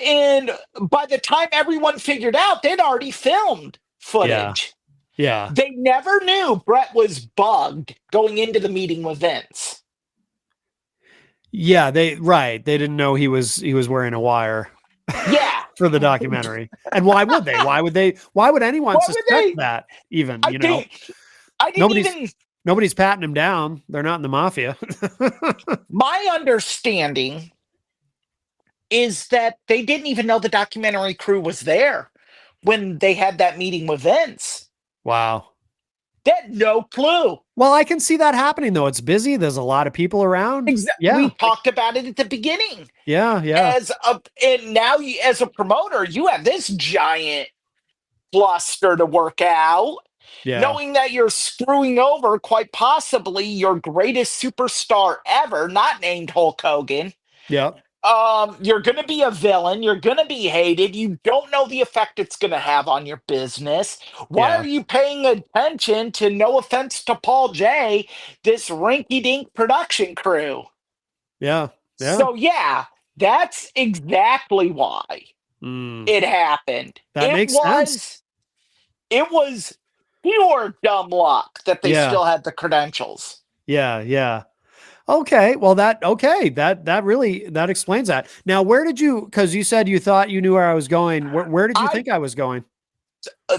And by the time everyone figured out, they'd already filmed footage. Yeah. They never knew Bret was bugged going into the meeting with Vince. Yeah. They didn't know he was wearing a wire. Yeah. For the documentary. And why would they? Why would anyone suspect that even, I didn't nobody's patting him down. They're not in the mafia. My understanding is that they didn't even know the documentary crew was there when they had that meeting with Vince. Wow. They had no clue. Well, I can see that happening though. It's busy. There's a lot of people around. Exactly. Yeah. We talked about it at the beginning. Yeah. Yeah. And now as a promoter, you have this giant cluster to work out. Yeah. Knowing that you're screwing over quite possibly your greatest superstar ever, not named Hulk Hogan. Yeah. You're going to be a villain. You're going to be hated. You don't know the effect it's going to have on your business. Why are you paying attention to, no offense to Paul Jay, this rinky-dink production crew? Yeah. Yeah. So yeah, that's exactly why it happened. That makes sense. It was pure dumb luck that they still had the credentials. Yeah. Yeah. Okay. Well, that really explains that. Now, where did you, because you said you thought you knew where I was going. Where did you think I was going?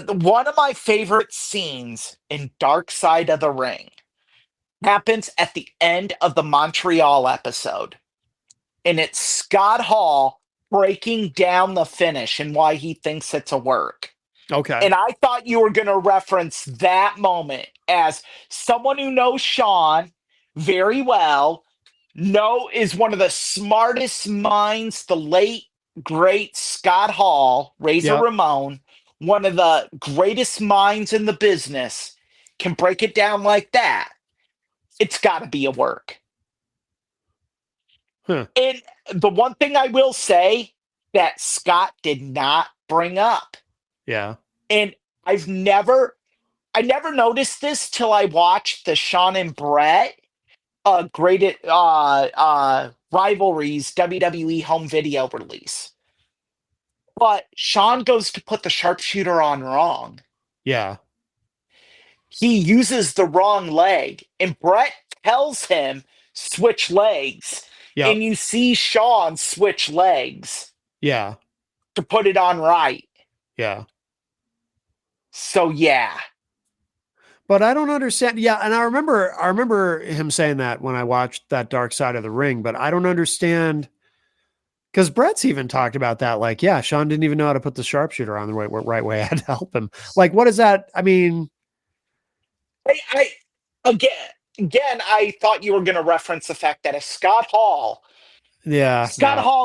One of my favorite scenes in Dark Side of the Ring happens at the end of the Montreal episode. And it's Scott Hall breaking down the finish and why he thinks it's a work. Okay. And I thought you were going to reference that moment as someone who knows Sean very well, is one of the smartest minds, the late, great Scott Hall, Razor Ramon, one of the greatest minds in the business, can break it down like that. It's got to be a work. Huh. And the one thing I will say that Scott did not bring up. Yeah. And I never noticed this till I watched the Sean and Bret rivalries WWE home video release. But Sean goes to put the sharpshooter on wrong. Yeah. He uses the wrong leg, and Bret tells him switch legs. Yep. And you see Sean switch legs. Yeah. To put it on right. Yeah. So yeah. But I don't understand. Yeah, and I remember him saying that when I watched that Dark Side of the Ring, but I don't understand because Bret's even talked about that. Like, yeah, Sean didn't even know how to put the sharpshooter on the right way. I had to help him. Like, what is that? I mean, Again, I thought you were going to reference the fact that if Scott Hall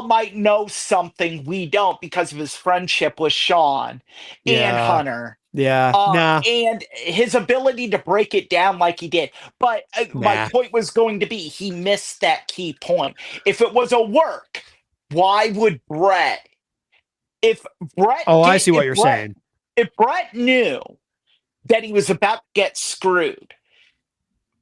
might know something we don't because of his friendship with Sean and Hunter Yeah. Nah. And his ability to break it down like he did. But my Nah. point was going to be he missed that key point. If it was a work, why would Brett? If Oh, I see what you're saying. if Brett knew that he was about to get screwed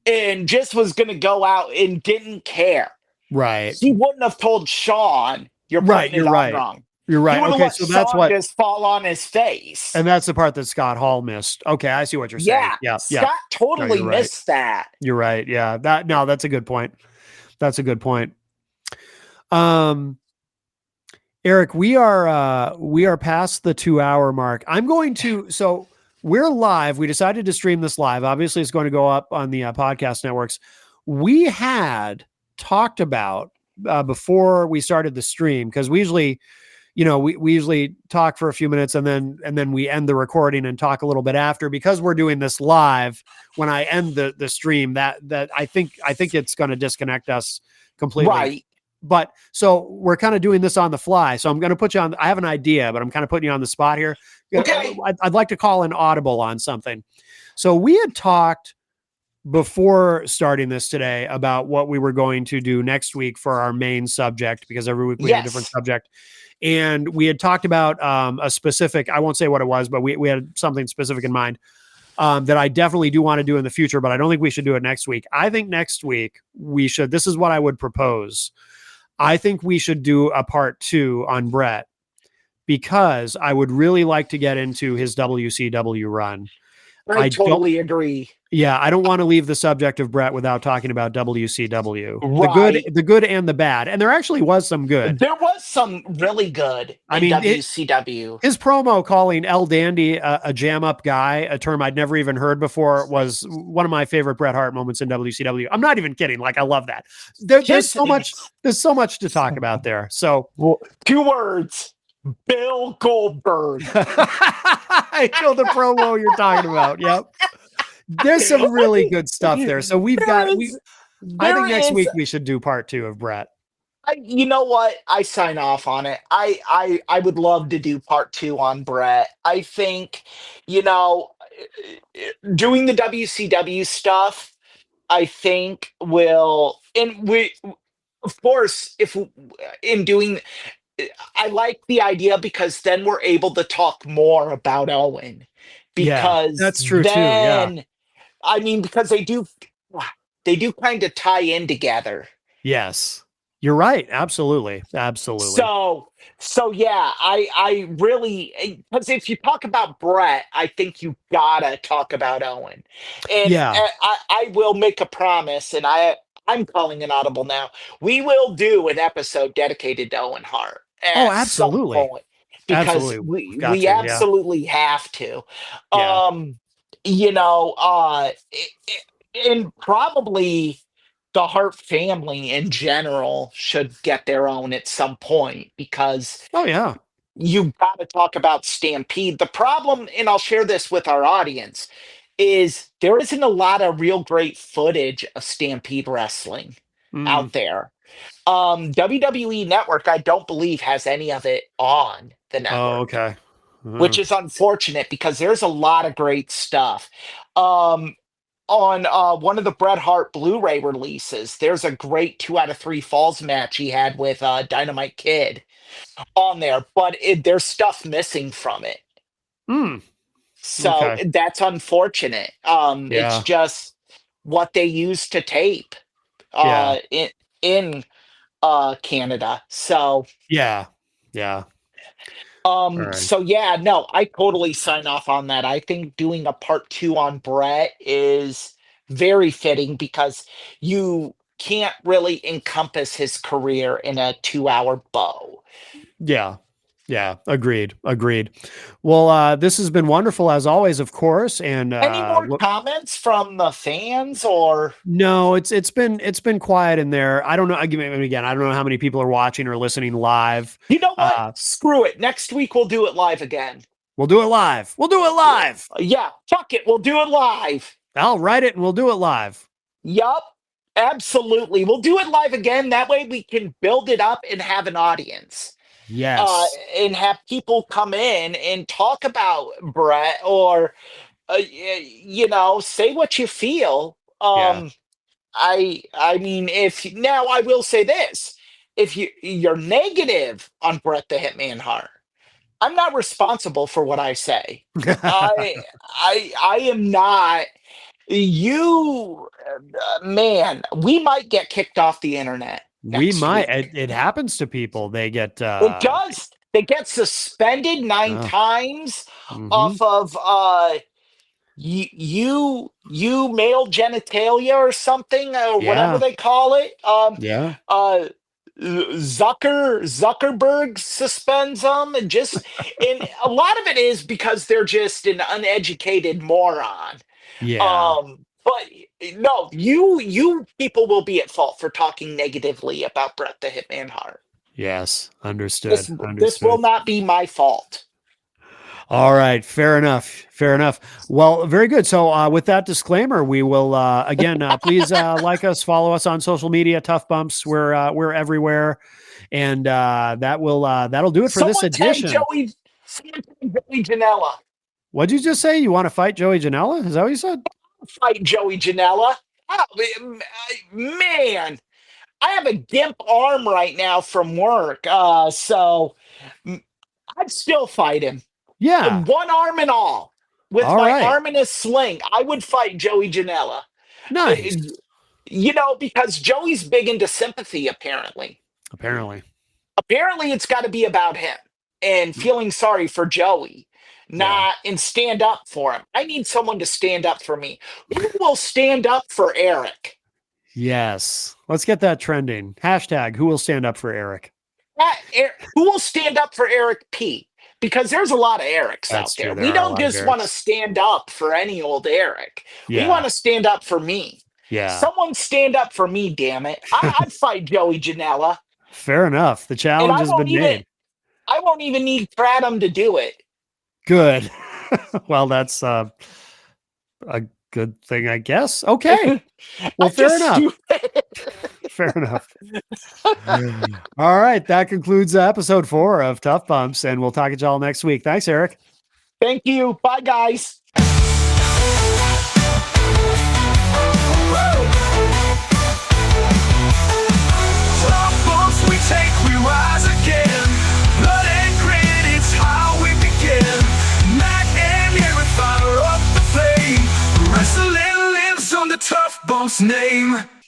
and just was going to go out and didn't care, Right. he wouldn't have told Sean, "You're Right. putting it You're on right. wrong." You're He right. would have Okay. let So that's Sean what, just fall on his face. and that's the part that Scott Hall missed. Okay. I see what you're saying. Yeah, Yeah. Yeah. Scott totally you're right. missed that. You're right. Yeah. That's a good point. That's a good point. Eric, we are past the 2-hour mark. So we're live. We decided to stream this live. Obviously it's going to go up on the podcast networks. We had talked about before we started the stream, because we usually, we usually talk for a few minutes and then we end the recording and talk a little bit after, because we're doing this live. When I end the stream, that I think it's going to disconnect us completely. Right. But so we're kind of doing this on the fly. So I'm going to put you on. I have an idea, but I'm kind of putting you on the spot here. Okay. I'd like to call an audible on something. So we had talked before starting this today about what we were going to do next week for our main subject, because every week we have a different subject. And we had talked about a specific, I won't say what it was, but we had something specific in mind that I definitely do want to do in the future, but I don't think we should do it next week. I think next week we should, this is what I would propose. I think we should do a part 2 on Brett, because I would really like to get into his WCW run. I totally agree. Yeah, I don't want to leave the subject of Brett without talking about WCW. Right. The good and the bad. And there actually was some good. There was some really good in WCW. His promo calling El Dandy a jam up guy, a term I'd never even heard before, was one of my favorite Bret Hart moments in WCW. I'm not even kidding. Like, I love that. There's so much to talk about there. So 2 words. Bill Goldberg. I know the promo you're talking about. Yep. There's some really good stuff there. So I think next week we should do part 2 of Brett. You know what? I sign off on it. I would love to do part 2 on Brett. I think, doing the WCW stuff, I think will, and we, of course, in doing, I like the idea, because then we're able to talk more about Owen. Because that's true too. Yeah. I mean, because they do kind of tie in together. Yes, you're right. Absolutely. So yeah, I really, because if you talk about Brett, I think you gotta talk about Owen. And I will make a promise, and I'm calling an audible now. We will do an episode dedicated to Owen Hart. Absolutely. Some point, because we absolutely have to. And probably the Hart family in general should get their own at some point, because you got to talk about Stampede. The problem, and I'll share this with our audience, is there isn't a lot of real great footage of Stampede wrestling out there. WWE Network, I don't believe, has any of it on the network. Oh, okay. Which is unfortunate, because there's a lot of great stuff. On one of the Bret Hart Blu-ray releases, there's a great 2 out of 3 falls match he had with Dynamite Kid on there, but there's stuff missing from it. So that's unfortunate. It's just what they used to tape in Canada. So so yeah, no, I totally sign off on that. I think doing a part 2 on Brett is very fitting, because you can't really encompass his career in a 2-hour bow. Yeah, agreed. Well, this has been wonderful as always, of course. And any more comments from the fans, or no? It's been quiet in there. I don't know. Again, I don't know how many people are watching or listening live. You know what? Screw it. Next week we'll do it live again. We'll do it live. Yeah, fuck it. We'll do it live. I'll write it and we'll do it live. Yup. Absolutely. We'll do it live again. That way we can build it up and have an audience. Yes. and have people come in and talk about Brett, or say what you feel. Yeah. I mean, if now I will say this: if you're negative on Brett the Hitman Hart, I'm not responsible for what I say. I am not. You, man, we might get kicked off the internet We next might. week. It happens to people. They get It does. They get suspended 9 uh, times mhm. off of you male genitalia or something, or whatever Yeah. they call it. Yeah. Uh Zuckerberg suspends them, and a lot of it is because they're just an uneducated moron. Yeah. But no, you people will be at fault for talking negatively about Brett the Hitman Hart. Yes. This Understood. this will Understood. not be my fault. All right, fair enough. Fair enough. Well, very good. So, with that disclaimer, we will again please like us, follow us on social media. Tough Bumps. We're everywhere, and that'll do it for this edition. Someone tag Joey Janela. What'd you just say? You want to fight Joey Janela? Is that what you said? Fight Joey Janela. Oh, man, I have a gimp arm right now from work. So mm, I'd still fight him. Yeah. One arm and all. With All my right. arm in a sling, I would fight Joey Janela. Nice. Because Joey's big into sympathy, apparently. Apparently. Apparently, it's got to be about him and feeling sorry for Joey, Yeah. not and stand up for him. I need someone to stand up for me. Who will stand up for Eric? Yes. Let's get that trending. Hashtag who will stand up for Eric? Who will stand up for Eric P? Because there's a lot of Erics That's out there. true. There We are a don't lot of just want to Erics. stand up for any old Eric. We Yeah. want to stand up for me. Yeah. Someone stand up for me, damn it. I'd fight Joey Janela. Fair enough. The And challenge has been made. I won't even need Kratom to do it. Good. Well, that's a good thing, I guess. Okay. Well, I'm fair just enough. stupid. Fair enough. All right. That concludes episode 4 of Tough Bumps, and we'll talk to y'all next week. Thanks, Eric. Thank you. Bye, guys. Tough bumps we take, we rise again. Blood and grit, it's how we begin. Mac and Aaron fire up the flame. Wrestling lives on the Tough Bumps name.